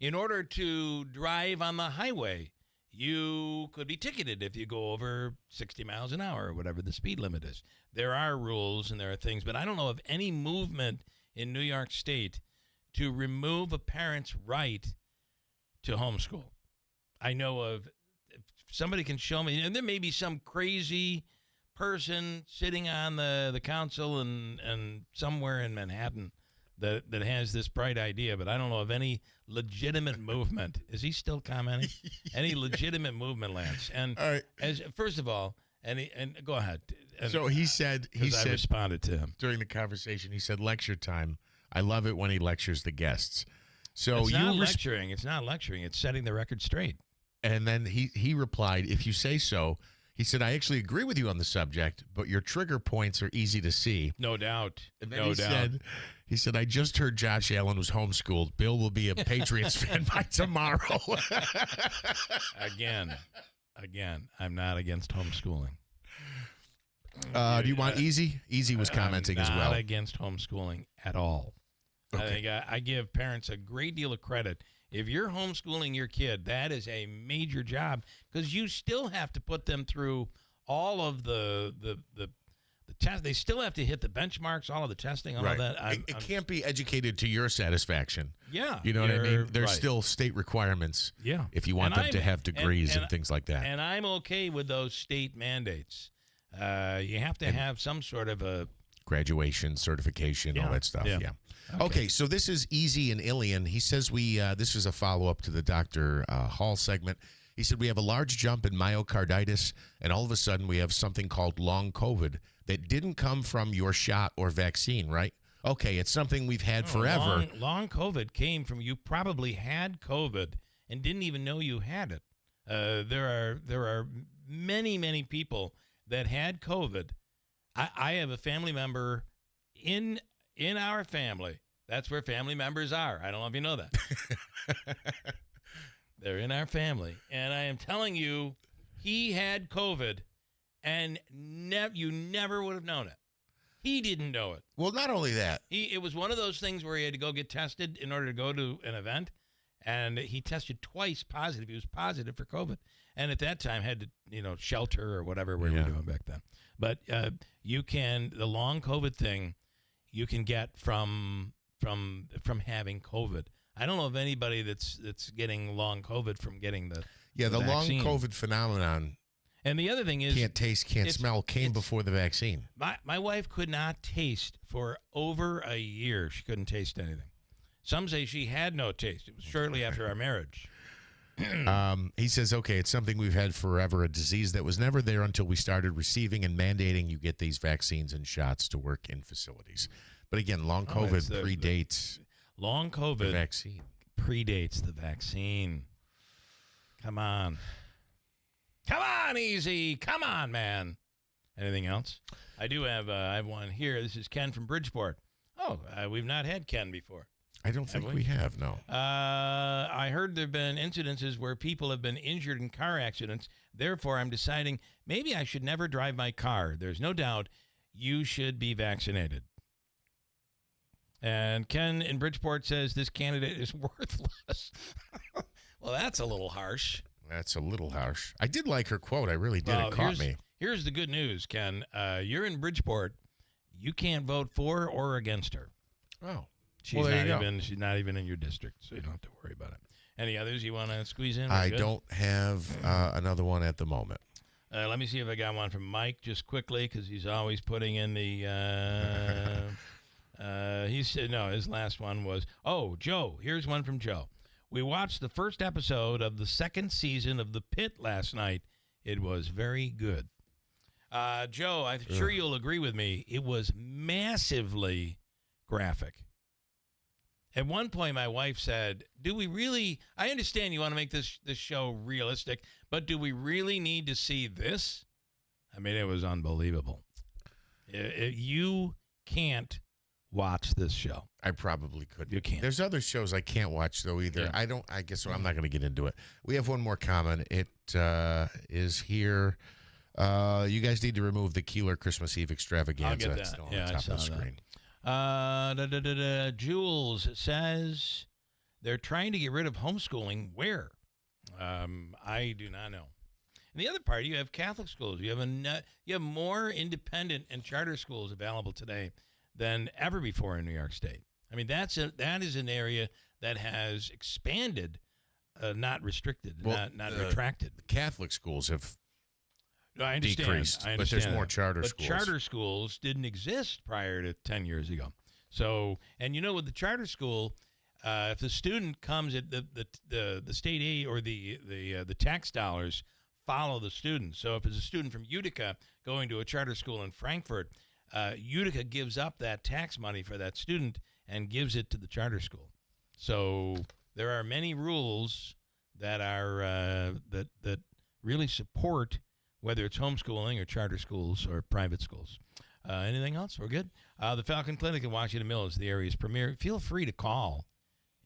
In order to drive on the highway, you could be ticketed if you go over 60 miles an hour or whatever the speed limit is. There are rules and there are things, but I don't know of any movement in New York State to remove a parent's right to homeschool. I know of, if somebody can show me, and there may be some crazy person sitting on the council and somewhere in Manhattan that has this bright idea, but I don't know of any legitimate movement. Is he still commenting? Any legitimate movement, Lance? And first of all, and go ahead. So he said, I responded to him during the conversation. He said, lecture time. I love it when he lectures the guests. So it's not lecturing. It's not lecturing. It's setting the record straight. And then he replied, if you say so. He said, I actually agree with you on the subject, but your trigger points are easy to see. No doubt. And then he said, I just heard Josh Allen was homeschooled. Bill will be a Patriots fan by tomorrow. Again, I'm not against homeschooling. Do you want Easy? Easy was commenting as well. Not against homeschooling at all. Okay. I think I give parents a great deal of credit. If you're homeschooling your kid, that is a major job because you still have to put them through all of the test. They still have to hit the benchmarks, all of the testing, all of that. It can't be educated to your satisfaction. Yeah. You know what I mean? There's still state requirements. Yeah. If you want them to have degrees and things like that. And I'm okay with those state mandates. You have to have some sort of a graduation, certification, all that stuff. Yeah. Okay, so this is Easy and Ilian. He says this is a follow-up to the Dr. Hall segment. He said we have a large jump in myocarditis, and all of a sudden we have something called long COVID that didn't come from your shot or vaccine, right? okay, it's something we've had forever. Long COVID came from you probably had COVID and didn't even know you had it. There are many people that had COVID. I have a family member in our family. That's where family members are. I don't know if you know that. They're in our family. And I am telling you, he had COVID, and you never would have known it. He didn't know it. Well, not only that. It was one of those things where he had to go get tested in order to go to an event, and he tested twice positive. He was positive for COVID, and at that time had to, shelter or whatever we were doing back then. But the long COVID thing, you can get from having COVID. I don't know of anybody that's getting long COVID from getting the vaccine. Long COVID phenomenon. And the other thing is, can't taste, can't smell, came before the vaccine. My wife could not taste for over a year. She couldn't taste anything. Some say she had no taste. It was shortly after our marriage. He says, okay, it's something we've had forever, a disease that was never there until we started receiving and mandating you get these vaccines and shots to work in facilities. But again, long COVID predates long COVID the vaccine. Predates the vaccine. Come on. Come on, easy. Come on, man. Anything else? I do have I have one here. This is Ken from Bridgeport. Oh, we've not had Ken before. I don't think we have, no. I heard there have been incidences where people have been injured in car accidents. Therefore, I'm deciding maybe I should never drive my car. There's no doubt you should be vaccinated. And Ken in Bridgeport says this candidate is worthless. Well, that's a little harsh. That's a little harsh. I did like her quote. I really did. It caught me. Here's the good news, Ken. You're in Bridgeport. You can't vote for or against her. Oh. She's not even in your district, so you don't have to worry about it. Any others you want to squeeze in? I don't have another one at the moment. Let me see if I got one from Mike just quickly, because he's always putting in the he said, no, his last one was, Joe. Here's one from Joe. We watched the first episode of the second season of The Pit last night. It was very good. Joe, I'm sure you'll agree with me. It was massively graphic. At one point, my wife said, do we really, I understand you want to make this show realistic, but do we really need to see this? I mean, it was unbelievable. You can't watch this show. I probably couldn't. You can't. There's other shows I can't watch, though, either. Yeah. I guess I'm not going to get into it. We have one more comment. It is here. You guys need to remove the Keeler Christmas Eve extravaganza. I'll get that. It's on the top of the screen. Jules says they're trying to get rid of homeschooling. Where? I do not know. And the other part, you have Catholic schools. You have more independent and charter schools available today than ever before in New York State. I mean, that is an area that has expanded, not restricted, not retracted. The Catholic schools have decreased, but there's more charter but schools. Charter schools didn't exist prior to 10 years ago. So, and with the charter school, if the student comes at the state aid or the tax dollars follow the student. So if it's a student from Utica going to a charter school in Frankfurt, Utica gives up that tax money for that student and gives it to the charter school. So there are many rules that are that really support whether it's homeschooling or charter schools or private schools. Anything else? We're good. The Falcon Clinic in Washington Mills, the area's premier. Feel free to call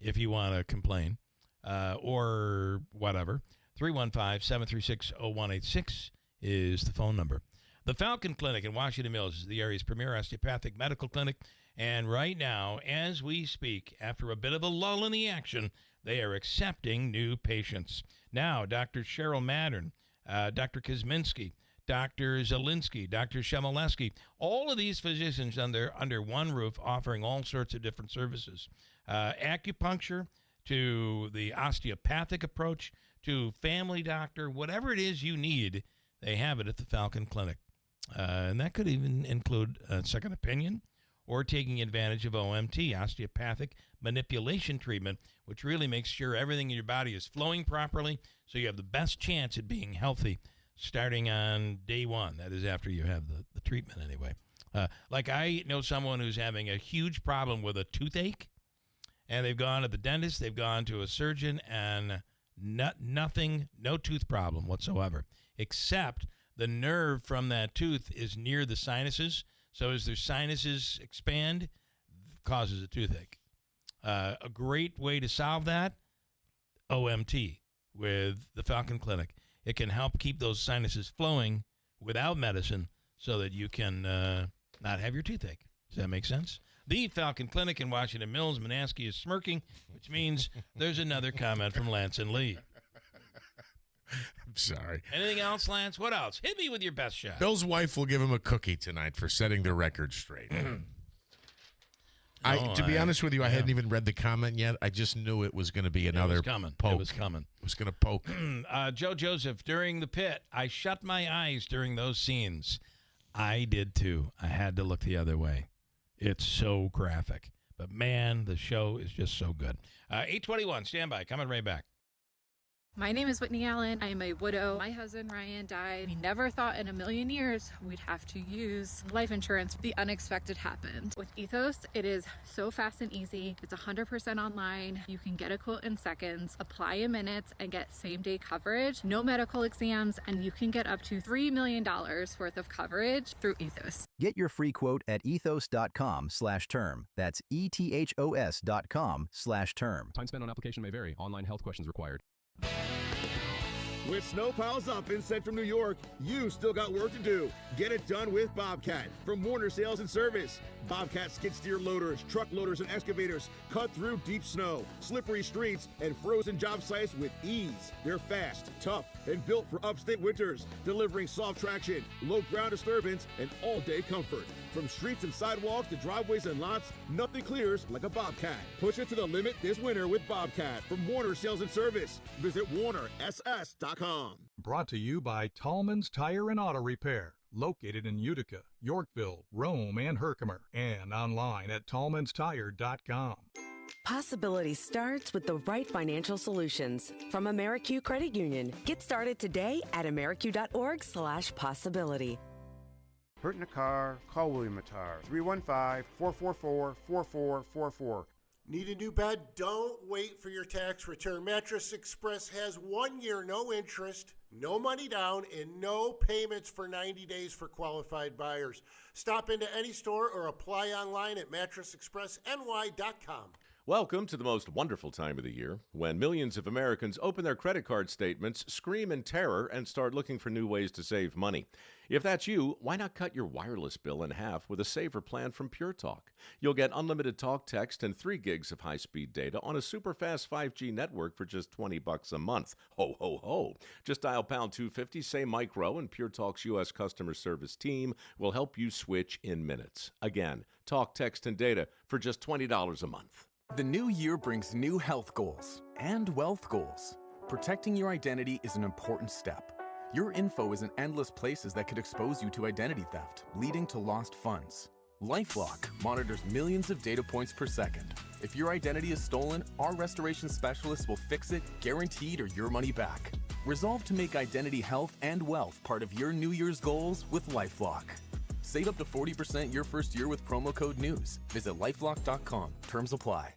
if you want to complain or whatever. 315-736-0186 is the phone number. The Falcon Clinic in Washington Mills is the area's premier osteopathic medical clinic. And right now, as we speak, after a bit of a lull in the action, they are accepting new patients. Now, Dr. Cheryl Mattern, Dr. Kosminski, Dr. Zielinski, Dr. Shemaleski, all of these physicians under one roof offering all sorts of different services. Acupuncture to the osteopathic approach to family doctor, whatever it is you need, they have it at the Falcon Clinic. And that could even include a second opinion or taking advantage of OMT, osteopathic manipulation treatment, which really makes sure everything in your body is flowing properly so you have the best chance at being healthy starting on day one. That is after you have the treatment anyway. Like I know someone who's having a huge problem with a toothache, and they've gone to the dentist, they've gone to a surgeon, and nothing, no tooth problem whatsoever, except the nerve from that tooth is near the sinuses. So as their sinuses expand, causes a toothache. A great way to solve that, OMT with the Falcon Clinic. It can help keep those sinuses flowing without medicine so that you can not have your toothache. Does that make sense? The Falcon Clinic in Washington Mills. Manaski is smirking, which means there's another comment from Lance and Lee. I'm sorry. Anything else, Lance? What else? Hit me with your best shot. Bill's wife will give him a cookie tonight for setting the record straight. To be honest with you, I hadn't even read the comment yet. I just knew it was going to be another poke. It was coming. It was going to poke. Joe Joseph, during the pit, I shut my eyes during those scenes. I did too. I had to look the other way. It's so graphic. But, man, the show is just so good. 8:21, stand by. Coming right back. My name is Whitney Allen. I am a widow. My husband, Ryan, died. We never thought in a million years we'd have to use life insurance. The unexpected happened. With Ethos, it is so fast and easy. It's 100% online. You can get a quote in seconds, apply in minutes, and get same-day coverage. No medical exams, and you can get up to $3 million worth of coverage through Ethos. Get your free quote at ethos.com/term. That's ethos.com/term. Time spent on application may vary. Online health questions required. With snow piles up in central New York, you still got work to do. Get it done with Bobcat from Warner Sales and Service. Bobcat skid steer loaders, truck loaders, and excavators cut through deep snow, slippery streets, and frozen job sites with ease. They're fast, tough, and built for upstate winters, delivering soft traction, low ground disturbance, and all-day comfort. From streets and sidewalks to driveways and lots, nothing clears like a Bobcat. Push it to the limit this winter with Bobcat from Warner Sales and Service. Visit WarnerSS.com. Brought to you by Tallman's Tire and Auto Repair, located in Utica, Yorkville, Rome, and Herkimer, and online at tallmanstire.com. Possibility starts with the right financial solutions from AmeriQ Credit Union. Get started today at ameriq.org/possibility. Hurt in a car? Call William Attar. 315-444-4444. Need a new bed? Don't wait for your tax return. Mattress Express has 1 year, no interest, no money down, and no payments for 90 days for qualified buyers. Stop into any store or apply online at mattressexpressny.com. Welcome to the most wonderful time of the year, when millions of Americans open their credit card statements, scream in terror, and start looking for new ways to save money. If that's you, why not cut your wireless bill in half with a saver plan from Pure Talk? You'll get unlimited talk, text, and 3 gigs of high-speed data on a super fast 5G network for just $20 a month. Ho, ho, ho. Just dial pound 250, say micro, and Pure Talk's U.S. customer service team will help you switch in minutes. Again, talk, text, and data for just $20 a month. The new year brings new health goals and wealth goals. Protecting your identity is an important step. Your info is in endless places that could expose you to identity theft, leading to lost funds. LifeLock monitors millions of data points per second. If your identity is stolen, our restoration specialists will fix it, guaranteed, or your money back. Resolve to make identity health and wealth part of your New Year's goals with LifeLock. Save up to 40% your first year with promo code NEWS. Visit lifelock.com. Terms apply.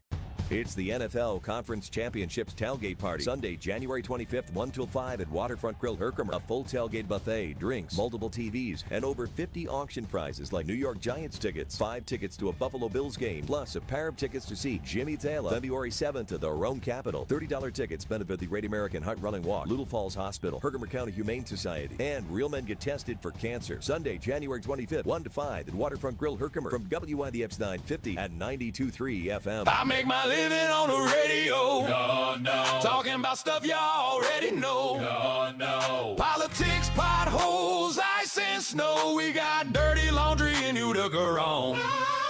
It's the NFL Conference Championships Tailgate Party, Sunday, January 25th, 1 till 5 at Waterfront Grill, Herkimer. A full tailgate buffet, drinks, multiple TVs, and over 50 auction prizes like New York Giants tickets, 5 tickets to a Buffalo Bills game, plus a pair of tickets to see Jimmy Taylor, February 7th at the Rome Capitol. $30 tickets benefit the Great American Heart Running Walk, Little Falls Hospital, Herkimer County Humane Society, and Real Men Get Tested for Cancer. Sunday, January 25th, 1 to 5 at Waterfront Grill, Herkimer. From WIBX 950 at 92.3 FM. I make my living on the radio. No, no. Talking about stuff y'all already know. No, no. Politics, potholes, ice and snow. We got dirty laundry in Utica on.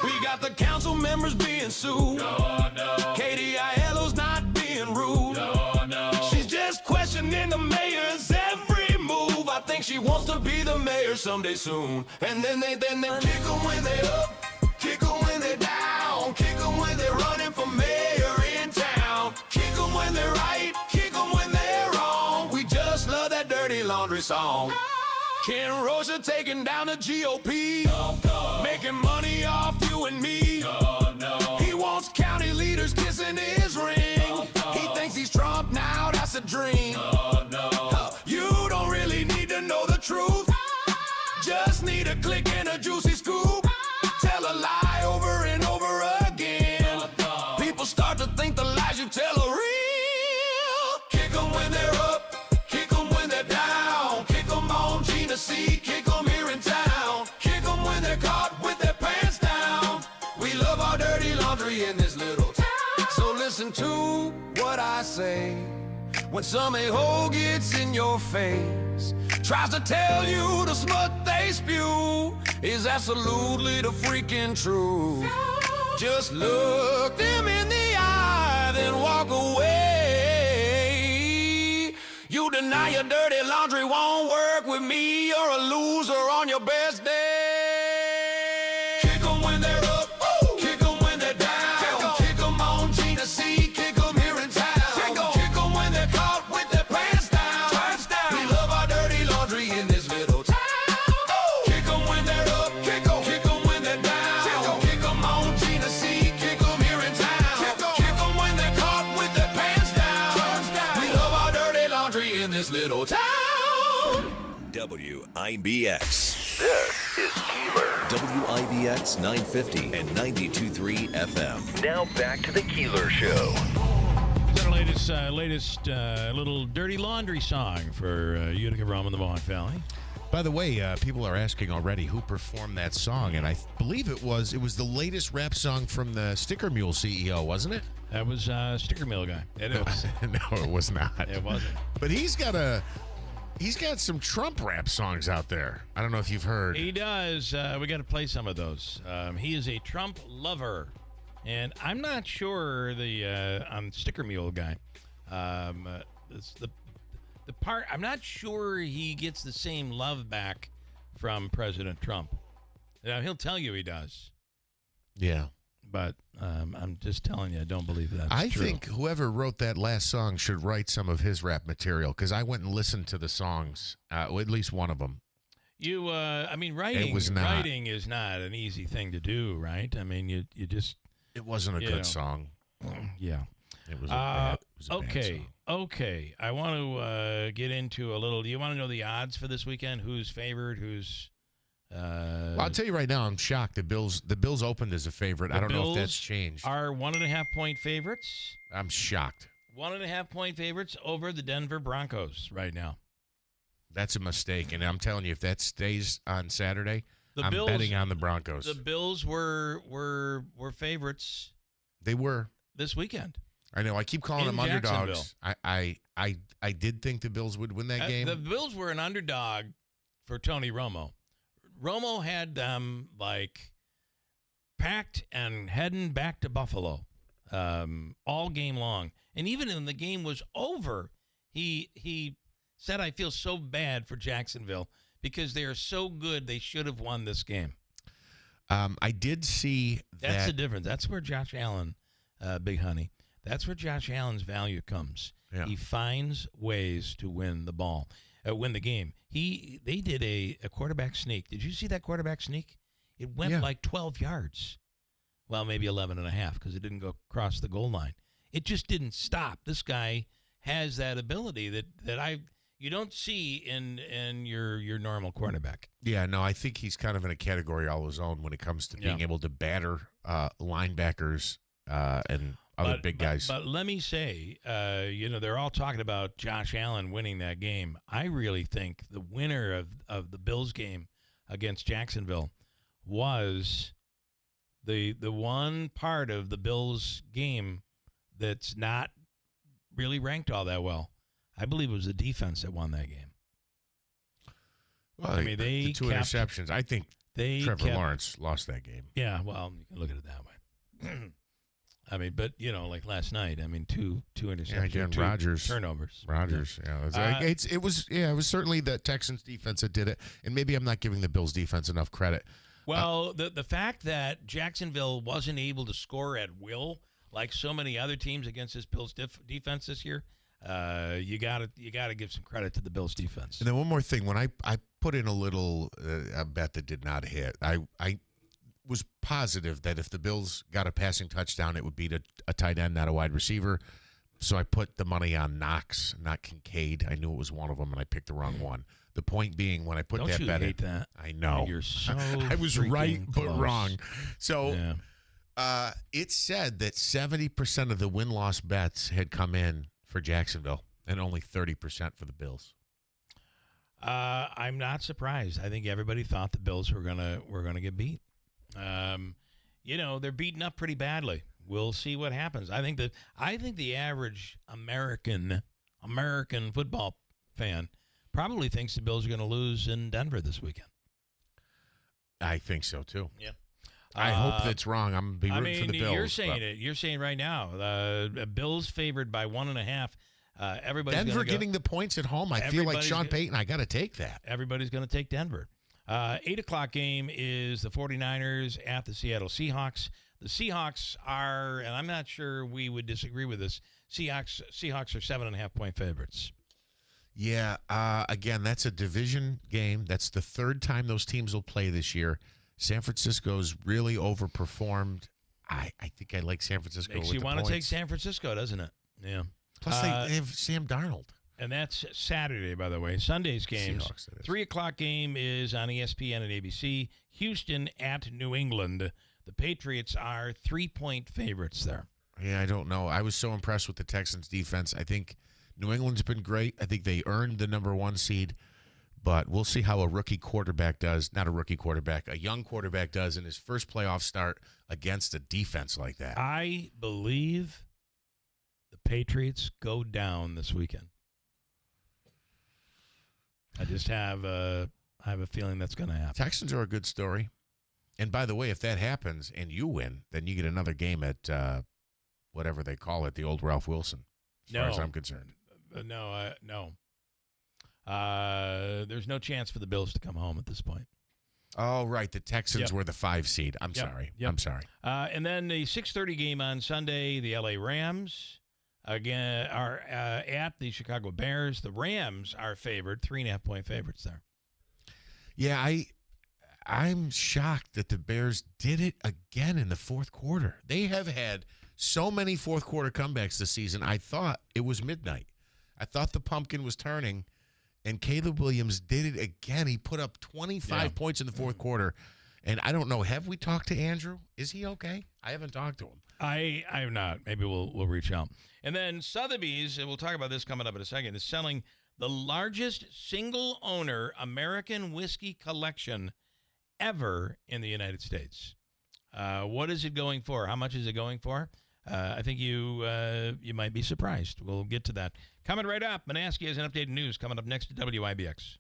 We got the council members being sued. No, no. KDILO's not being rude. No, no. She's just questioning the mayor's every move. I think she wants to be the mayor someday soon. And then they kick them when they up, kick them when they down, kick them when they're running for mayor in town. Kick them when they're right, kick them when they're wrong. We just love that dirty laundry song. Ken Rocha taking down the GOP. Making money off you and me. He wants county leaders kissing his ring. He thinks he's Trump now, that's a dream. You don't really need to know the truth. Just need a click and a juicy scoop. Tell a lie over and over again. People start to think the lies you tell are real. Kick them when they're up, kick them when they're down. Kick them on Gina C, kick them here in town. Kick them when they're caught with their pants down. We love our dirty laundry in this little town. So listen to what I say. When some a-hole gets in your face, tries to tell you the smut they spew is absolutely the freaking truth. Just look them in the eye, then walk away. You deny your dirty laundry won't work with me. You're a loser on your best day. Kick them when they're up, kick them when they're down. Kick them on Gina C, kick them here in town. Kick them when they're caught with their pants down. We love our dirty laundry in this little town. Kick them when they're up, kick them when they're down. Kick them on Gina C, kick them here in town. Kick them when they're caught with their pants down. We love our dirty laundry in this little town. WIBX. This is Keeler. WIBX 950 and 92.3 FM. Now back to the Keeler Show. Our latest little dirty laundry song for Utica, Rome, and the Mohawk Valley. By the way, people are asking already who performed that song, and I believe it was the latest rap song from the Sticker Mule CEO, wasn't it? That was Sticker Mule guy. It was. No, it was not. It wasn't. But he's got some Trump rap songs out there. I don't know if you've heard. He does. We got to play some of those. He is a Trump lover, and I'm not sure on Sticker Mule guy. It's the part. I'm not sure he gets the same love back from President Trump. Now, he'll tell you he does. Yeah. But I'm just telling you, I don't believe that's true. I think whoever wrote that last song should write some of his rap material, because I went and listened to the songs, at least one of them. Writing is not an easy thing to do, right? I mean, you just... It wasn't a good song. Yeah. It was a bad song. Okay. I want to get into a little... Do you want to know the odds for this weekend? Who's favored? Who's... Well, I'll tell you right now, I'm shocked. The Bills opened as a favorite. I don't know if that's changed. Are 1.5-point favorites. I'm shocked. 1.5-point favorites over the Denver Broncos right now. That's a mistake, and I'm telling you, if that stays on Saturday, I'm betting on the Broncos. The Bills were favorites. They were this weekend. I know. I keep calling them underdogs. I did think the Bills would win that game. The Bills were an underdog for Tony Romo. Romo had them packed and heading back to Buffalo all game long. And even when the game was over, he said, I feel so bad for Jacksonville because they are so good they should have won this game. I did see that. That's the difference. That's where Josh Allen, Big Honey, that's where Josh Allen's value comes. Yeah. He finds ways to win the ball. Win the game. They did a quarterback sneak. Did you see that quarterback sneak? It went like 12 yards. Well, maybe 11.5 because it didn't go across the goal line. It just didn't stop. This guy has that ability that you don't see in your normal quarterback. Yeah, no, I think he's kind of in a category all his own when it comes to being able to batter linebackers and other big guys. But let me say, they're all talking about Josh Allen winning that game. I really think the winner of the Bills game against Jacksonville was the one part of the Bills game that's not really ranked all that well. I believe it was the defense that won that game. Well, the two interceptions. I think Trevor Lawrence lost that game. Yeah, well, you can look at it that way. But like last night, two interceptions, two turnovers. Rodgers, it was certainly the Texans defense that did it, and maybe I'm not giving the Bills defense enough credit. Well, the fact that Jacksonville wasn't able to score at will, like so many other teams against this Bills defense this year, you gotta give some credit to the Bills defense. And then one more thing, when I put in a little a bet that did not hit. I was positive that if the Bills got a passing touchdown, it would be a tight end, not a wide receiver. So I put the money on Knox, not Kincaid. I knew it was one of them, and I picked the wrong one. The point being, when I put that bet in, that? I know. You're so I was right, close. but wrong. So it said that 70% of the win-loss bets had come in for Jacksonville and only 30% for the Bills. I'm not surprised. I think everybody thought the Bills were gonna get beat. They're beaten up pretty badly. We'll see what happens. I think the average American football fan probably thinks the Bills are going to lose in Denver this weekend. I think so too. Yeah. I hope that's wrong. I'm going to be rooting for the Bills. You're saying it. You're saying right now, Bills favored by 1.5. Everybody's Denver getting the points at home. I feel like Sean Payton. I got to take that. Everybody's going to take Denver. 8 o'clock game is the 49ers at the Seattle Seahawks. The Seahawks are, and I'm not sure we would disagree with this, Seahawks are 7.5-point favorites. Yeah, again, that's a division game. That's the third time those teams will play this year. San Francisco's really overperformed. I think I like San Francisco Makes with you the want points. to take San Francisco, doesn't it? Yeah. Plus, they have Sam Darnold. And that's Saturday, by the way. Sunday's games. Seahawks, 3 o'clock game is on ESPN and ABC. Houston at New England. The Patriots are 3-point favorites there. Yeah, I don't know. I was so impressed with the Texans' defense. I think New England's been great. I think they earned the number 1 seed. But we'll see how a rookie quarterback does. Not a rookie quarterback. A young quarterback does in his first playoff start against a defense like that. I believe the Patriots go down this weekend. I just have a feeling that's going to happen. Texans are a good story. And by the way, if that happens and you win, then you get another game at whatever they call it, the old Ralph Wilson, as far as I'm concerned. No. There's no chance for the Bills to come home at this point. Oh, right. The Texans were the 5 seed. I'm sorry. I'm sorry. And then the 6:30 game on Sunday, the L.A. Rams again are at the Chicago Bears. The Rams are favored, 3.5-point favorites there. Yeah, I'm shocked that the Bears did it again in the fourth quarter. They have had so many fourth quarter comebacks this season. I thought it was midnight. I thought the pumpkin was turning, and Caleb Williams did it again. He put up 25 points in the fourth quarter. And I don't know, have we talked to Andrew? Is he okay? I haven't talked to him. I have not. Maybe we'll reach out. And then Sotheby's, and we'll talk about this coming up in a second, is selling the largest single-owner American whiskey collection ever in the United States. What is it going for? How much is it going for? I think you might be surprised. We'll get to that. Coming right up, Manaski has an updated news coming up next to WIBX.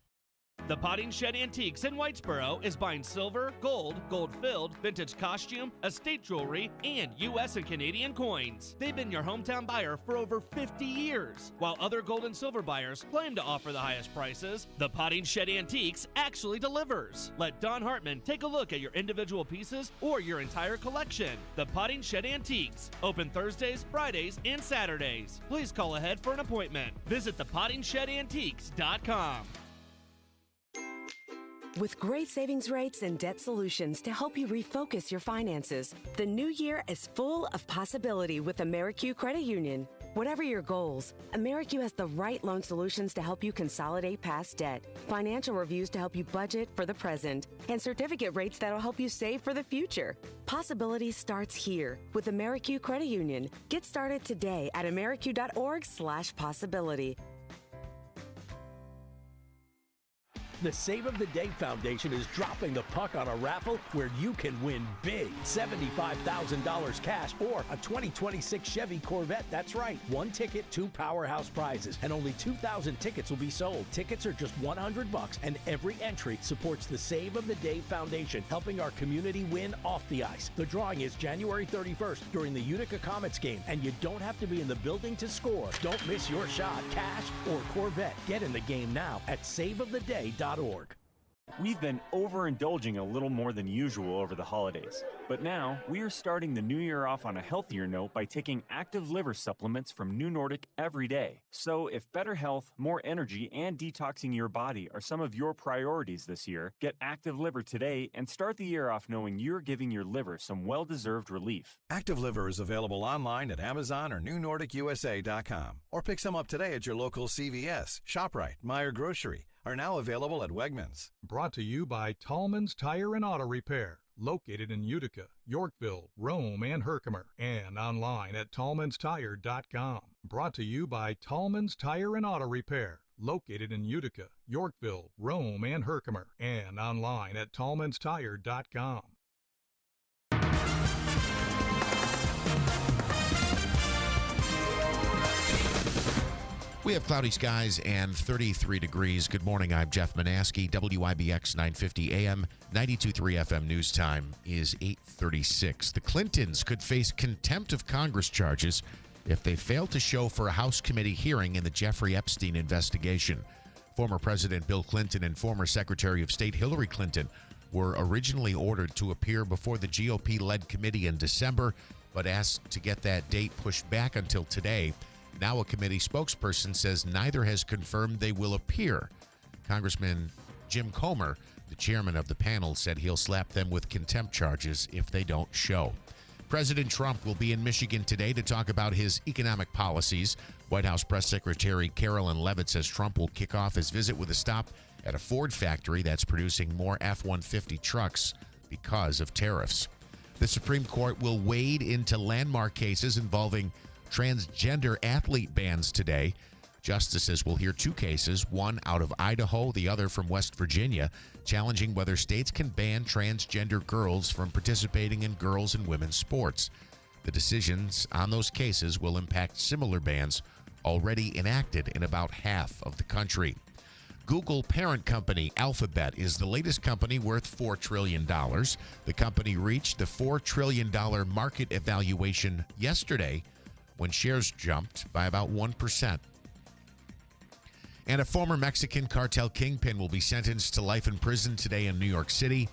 The Potting Shed Antiques in Whitesboro is buying silver, gold, gold-filled, vintage costume, estate jewelry, and U.S. and Canadian coins. They've been your hometown buyer for over 50 years. While other gold and silver buyers claim to offer the highest prices, the Potting Shed Antiques actually delivers. Let Don Hartman take a look at your individual pieces or your entire collection. The Potting Shed Antiques, open Thursdays, Fridays, and Saturdays. Please call ahead for an appointment. Visit thepottingshedantiques.com. With great savings rates and debt solutions to help you refocus your finances, the new year is full of possibility with AmeriQ Credit Union. Whatever your goals, AmeriQ has the right loan solutions to help you consolidate past debt, financial reviews to help you budget for the present, and certificate rates that'll help you save for the future. Possibility starts here with AmeriQ Credit Union. Get started today at ameriq.org/possibility. The Save of the Day Foundation is dropping the puck on a raffle where you can win big. $75,000 cash or a 2026 Chevy Corvette. That's right. 1 ticket, 2 powerhouse prizes, and only 2,000 tickets will be sold. Tickets are just $100, and every entry supports the Save of the Day Foundation, helping our community win off the ice. The drawing is January 31st during the Utica Comets game, and you don't have to be in the building to score. Don't miss your shot, cash or Corvette. Get in the game now at saveoftheday.org. We've been overindulging a little more than usual over the holidays. But now, we are starting the new year off on a healthier note by taking active liver supplements from New Nordic every day. So if better health, more energy, and detoxing your body are some of your priorities this year, get Active Liver today and start the year off knowing you're giving your liver some well-deserved relief. Active Liver is available online at Amazon or NewNordicUSA.com. Or pick some up today at your local CVS, ShopRite, Meijer Grocery. Are now available at Wegmans. Brought to you by Tallman's Tire and Auto Repair, located in Utica, Yorkville, Rome, and Herkimer, and online at tallmanstire.com. Brought to you by Tallman's Tire and Auto Repair, located in Utica, Yorkville, Rome, and Herkimer, and online at tallmanstire.com. We have cloudy skies and 33 degrees. Good morning. I'm Jeff Manaski. WIBX 950 AM, 92.3 FM news time is 8:36. The Clintons could face contempt of Congress charges if they fail to show for a House committee hearing in the Jeffrey Epstein investigation. Former President Bill Clinton and former Secretary of State Hillary Clinton were originally ordered to appear before the GOP-led committee in December, but asked to get that date pushed back until today. Now a committee spokesperson says neither has confirmed they will appear. Congressman Jim Comer, the chairman of the panel, said he'll slap them with contempt charges if they don't show. President Trump will be in Michigan today to talk about his economic policies. White House Press Secretary Carolyn Leavitt says Trump will kick off his visit with a stop at a Ford factory that's producing more F-150 trucks because of tariffs. The Supreme Court will wade into landmark cases involving transgender athlete bans today. Justices will hear two cases, one out of Idaho, the other from West Virginia, challenging whether states can ban transgender girls from participating in girls and women's sports. The decisions on those cases will impact similar bans already enacted in about half of the country. Google parent company Alphabet is the latest company worth $4 trillion. The company reached the $4 trillion market evaluation yesterday, when shares jumped by about 1%. And a former Mexican cartel kingpin will be sentenced to life in prison today in New York City.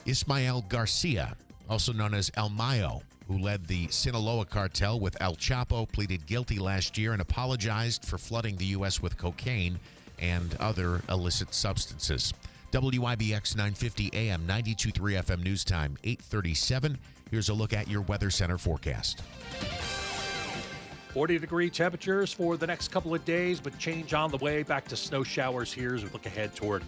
Ismael Garcia, also known as El Mayo, who led the Sinaloa cartel with El Chapo, pleaded guilty last year and apologized for flooding the U.S. with cocaine and other illicit substances. WIBX 950 AM, 92.3 FM news time, 8:37. Here's a look at your Weather Center forecast. 40-degree temperatures for the next couple of days, but change on the way. Back to snow showers here as we look ahead toward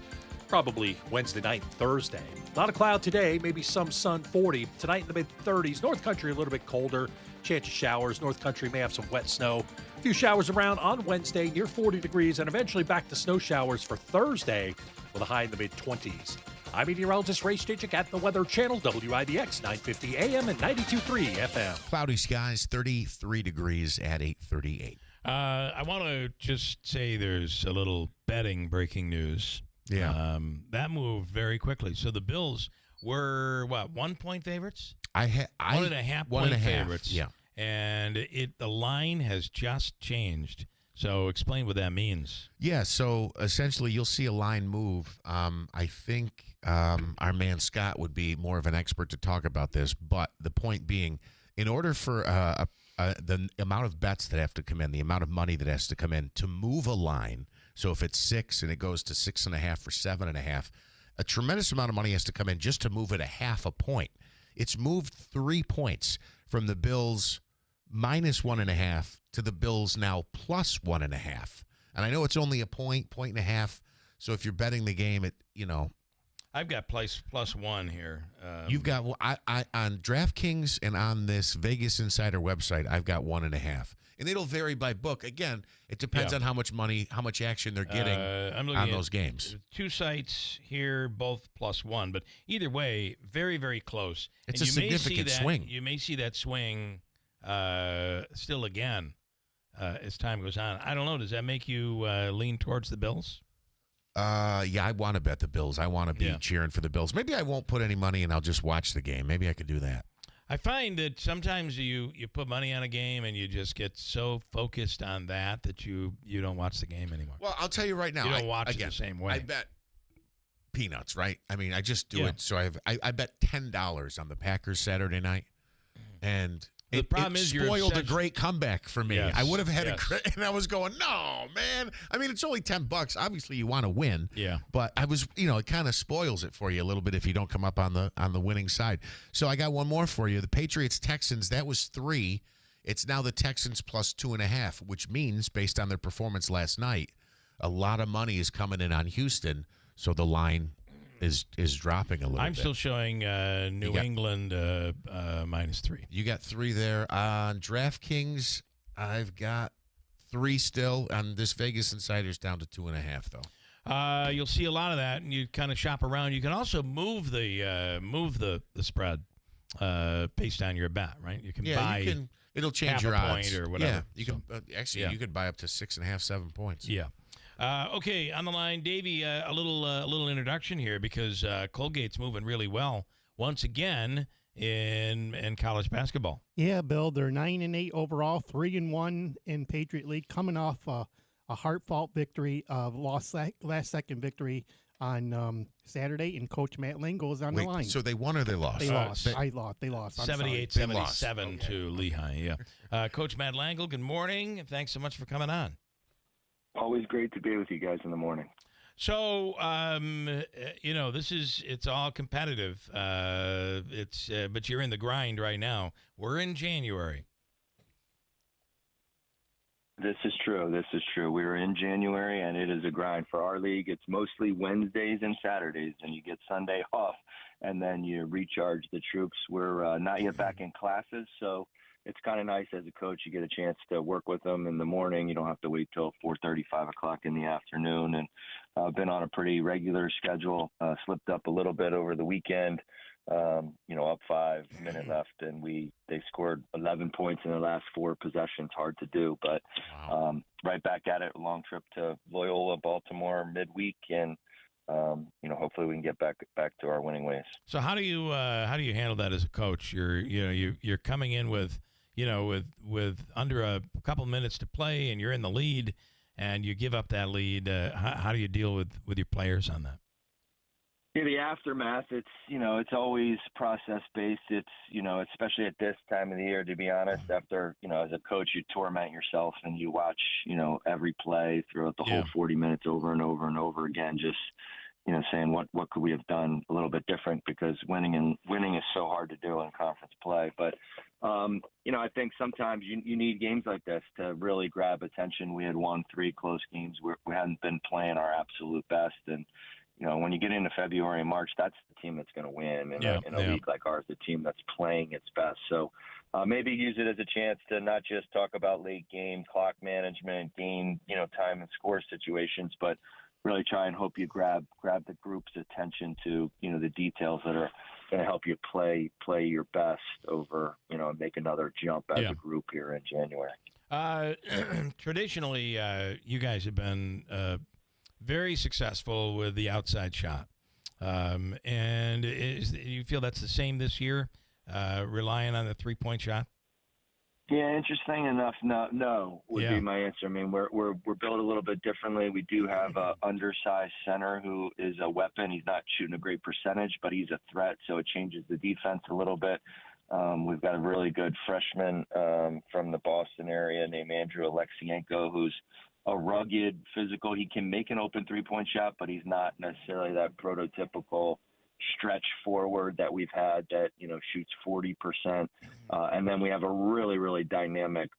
probably Wednesday night and Thursday. A lot of cloud today, maybe some sun, 40. Tonight in the mid-30s. North Country a little bit colder. Chance of showers. North Country may have some wet snow. A few showers around on Wednesday, near 40 degrees, and eventually back to snow showers for Thursday with a high in the mid-20s. I'm meteorologist Ray Stitchick at the Weather Channel, WIBX 950 AM and 92.3 FM. Cloudy skies, 33 degrees at 8:38. I want to just say there's a little betting breaking news. Yeah. That moved very quickly. So the Bills were, 1-point favorites? 1.5 point favorites. Yeah. And the line has just changed. So explain what that means. Yeah, so essentially you'll see a line move. I think our man Scott would be more of an expert to talk about this, but the point being, in order for the amount of bets that have to come in, the amount of money that has to come in to move a line, so if it's 6 and it goes to 6.5 or 7.5, a tremendous amount of money has to come in just to move it a half a point. It's moved 3 points from the Bills -1.5 to the Bills now +1.5. And I know it's only a point and a half. So if you're betting the game, I've got +1 here. You've got I on DraftKings and on this Vegas Insider website, I've got 1.5. And it'll vary by book. Again, it depends on how much money, how much action they're getting on those games. Two sites here, both +1. But either way, very, very close. It's a significant swing. You may see that swing still again as time goes on. I don't know. Does that make you lean towards the Bills? Yeah, I want to bet the Bills. I want to be cheering for the Bills. Maybe I won't put any money and I'll just watch the game. Maybe I could do that. I find that sometimes you put money on a game and you just get so focused on that you don't watch the game anymore. Well, I'll tell you right now. You don't watch it the same way. I bet peanuts, right? I mean, I just do it. So I bet $10 on the Packers Saturday night, and the problem is spoiled a great comeback for me. Yes, I would have had a great, and I was going, no, man. I mean, it's only $10. Obviously, you want to win. Yeah. But I was, it kind of spoils it for you a little bit if you don't come up on the winning side. So I got one more for you. The Patriots Texans. That was 3. It's now the Texans plus 2.5, which means based on their performance last night, a lot of money is coming in on Houston. So the line is dropping a little bit. I'm still showing New England -3. You got 3 there. On DraftKings, I've got 3 still. On this Vegas Insider's down to 2.5, though. You'll see a lot of that, and you kind of shop around. You can also move the spread based on your bet, right? You can buy. It'll change half your a odds. point or whatever. Yeah, you can actually you could buy up to 6.5, 7 points. Yeah. Okay, on the line, Davey. A little introduction here because Colgate's moving really well once again in college basketball. Yeah, Bill. They're 9-8 overall, 3-1 in Patriot League, coming off a heart-fought victory, last second victory on Saturday, and Coach Matt Langle is on the line. So they won or they lost? They lost. They lost. 78-77 to Lehigh. Yeah. Coach Matt Langle, good morning. Thanks so much for coming on. Always great to be with you guys in the morning. So, it's all competitive. But you're in the grind right now. We're in January. This is true. We're in January, and it is a grind for our league. It's mostly Wednesdays and Saturdays, and you get Sunday off, and then you recharge the troops. We're not yet back in classes, so it's kind of nice as a coach. You get a chance to work with them in the morning. You don't have to wait till 4:30, 5 o'clock in the afternoon. And I've been on a pretty regular schedule, slipped up a little bit over the weekend, up 5 minutes left. And they scored 11 points in the last 4 possessions. Hard to do, but right back at it. Long trip to Loyola, Baltimore midweek. And, hopefully we can get back to our winning ways. So how do you handle that as a coach? You're coming in with under a couple minutes to play, and you're in the lead, and you give up that lead. How do you deal with your players on that? Yeah, the aftermath, it's always process based. It's, especially at this time of the year, to be honest, after, as a coach, you torment yourself and you watch, every play throughout the whole 40 minutes over and over and over again, just, saying what could we have done a little bit different, because winning is so hard to do in conference play. But, I think sometimes you need games like this to really grab attention. We had won 3 close games. We hadn't been playing our absolute best. And, when you get into February and March, that's the team that's going to win. In a league like ours, the team that's playing its best. So maybe use it as a chance to not just talk about late game, clock management, game, time and score situations, but really try and hope you grab the group's attention to, the details that are going to help you play your best over, make another jump as a group here in January. Traditionally, you guys have been very successful with the outside shot. And you feel that's the same this year, relying on the 3-point shot? Yeah, interesting enough, no would be my answer. I mean, we're built a little bit differently. We do have an undersized center who is a weapon. He's not shooting a great percentage, but he's a threat, so it changes the defense a little bit. We've got a really good freshman from the Boston area named Andrew Alexienko, who's a rugged, physical. He can make an open 3-point shot, but he's not necessarily that prototypical stretch forward that we've had that, shoots 40%. And then we have a really, really dynamic,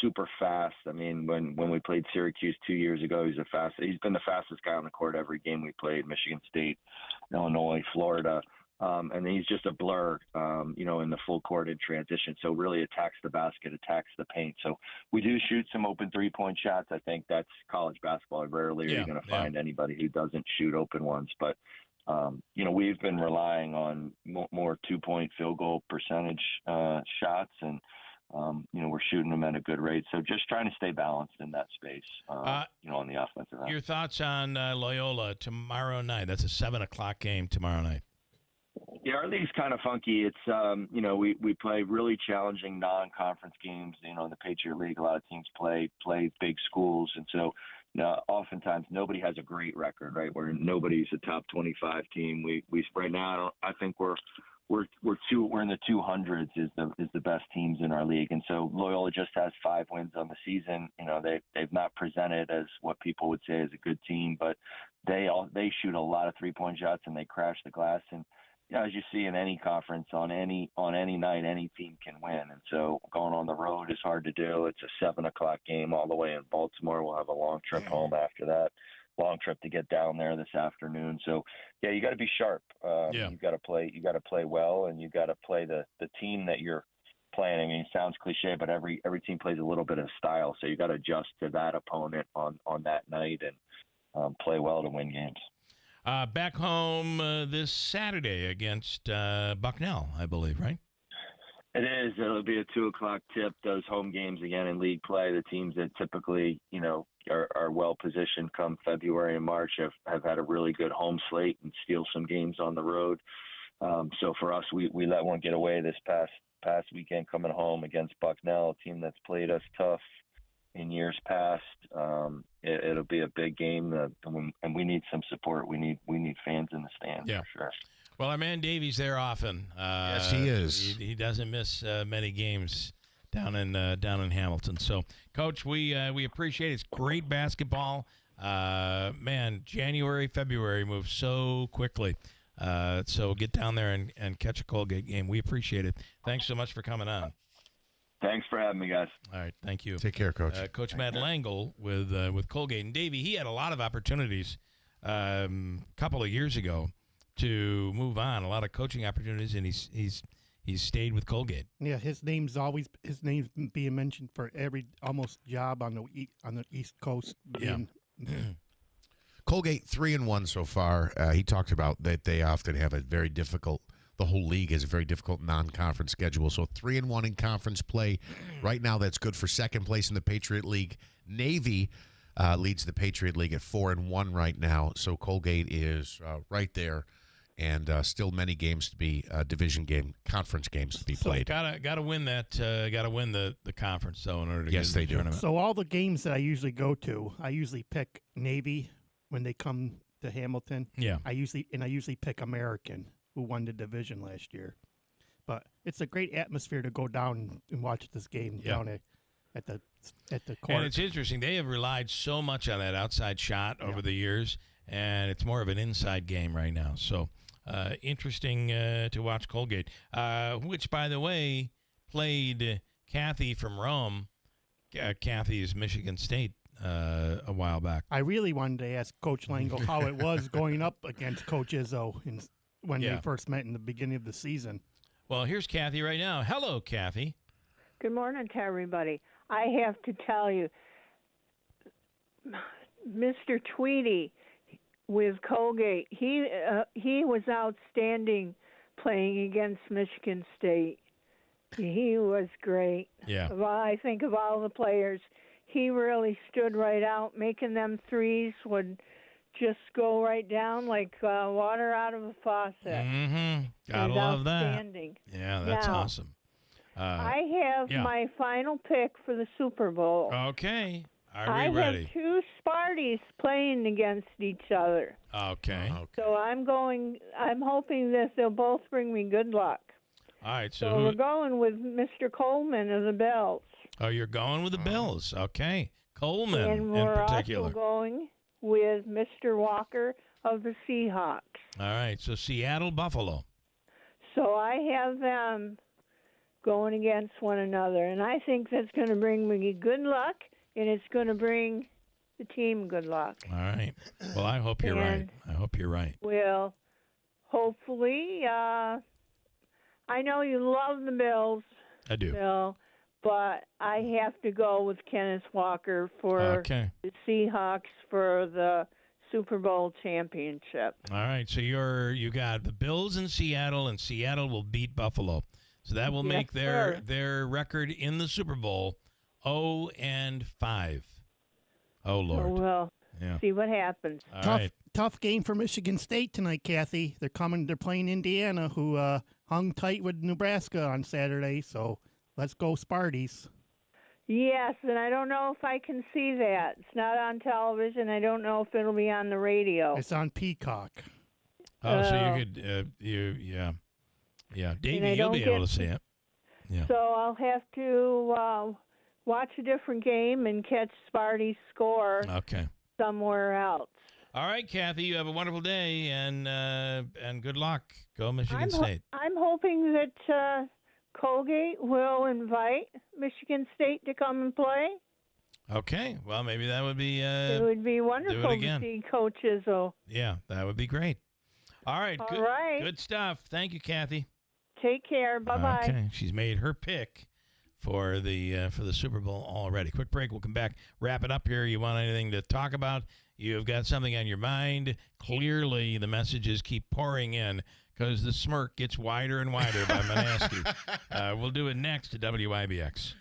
super fast. I mean, when we played Syracuse 2 years ago, he's been the fastest guy on the court every game we played, Michigan State, Illinois, Florida. And he's just a blur, in the full court in transition. So really attacks the basket, attacks the paint. So we do shoot some open 3-point shots. I think that's college basketball. Rarely are you going to find anybody who doesn't shoot open ones. But, we've been relying on more 2-point field goal percentage shots. And, we're shooting them at a good rate. So just trying to stay balanced in that space, on the offensive end. Your thoughts on Loyola tomorrow night? That's a 7 o'clock game tomorrow night. Yeah, our league's kind of funky. It's we play really challenging non-conference games. In the Patriot League, a lot of teams play big schools, and so oftentimes nobody has a great record, right? Where nobody's a top 25 team. We right now I think we're in the 200s is the best teams in our league, and so Loyola just has 5 wins on the season. They've not presented as what people would say is a good team, but they shoot a lot of 3-point shots and they crash the glass. And as you see in any conference, on any night, any team can win. And so going on the road is hard to do. It's a 7:00 game all the way in Baltimore. We'll have a long trip home after that. Long trip to get down there this afternoon. So yeah, you got to be sharp. You got to play well, and you got to play the team that you're playing. I mean, it sounds cliche, but every team plays a little bit of style. So you got to adjust to that opponent on that night and play well to win games. Back home this Saturday against Bucknell, I believe, right? It is. It'll be a 2:00 tip. Those home games again in league play. The teams that typically, are well positioned come February and March have had a really good home slate and steal some games on the road. So for us, we let one get away this past weekend coming home against Bucknell, a team that's played us tough in years past. It'll be a big game, and we need some support. We need fans in the stands for sure. Well, our man Davey's there often. Yes, he is. He doesn't miss many games down in Hamilton. So, Coach, we appreciate it. It's great basketball. Man, January, February moves so quickly. So get down there and catch a Colgate game. We appreciate it. Thanks so much for coming on. Thanks for having me, guys. All right, thank you. Take care, Coach. Coach Matt Langle with Colgate. And Davey, he had a lot of opportunities a couple of years ago to move on, a lot of coaching opportunities, and he's stayed with Colgate. Yeah, his name's being mentioned for every almost job on the East Coast. Colgate 3-1 so far. He talked about that they often have a very difficult. The whole league has a very difficult non-conference schedule. So 3-1 in conference play right now. That's good for second place in the Patriot League. Navy leads the Patriot League at 4-1 right now. So Colgate is right there. And still many games to be conference games to be played. So gotta win that. Gotta win the conference though in order to get into they the do. tournament. So all the games that I usually go to, I usually pick Navy when they come to Hamilton. Yeah. I usually pick American, who won the division last year. But it's a great atmosphere to go down and watch this game down at the court. And it's interesting. They have relied so much on that outside shot over the years, and it's more of an inside game right now. So. Interesting to watch Colgate, which, by the way, played Kathy from Rome. Kathy's Michigan State a while back. I really wanted to ask Coach Langle how it was going up against Coach Izzo when they first met in the beginning of the season. Well, here's Kathy right now. Hello, Kathy. Good morning to everybody. I have to tell you, Mr. Tweedy with Colgate, he was outstanding playing against Michigan State. He was great. Yeah. I think of all the players, he really stood right out, making them threes would just go right down like water out of a faucet. Mm-hmm. Gotta love that. Outstanding. Yeah, that's now, awesome. I have my final pick for the Super Bowl. Okay. Are we ready? I have two Sparties playing against each other. Okay. So I'm hoping that they'll both bring me good luck. All right. So we're going with Mr. Coleman of the Bills. Oh, you're going with the Bills. Okay. Coleman and we're in particular. Also going with Mr. Walker of the Seahawks. All right. So Seattle, Buffalo. So I have them going against one another. And I think that's going to bring me good luck. And it's going to bring the team good luck. All right. Well, I hope you're right. I hope you're right. Well, hopefully. I know you love the Bills. I do. Bill, but I have to go with Kenneth Walker for the Seahawks for the Super Bowl championship. All right. So you got the Bills in Seattle, and Seattle will beat Buffalo. So that will make their record in the Super Bowl 0-5. Oh, Lord. Oh, well, Yeah. See what happens. Tough game for Michigan State tonight, Kathy. They're playing Indiana, who hung tight with Nebraska on Saturday. So let's go Sparties. Yes, and I don't know if I can see that. It's not on television. I don't know if it'll be on the radio. It's on Peacock. Oh, so you could, yeah. Davey, you'll be able to see it. Yeah. So I'll have to watch a different game and catch Sparty's score somewhere else. All right, Kathy, you have a wonderful day, and good luck. Go Michigan State. I'm hoping that Colgate will invite Michigan State to come and play. Okay, well, maybe that would be... it would be wonderful to see Coach Izzo. Yeah, that would be great. All right, All right. Good stuff. Thank you, Kathy. Take care. Bye-bye. Okay, she's made her pick for the Super Bowl already. Quick break. We'll come back. Wrap it up here. You want anything to talk about? You've got something on your mind. Clearly, the messages keep pouring in because the smirk gets wider and wider by Manaski. We'll do it next to WIBX.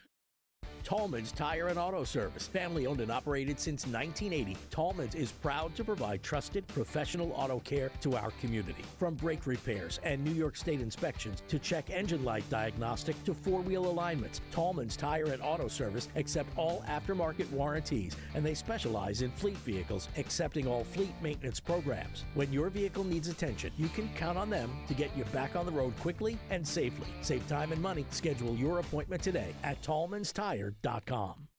Tallman's Tire and Auto Service. Family owned and operated since 1980, Tallman's is proud to provide trusted professional auto care to our community. From brake repairs and New York State inspections to check engine light diagnostic to four-wheel alignments, Tallman's Tire and Auto Service accept all aftermarket warranties, and they specialize in fleet vehicles, accepting all fleet maintenance programs. When your vehicle needs attention, you can count on them to get you back on the road quickly and safely. Save time and money. Schedule your appointment today at tallmanstire.com.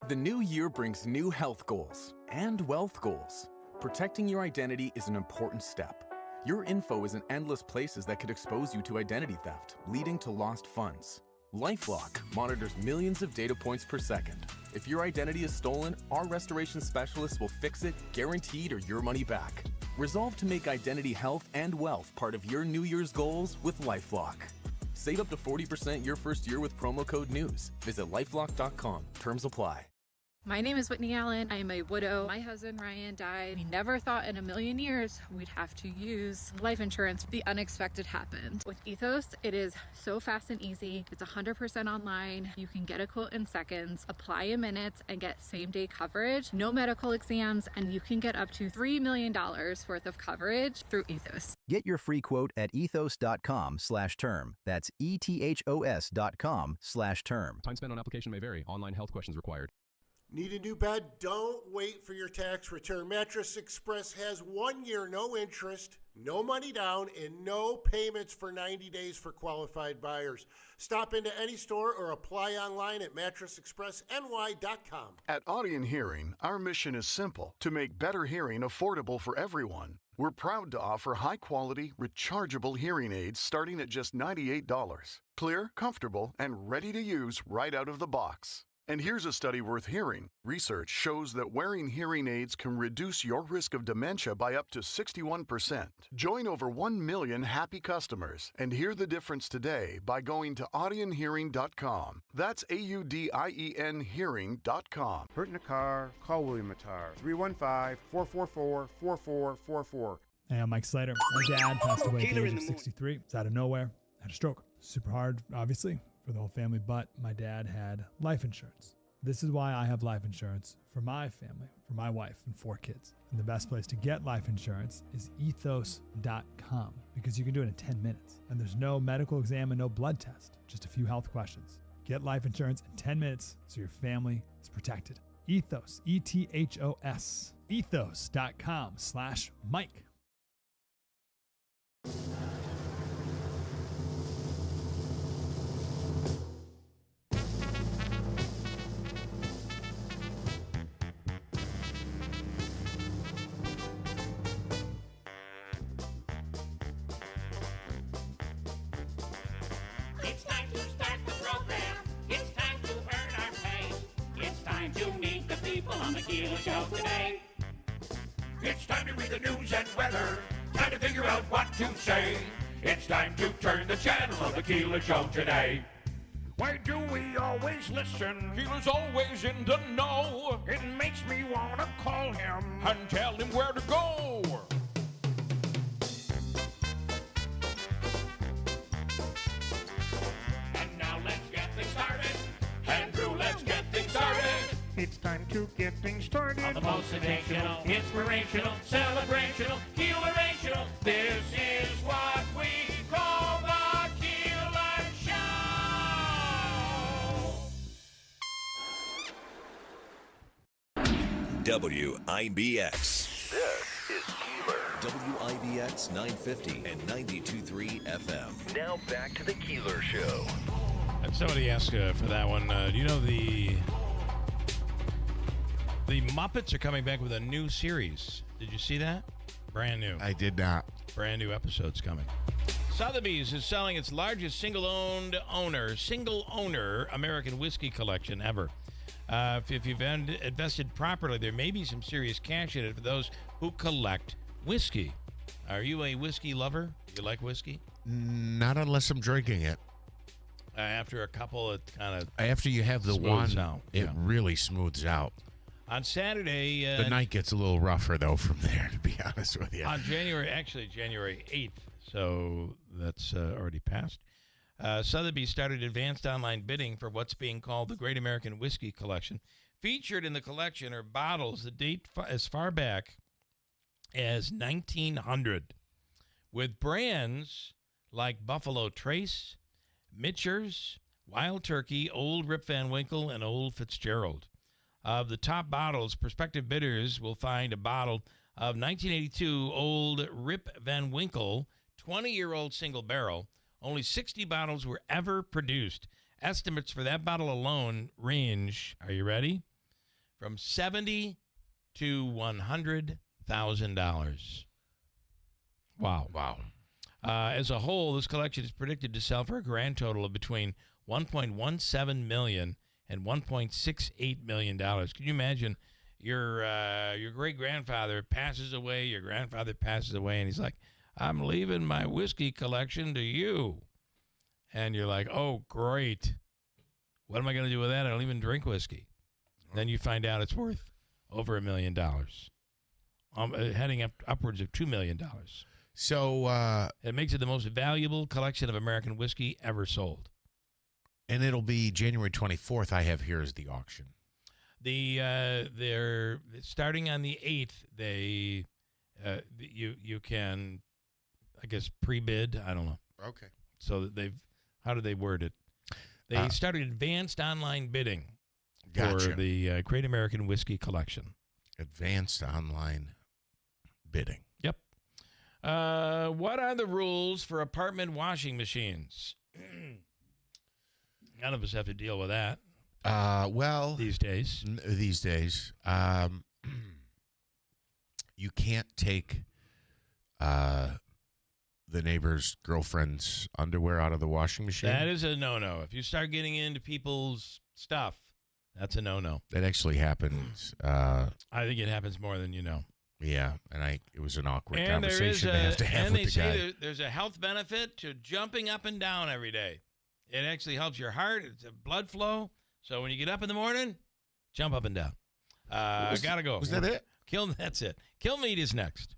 The new year brings new health goals and wealth goals. Protecting your identity is an important step. Your info is in endless places that could expose you to identity theft, leading to lost funds. LifeLock monitors millions of data points per second. If your identity is stolen, our restoration specialists will fix it, guaranteed, or your money back. Resolve to make identity health and wealth part of your New Year's goals with LifeLock. Save up to 40% your first year with promo code NEWS. Visit lifelock.com. Terms apply. My name is Whitney Allen. I am a widow. My husband Ryan died. We never thought in a million years we'd have to use life insurance. The unexpected happened. With Ethos, it is so fast and easy. It's 100% online. You can get a quote in seconds, apply in minutes, and get same-day coverage. No medical exams, and you can get up to $3 million worth of coverage through Ethos. Get your free quote at ethos.com/term. That's ethos.com/term. Time spent on application may vary. Online health questions required. Need a new bed? Don't wait for your tax return. Mattress Express has 1 year, no interest, no money down, and no payments for 90 days for qualified buyers. Stop into any store or apply online at mattressexpressny.com. At Audion Hearing, our mission is simple: to make better hearing affordable for everyone. We're proud to offer high-quality, rechargeable hearing aids starting at just $98. Clear, comfortable, and ready to use right out of the box. And here's a study worth hearing. Research shows that wearing hearing aids can reduce your risk of dementia by up to 61%. Join over 1 million happy customers and hear the difference today by going to audionhearing.com. That's AUDIEN hearing.com. Hurt in a car? Call William Attar. 315-444-4444. Hey, I'm Mike Slater. My dad passed away at the age of 63. It's out of nowhere. Had a stroke. Super hard, obviously, for the whole family, but my dad had life insurance. This is why I have life insurance for my family, for my wife and 4 kids. And the best place to get life insurance is ethos.com, because you can do it in 10 minutes. And there's no medical exam and no blood test, just a few health questions. Get life insurance in 10 minutes so your family is protected. Ethos, ETHOS, ethos.com/Mike. It's time to start the program. It's time to earn our pay. It's time to meet the people on the Keeler Show today. It's time to read the news and weather. Time to figure out what to say. It's time to turn the channel of the Keeler Show today. Why do we always listen? Keeler's always in the know. It makes me want to call him and tell him where to go. And now let's get things started. Andrew, let's get things started. It's time to get things started. On the most sensational, inspirational, celebrational, Keelerational. This is what we call the Keeler Show. WIBX. This is Keeler. WIBX 950 and 92.3 FM. Now back to the Keeler Show. And somebody asked for that one. Do you know the Muppets are coming back with a new series? Did you see that? Brand new. I did not. Brand new episodes coming. Sotheby's is selling its largest single owner American whiskey collection ever. If you've invested properly, there may be some serious cash in it for those who collect whiskey. Are you a whiskey lover? Do you like whiskey? Not unless I'm drinking it. After a couple, it kind of after you have the one, out. It really smooths out. On Saturday, the night gets a little rougher though from there. To be honest with you, on January 8th, so that's already passed. Sotheby's started advanced online bidding for what's being called the Great American Whiskey Collection. Featured in the collection are bottles that date as far back as 1900, with brands like Buffalo Trace, Mitchers, Wild Turkey, Old Rip Van Winkle, and Old Fitzgerald. Of the top bottles, prospective bidders will find a bottle of 1982 Old Rip Van Winkle, 20-year-old single barrel. Only 60 bottles were ever produced. Estimates for that bottle alone range, are you ready? From $70,000 to $100,000. Wow. As a whole, this collection is predicted to sell for a grand total of between $1.17 million and $1.68 million. Can you imagine your great-grandfather passes away, your grandfather passes away, and he's like, I'm leaving my whiskey collection to you. And you're like, oh, great. What am I going to do with that? I don't even drink whiskey. Then you find out it's worth over $1 million, heading upwards of $2 million. So it makes it the most valuable collection of American whiskey ever sold. And it'll be January 24th, I have here as the auction. They're starting on the 8th. You can, I guess, pre-bid. I don't know. Okay. So how do they word it? They started advanced online bidding for the Great American Whiskey Collection. Advanced online bidding. Yep. What are the rules for apartment washing machines? None of us have to deal with that. Well, these days, you can't take the neighbor's girlfriend's underwear out of the washing machine. That is a no-no. If you start getting into people's stuff, that's a no-no. That actually happens. I think it happens more than you know. Yeah, and it was an awkward conversation they have to have with the guy. And they say there's a health benefit to jumping up and down every day. It actually helps your heart. It's a blood flow. So when you get up in the morning, jump up and down. Gotta go. Was that it? That's it. Kill Meat is next.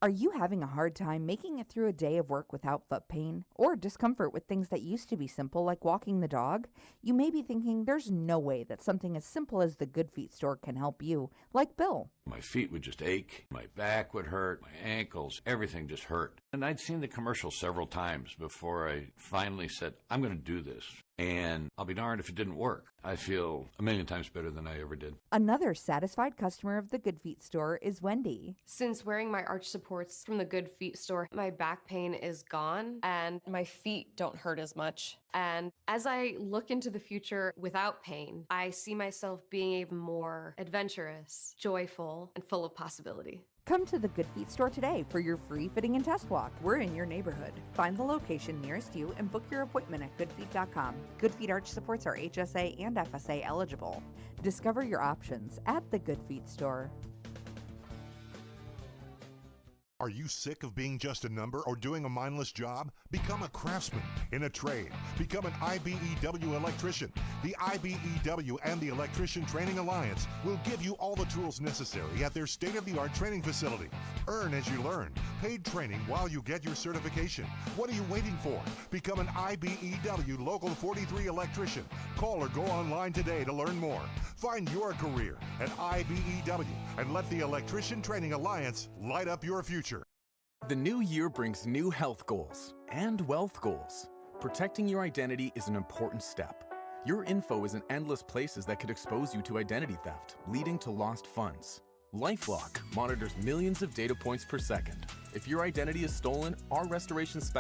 Are you having a hard time making it through a day of work without foot pain or discomfort with things that used to be simple like walking the dog? You may be thinking there's no way that something as simple as the Good Feet store can help you, like Bill. My feet would just ache, my back would hurt, my ankles, everything just hurt. And I'd seen the commercial several times before I finally said, I'm going to do this. And I'll be darned if it didn't work. I feel a million times better than I ever did. Another satisfied customer of the Good Feet store is Wendy. Since wearing my arch supports from the Good Feet store, my back pain is gone and my feet don't hurt as much. And as I look into the future without pain, I see myself being even more adventurous, joyful, and full of possibility. Come to the Good Feet store today for your free fitting and test walk. We're in your neighborhood. Find the location nearest you and book your appointment at goodfeet.com. Good Feet arch supports are HSA and FSA eligible. Discover your options at the Good Feet store. Are you sick of being just a number or doing a mindless job? Become a craftsman in a trade. Become an IBEW electrician. The IBEW and the Electrician Training Alliance will give you all the tools necessary at their state-of-the-art training facility. Earn as you learn. Paid training while you get your certification. What are you waiting for? Become an IBEW Local 43 electrician. Call or go online today to learn more. Find your career at IBEW and let the Electrician Training Alliance light up your future. The new year brings new health goals and wealth goals. Protecting your identity is an important step. Your info is in endless places that could expose you to identity theft, leading to lost funds. LifeLock monitors millions of data points per second. If your identity is stolen, our restoration specialist